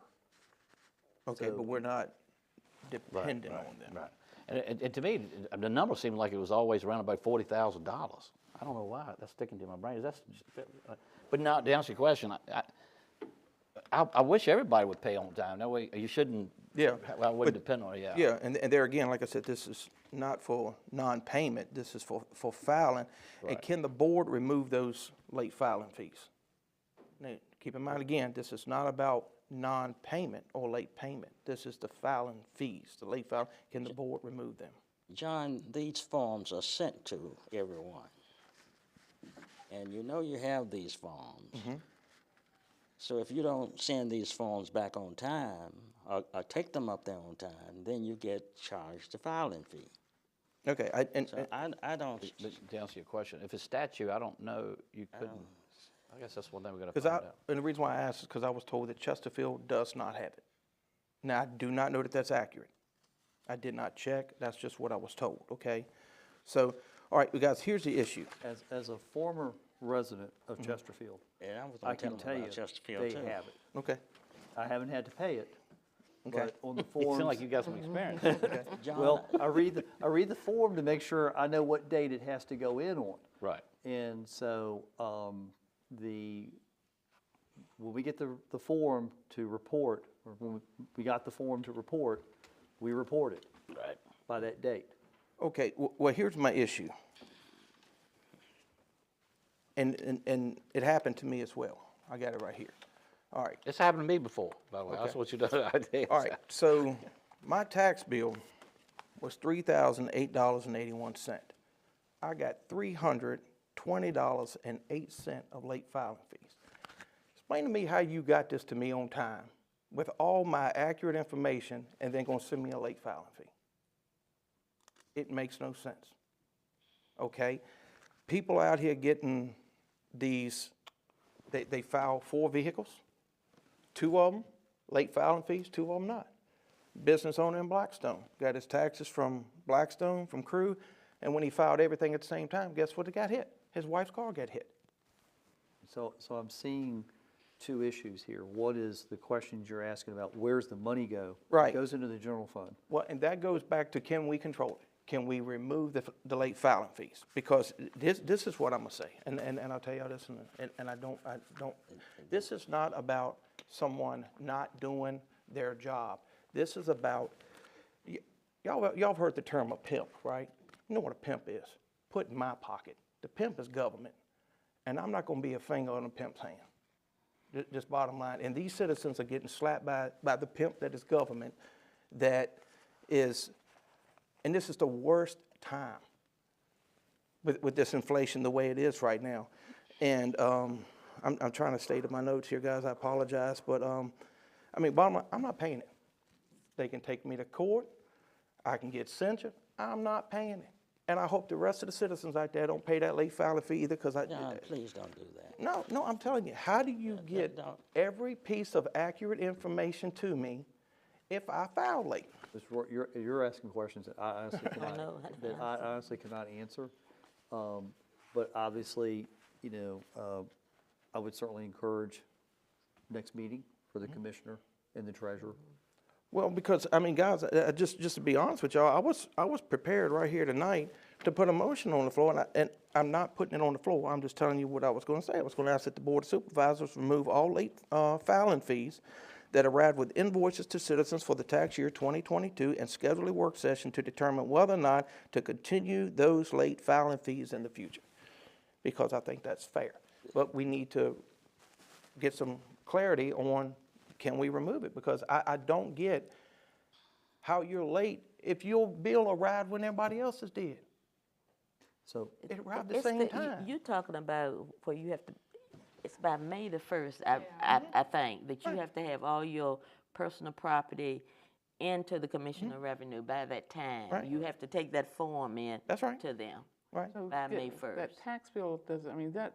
Okay, So- but we're not dependent on them. Right. And to me, the number seemed like it was always around about $40,000. I don't know why, that's sticking to my brain. But now, to answer your question, I wish everybody would pay on time. That way, you shouldn't, Yeah. I wouldn't depend on it, yeah. Yeah, and there again, like I said, this is not for non-payment, this is for filing. And Right. can the board remove those late filing fees? Now, keep in mind again, this is not about non-payment or late payment. This is the filing fees, the late filing. Can the board remove them? John, these forms are sent to everyone. And you know you have these forms. So if you don't send these forms back on time, or take them up there on time, then you get charged a filing fee. Okay, So I don't, But to answer your question, if it's statute, I don't know, you couldn't, I guess that's one thing we're gonna Because find out. and the reason why I asked is because I was told that Chesterfield does not have it. Now, I do not know that that's accurate. I did not check, that's just what I was told, okay? So, all right, you guys, here's the issue. As a former resident of Chesterfield, yeah, I was I gonna can tell tell them you, about Chesterfield they too. have it. Okay. I haven't had to pay it, Okay. but on the You forms. seem like you got some experience. John, Well, I read the form to make sure I know what date it has to go in on. Right. And so, when we get the form to report, or when we got the form to report, we report it. Right. By that date. Okay, well, here's my issue. And it happened to me as well. I got it right here. All right. It's happened to me before, by the way. That's Okay. what you know. All right, so my tax bill was $3,008.81. I got $320.08 of late filing fees. Explain to me how you got this to me on time with all my accurate information and then gonna send me a late filing fee. It makes no sense. Okay? People out here getting these, they file 4 vehicles. 2 of them, late filing fees, 2 of them not. Business owner in Blackstone, got his taxes from Blackstone, from Crew, and when he filed everything at the same time, guess what got hit? His wife's car got hit. So I'm seeing 2 issues here. One is the questions you're asking about, where's the money go? Right. It goes into the general fund. Well, and that goes back to, can we control it? Can we remove the late filing fees? Because this is what I'm gonna say, and I'll tell y'all this, and I don't, this is not about someone not doing their job. This is about, y'all have heard the term a pimp, right? You know what a pimp is? Put in my pocket. The pimp is government, and I'm not gonna be a finger on a pimp's hand. Just bottom line. And these citizens are getting slapped by the pimp that is government, that is, and this is the worst time with this inflation the way it is right now. And I'm trying to stay to my notes here, guys. I apologize. But, I mean, bottom line, I'm not paying it. They can take me to court. I can get censured. I'm not paying it. And I hope the rest of the citizens out there don't pay that late filing fee either, because John, please don't do that. No, I'm telling you, how do you get every piece of accurate information to me if I file late? You're asking questions that I honestly cannot answer. But obviously, I would certainly encourage next meeting for the commissioner and the treasurer. Well, because, I mean, guys, just to be honest with y'all, I was prepared right here tonight to put a motion on the floor, and I'm not putting it on the floor. I'm just telling you what I was going to say. I was going to ask that the Board of Supervisors remove all late filing fees that arrived with invoices to citizens for the tax year 2022 and schedule a work session to determine whether or not to continue those late filing fees in the future, because I think that's fair. But we need to get some clarity on, can we remove it? Because I don't get how you're late if your bill arrived when everybody else's did. So It arrived at the It's same time. You're talking about where you have to, it's by May the 1st, I think, that you have to have all your personal property into the Commission of Revenue by that time. Right. You have to take that form in to them Right. So by get- May 1st. That tax bill doesn't, I mean, that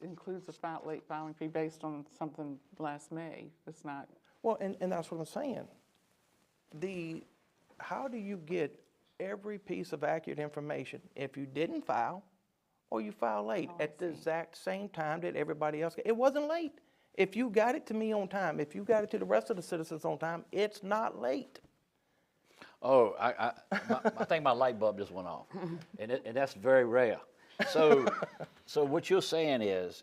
includes a late filing fee based on something last May. It's not. Well, and that's what I'm saying. How do you get every piece of accurate information if you didn't file or you file late at the exact same time that everybody else? It wasn't late. If you got it to me on time, if you got it to the rest of the citizens on time, it's not late. Oh, I think my light bulb just went off, and that's very rare. So, so what you're saying is,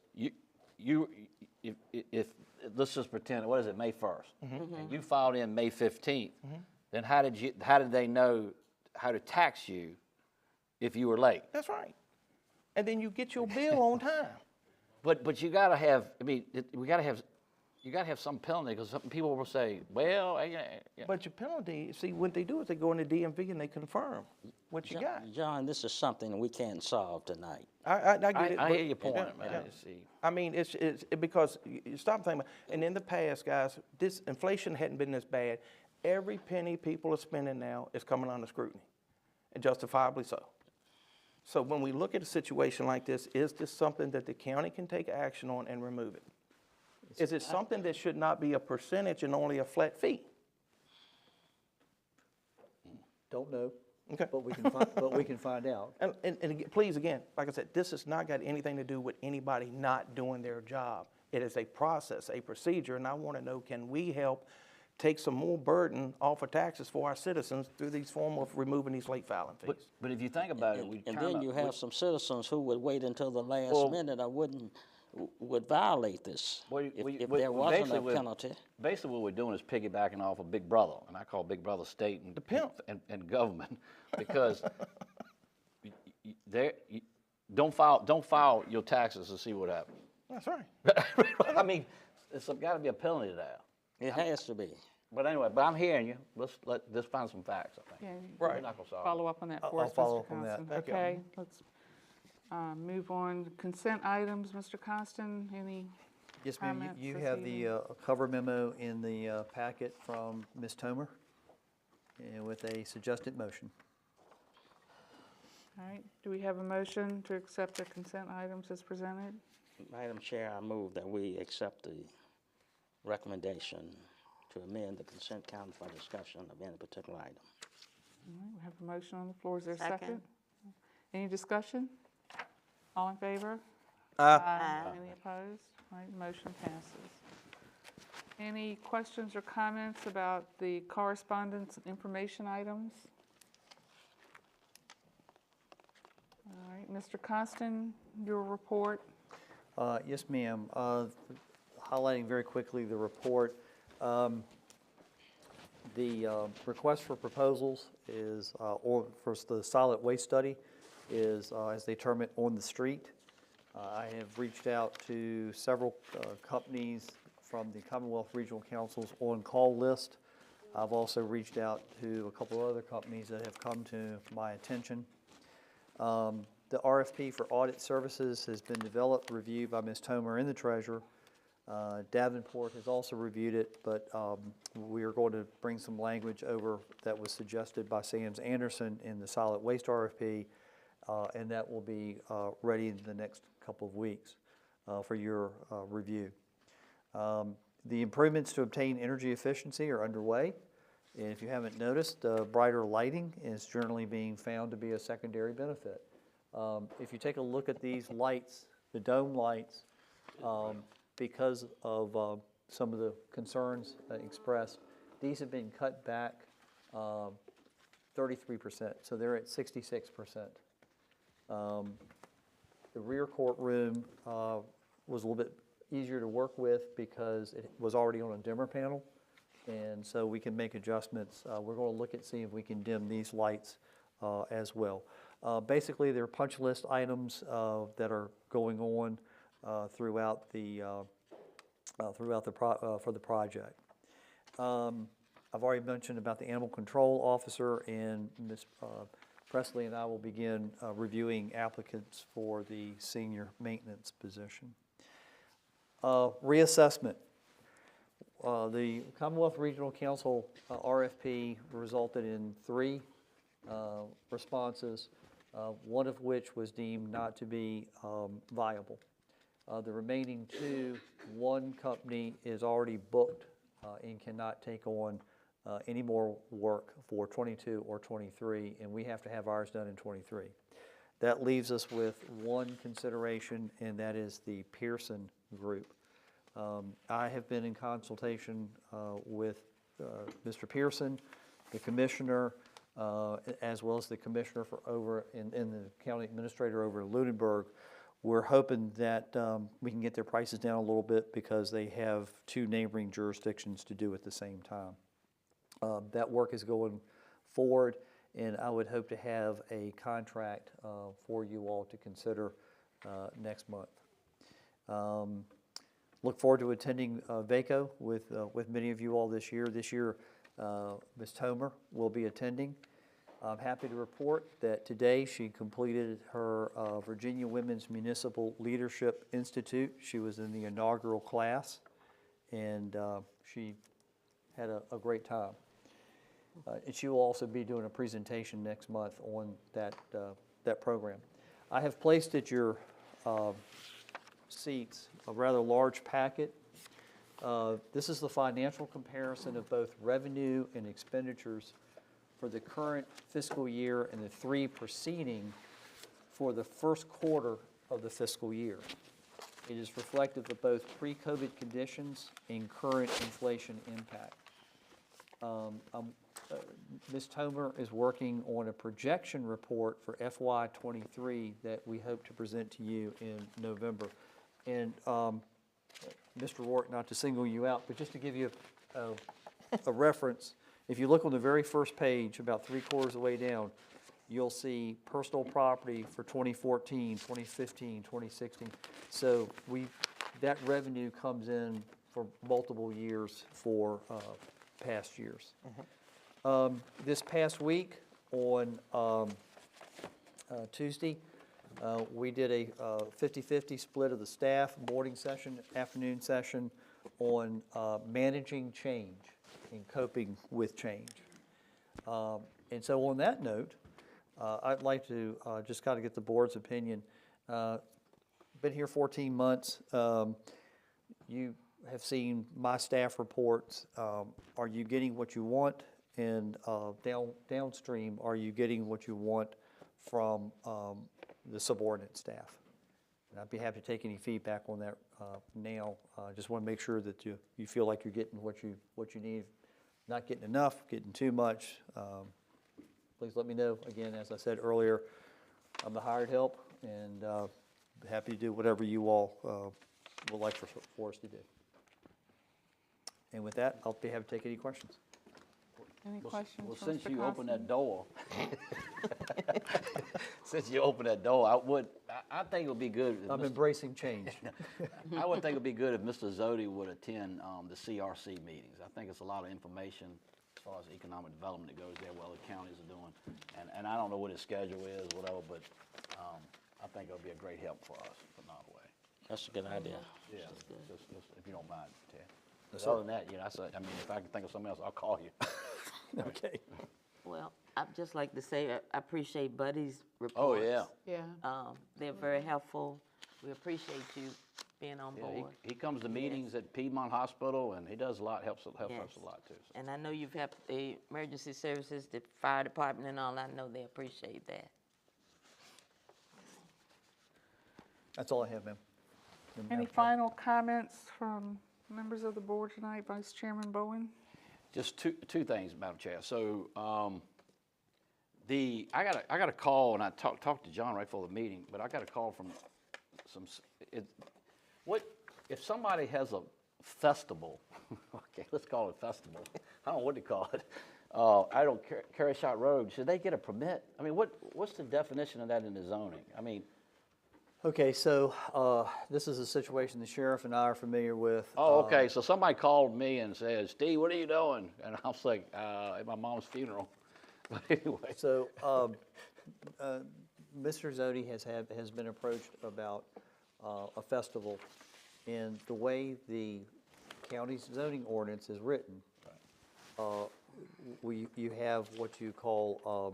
if let's just pretend, what is it, May 1st, and you filed in May 15th, then how did they know how to tax you if you were late? That's right. And then you get your bill on time. But you gotta have, I mean, you gotta have some penalty, because some people will say, well, But your penalty, see, what they do is they go in the DMV and they confirm what you got. John, this is something we can't solve tonight. I get it. I but- hear your point, man. yeah. See. I mean, it's because you stop thinking about, and in the past, guys, this inflation hadn't been this bad. Every penny people are spending now is coming under scrutiny, and justifiably so. So when we look at a situation like this, is this something that the county can take action on and remove it? Is it something that should not be a percentage and only a flat fee? don't know, Okay. but we can find out. And again, please, again, like I said, this has not got anything to do with anybody not doing their job. It is a process, a procedure, and I want to know, can we help take some more burden off of taxes for our citizens through these form of removing these late filing fees? But if you think about it, we And kinda, then you have some citizens who would wait until the last Well- minute or would violate this if there wasn't basically a penalty. Basically, what we're doing is piggybacking off of Big Brother, and I call Big Brother state and The pimp. and government, because don't file your taxes to see what happens. That's right. I mean, there's got to be a penalty there. It has to be. But anyway, but I'm hearing you. Let's find some facts, I think. Yeah, Right. We're not gonna solve it. follow up on that for I'll us, follow Mr. up on that. Constant. Thank you. Okay, let's move on. Consent items, Mr. Constant, any Yes, ma'am, comments you this have the evening? cover memo in the packet from Ms. Tomer, and with a suggested motion. All right, do we have a motion to accept the consent items as presented? Madam Chair, I move that we accept the recommendation to amend the consent calendar for discussion of any particular item. All right, we have a motion on the floor. Is there a second? Second. Any discussion? All in favor? Aye. Any opposed? All right, motion passes. Any questions or comments about the correspondence and information items? All right, Mr. Constant, your report. Yes, ma'am. Highlighting very quickly the report. The request for proposals is, or for the solid waste study, is, as they term it, on the street. I have reached out to several companies from the Commonwealth Regional Council's on-call list. I've also reached out to a couple of other companies that have come to my attention. The RFP for audit services has been developed, reviewed by Ms. Tomer and the treasurer. Davenport has also reviewed it, but we are going to bring some language over that was suggested by Sands Anderson in the solid waste RFP, and that will be ready in the next couple of weeks for your review. The improvements to obtain energy efficiency are underway. And if you haven't noticed, brighter lighting is generally being found to be a secondary benefit. If you take a look at these lights, the dome lights, because of some of the concerns expressed, these have been cut back 33%, so they're at 66%. The rear courtroom was a little bit easier to work with because it was already on a dimmer panel, and so we can make adjustments. We're going to look at seeing if we can dim these lights as well. Basically, there are punch list items that are going on throughout the for the project. I've already mentioned about the animal control officer, and Ms. Presley and I will begin reviewing applicants for the senior maintenance position. Reassessment. The Commonwealth Regional Council RFP resulted in 3 responses, one of which was deemed not to be viable. The remaining 2, one company is already booked and cannot take on any more work for 22 or 23, and we have to have ours done in 23. That leaves us with 1 consideration, and that is the Pearson Group. I have been in consultation with Mr. Pearson, the commissioner, as well as the commissioner for and the county administrator over in Lunenburg. We're hoping that we can get their prices down a little bit because they have 2 neighboring jurisdictions to do at the same time. That work is going forward, and I would hope to have a contract for you all to consider next month. Look forward to attending VACO with many of you all this year. This year, Ms. Tomer will be attending. I'm happy to report that today she completed her Virginia Women's Municipal Leadership Institute. She was in the inaugural class, and she had a great time. And she will also be doing a presentation next month on that program. I have placed at your seats a rather large packet. This is the financial comparison of both revenue and expenditures for the current fiscal year and the 3 preceding for the first quarter of the fiscal year. It is reflective of both pre-COVID conditions and current inflation impact. Ms. Tomer is working on a projection report for FY23 that we hope to present to you in November. And Mr. Rourke, not to single you out, but just to give you a reference, if you look on the very first page, about 3/4 of the way down, you'll see personal property for 2014, 2015, 2016. So that revenue comes in for multiple years for past years. This past week on Tuesday, we did a 50-50 split of the staff, morning session, afternoon session on managing change and coping with change. And so on that note, I'd like to just kind of get the board's opinion. Been here 14 months. You have seen my staff reports. Are you getting what you want? And downstream, are you getting what you want from the subordinate staff? And I'd be happy to take any feedback on that now. Just want to make sure that you feel like you're getting what you need. Not getting enough, getting too much. Please let me know. Again, as I said earlier, I'm the hired help, and happy to do whatever you all would like for us to do. And with that, I'll be happy to take any questions. Any questions? Well, for since Mr. you opened Costin? that door, I think it would be good. If I'm Mr. embracing change. I would think it would be good if Mr. Zodi would attend the CRC meetings. I think it's a lot of information as far as economic development that goes there, what other counties are doing. And I don't know what his schedule is, whatever, but I think it'll be a great help for us for Nottoway. That's a good idea. Yeah, just if you don't mind, Ted. Yes, Other than that, if I can think of something else, I'll call you. Okay. Well, I'd just like to say I appreciate Buddy's reports. Oh, yeah. Yeah. They're very helpful. We appreciate you being on Yeah, board. he comes to meetings at Piedmont Hospital, and he does a lot, helps us a lot, too. So. And I know you've helped the emergency services, the fire department and all. I know they appreciate that. That's all I have, ma'am. Any final comments from members of the board tonight, Vice Chairman Bowen? Just two things, Madam Chair. So I got a call, and I talked to John right before the meeting, but I got a call from what if somebody has a festival? Okay, let's call it a festival. I don't know what to call it. I don't Carry Shot Road. Should they get a permit? I mean, what's the definition of that in the zoning? I mean, Okay, so this is a situation the sheriff and I are familiar with. Oh, okay, so somebody called me and said, Steve, what are you doing? And I was like, at my mom's funeral. But anyway. So Mr. Zodi has been approached about a festival, and the way the county's zoning ordinance is written, you have what you call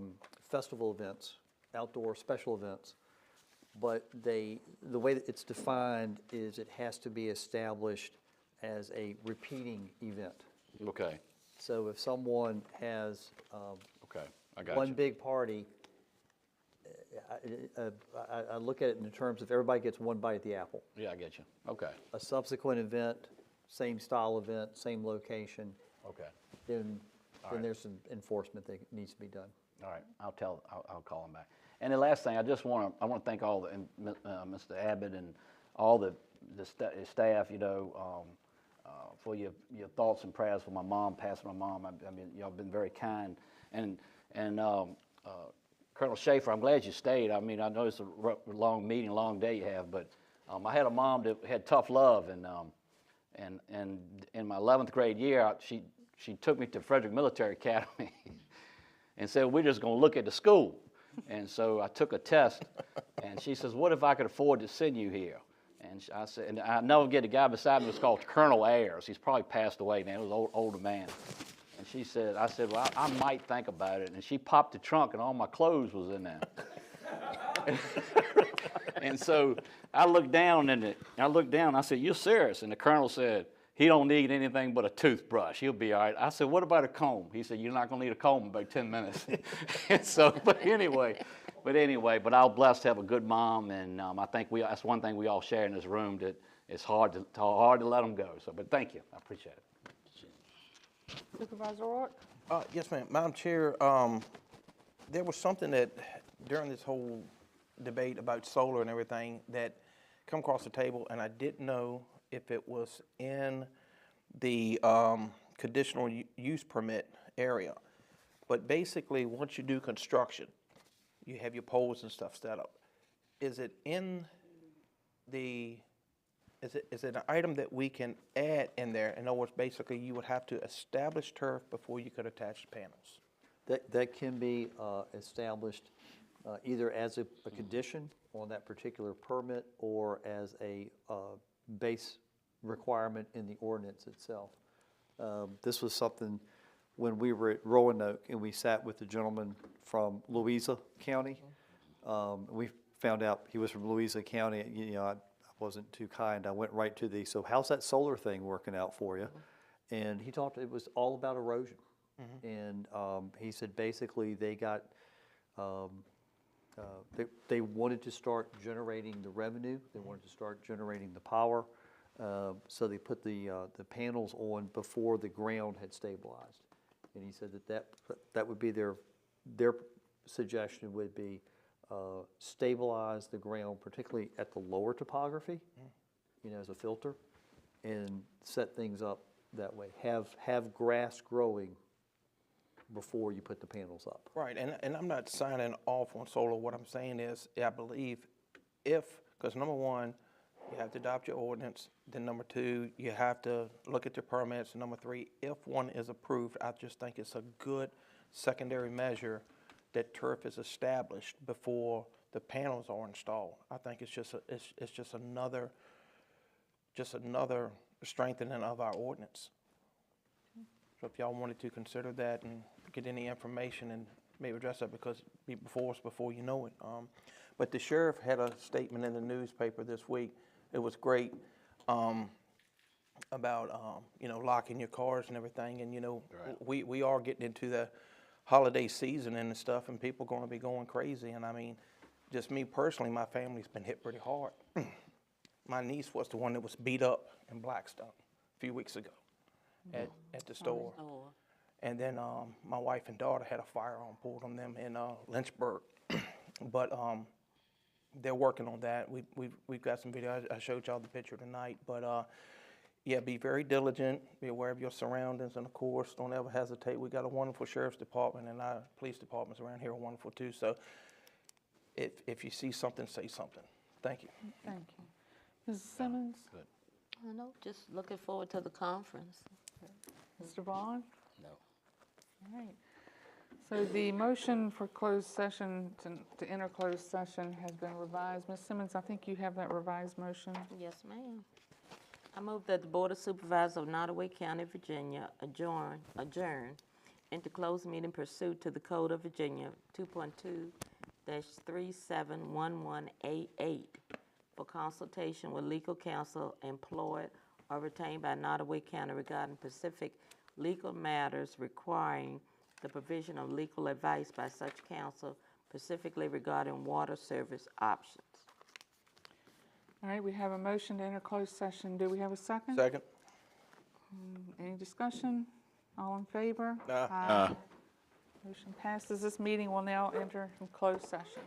festival events, outdoor special events, but the way that it's defined is it has to be established as a repeating event. Okay. So if someone has Okay, I got one you. big party, I look at it in terms of everybody gets one bite at the apple. Yeah, I get you. Okay. A subsequent event, same style event, same location, Okay. then right. there's some enforcement that needs to be done. All right, I'll call him back. And the last thing, I want to thank all the, Mr. Abbott and all the staff, you know, for your thoughts and prayers for my mom, passing my mom. I mean, y'all been very kind. And Colonel Schaefer, I'm glad you stayed. I mean, I know it's a long meeting, long day you have, but I had a mom that had tough love, and in my 11th grade year, she took me to Frederick Military Academy and said, we're just going to look at the school. And so I took a test, and she says, what if I could afford to send you here? And I said, and I never forget the guy beside me was called Colonel Ayers. He's probably passed away now. He was an older man. And she said, I said, well, I might think about it. And she popped the trunk, and all my clothes was in there. And so I looked down, and I said, you're serious? And the colonel said, he don't need anything but a toothbrush. He'll be all right. I said, what about a comb? He said, you're not going to need a comb in about 10 minutes. And so, but anyway, I'll blessed to have a good mom, and I think that's one thing we all share in this room, that it's hard to let them go. So, but thank you. I appreciate it. Supervisor Rourke? Yes, ma'am. Madam Chair, there was something that during this whole debate about solar and everything that come across the table, and I didn't know if it was in the conditional use permit area. But basically, once you do construction, you have your poles and stuff set up. Is it in the, is it an item that we can add in there? In other words, basically, you would have to establish turf before you could attach the panels. That can be established either as a condition on that particular permit or as a base requirement in the ordinance itself. This was something when we were at Roanoke and we sat with the gentleman from Louisa County. We found out he was from Louisa County. You know, I wasn't too kind. I went right to so how's that solar thing working out for you? And he talked, it was all about erosion. And he said basically they got, they wanted to start generating the revenue. They wanted to start generating the power. So they put the panels on before the ground had stabilized. And he said that would be their suggestion would be stabilize the ground, particularly at the lower topography, you know, as a filter, and set things up that way. Have grass growing before you put the panels up. Right, and I'm not signing off on solar. What I'm saying is, I believe because number one, you have to adopt your ordinance. Then number two, you have to look at your permits. And number three, if one is approved, I just think it's a good secondary measure that turf is established before the panels are installed. I think it's just another strengthening of our ordinance. So if y'all wanted to consider that and get any information and maybe address that, because be before us before you know it. But the sheriff had a statement in the newspaper this week. It was great about you know, locking your cars and everything. And you know, right. we are getting into the holiday season and stuff, and people are going to be going crazy. And I mean, just me personally, my family's been hit pretty hard. My niece was the one that was beat up in Blackstone a few weeks ago at the store. And then my wife and daughter had a firearm pulled on them in Lynchburg. But they're working on that. We've got some video. I showed y'all the picture tonight. But yeah, be very diligent. Be aware of your surroundings, and of course, don't ever hesitate. We got a wonderful sheriff's department, and our police departments around here are wonderful too. So if you see something, say something. Thank you. Thank you. Mrs. Simmons? I know, just looking forward to the conference. Mr. Vaughn? No. All right. So the motion for closed session, to enter closed session has been revised. Ms. Simmons, I think you have that revised motion. Yes, ma'am. I move that the Board of Supervisors of Nottoway County, Virginia adjourn into closed meeting pursuant to the Code of Virginia 2.2-371188 for consultation with legal counsel employed or retained by Nottoway County regarding specific legal matters requiring the provision of legal advice by such counsel, specifically regarding water service options. All right, we have a motion to enter closed session. Do we have a second? Second. Any discussion? All in favor? Aye. Motion passes. This meeting will now enter in closed session.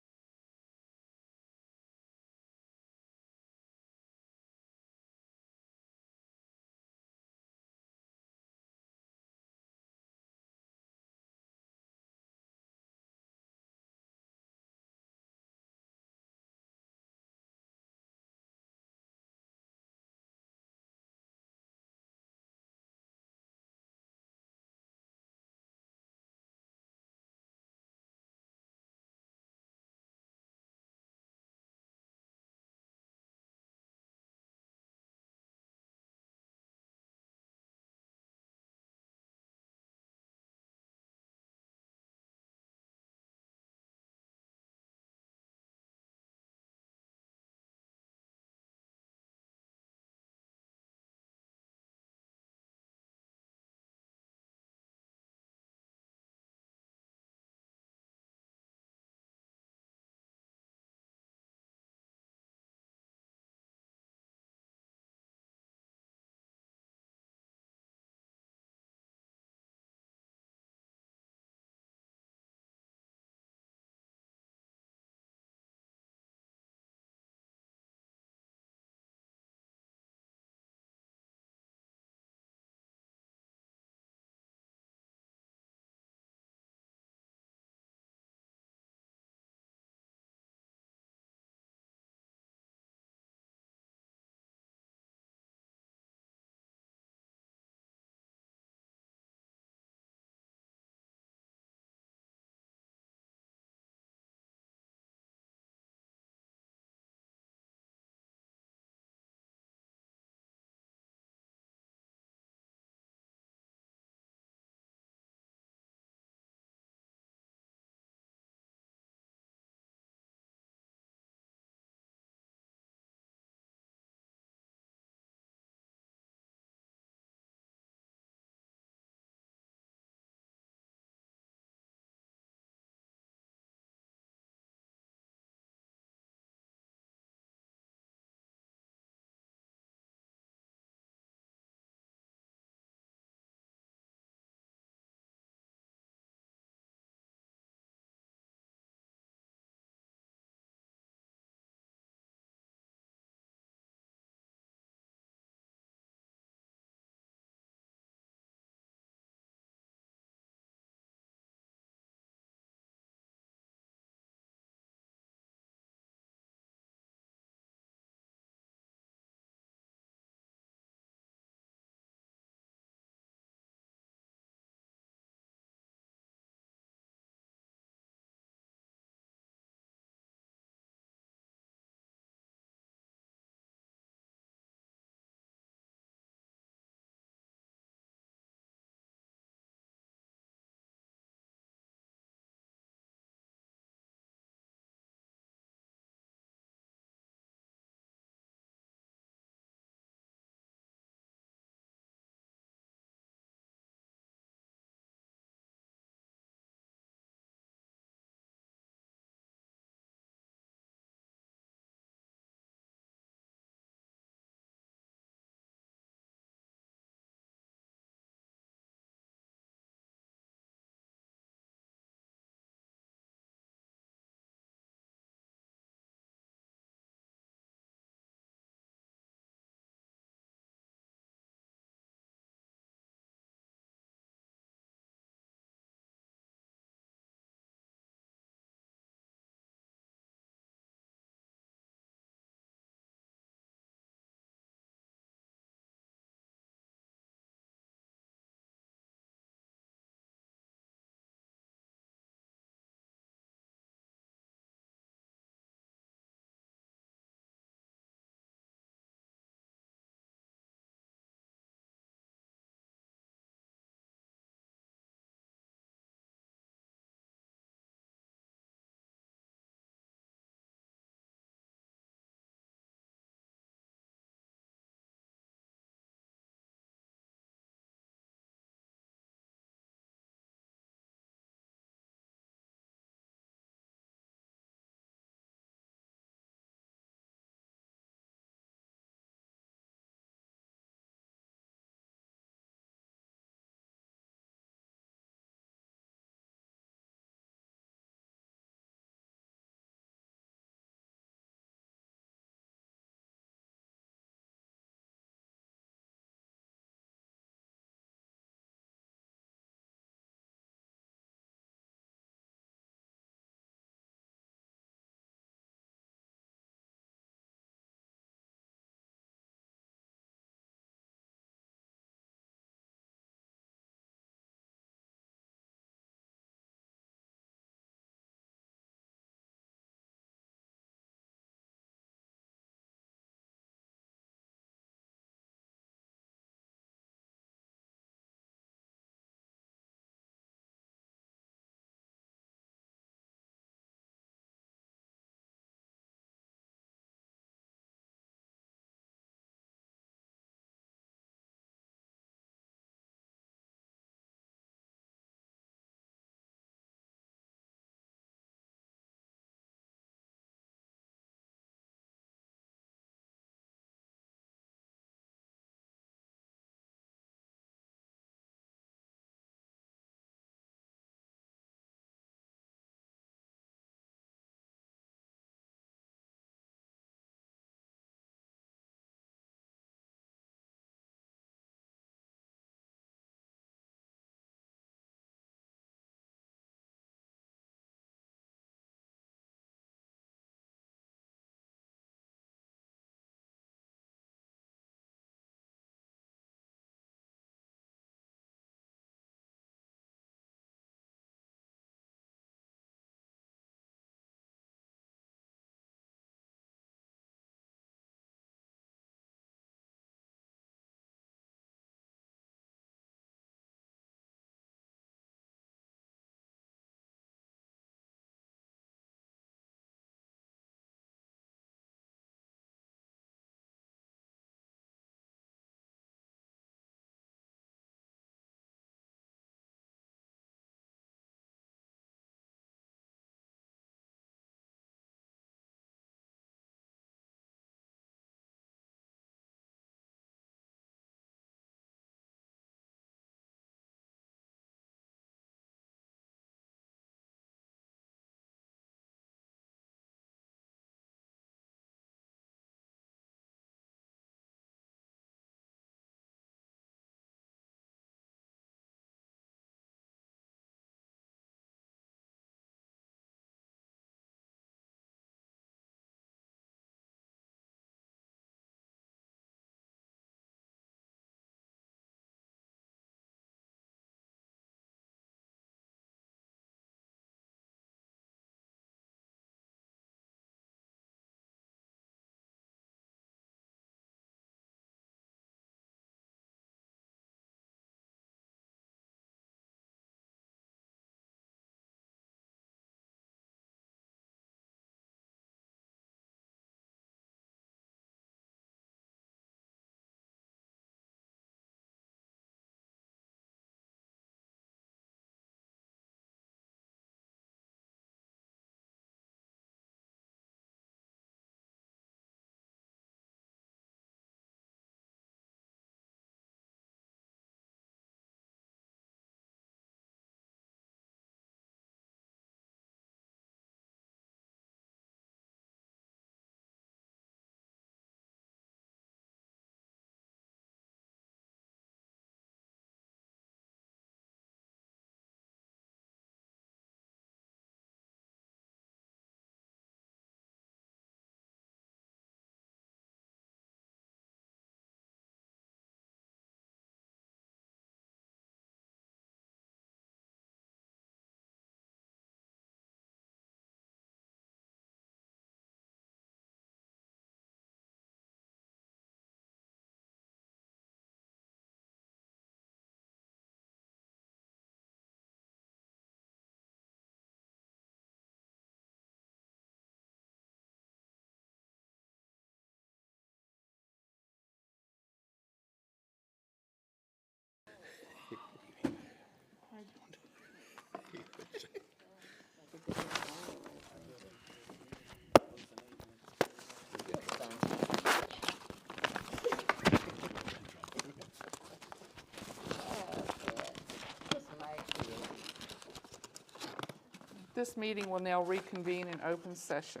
This meeting will now reconvene in open session.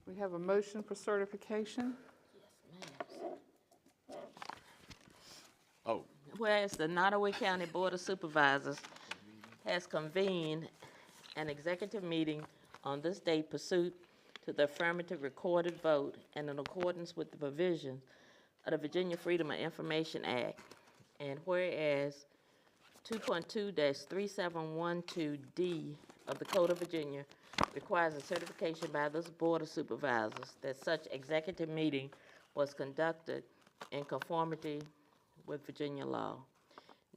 We have a motion for certification. Oh. Whereas the Nottoway County Board of Supervisors has convened an executive meeting on this date pursuant to the affirmative recorded vote and in accordance with the provisions of the Virginia Freedom of Information Act. And whereas 2.2-3712D of the Code of Virginia requires a certification by this Board of Supervisors that such executive meeting was conducted in conformity with Virginia law.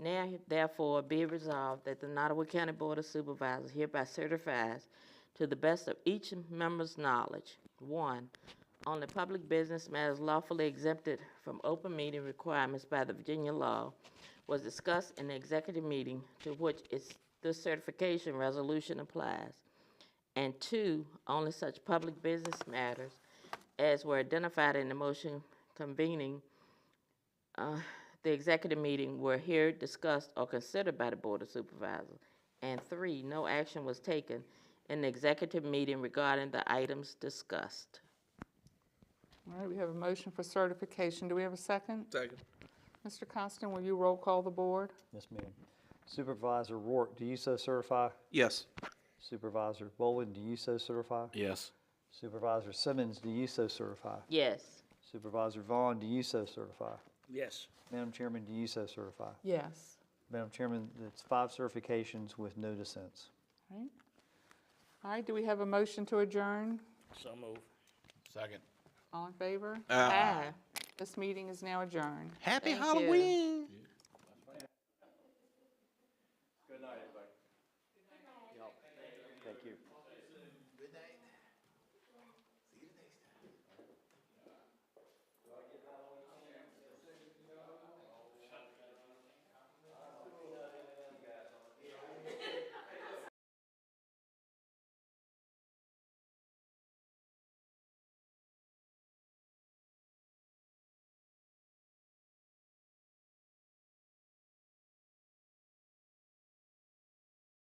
Now, therefore, be it resolved that the Nottoway County Board of Supervisors hereby certifies to the best of each member's knowledge, 1, only public business matters lawfully exempted from open meeting requirements by the Virginia law was discussed in the executive meeting to which this certification resolution applies. And 2, only such public business matters as were identified in the motion convening the executive meeting were here discussed or considered by the Board of Supervisors. And 3, no action was taken in the executive meeting regarding the items discussed. All right, we have a motion for certification. Do we have a second? Second. Mr. Constant, will you roll call the board? Yes, ma'am. Supervisor Rourke, do you so certify? Yes. Supervisor Bowen, do you so certify? Yes. Supervisor Simmons, do you so certify? Yes. Supervisor Vaughn, do you so certify? Yes. Madam Chairman, do you so certify? Yes. Madam Chairman, that's 5 certifications with no dissents. All right. All right, do we have a motion to adjourn? So move. Second. All in favor? Aye. This meeting is now adjourned. Happy Thank you. Halloween. Good night, everybody. Thank you. Good night.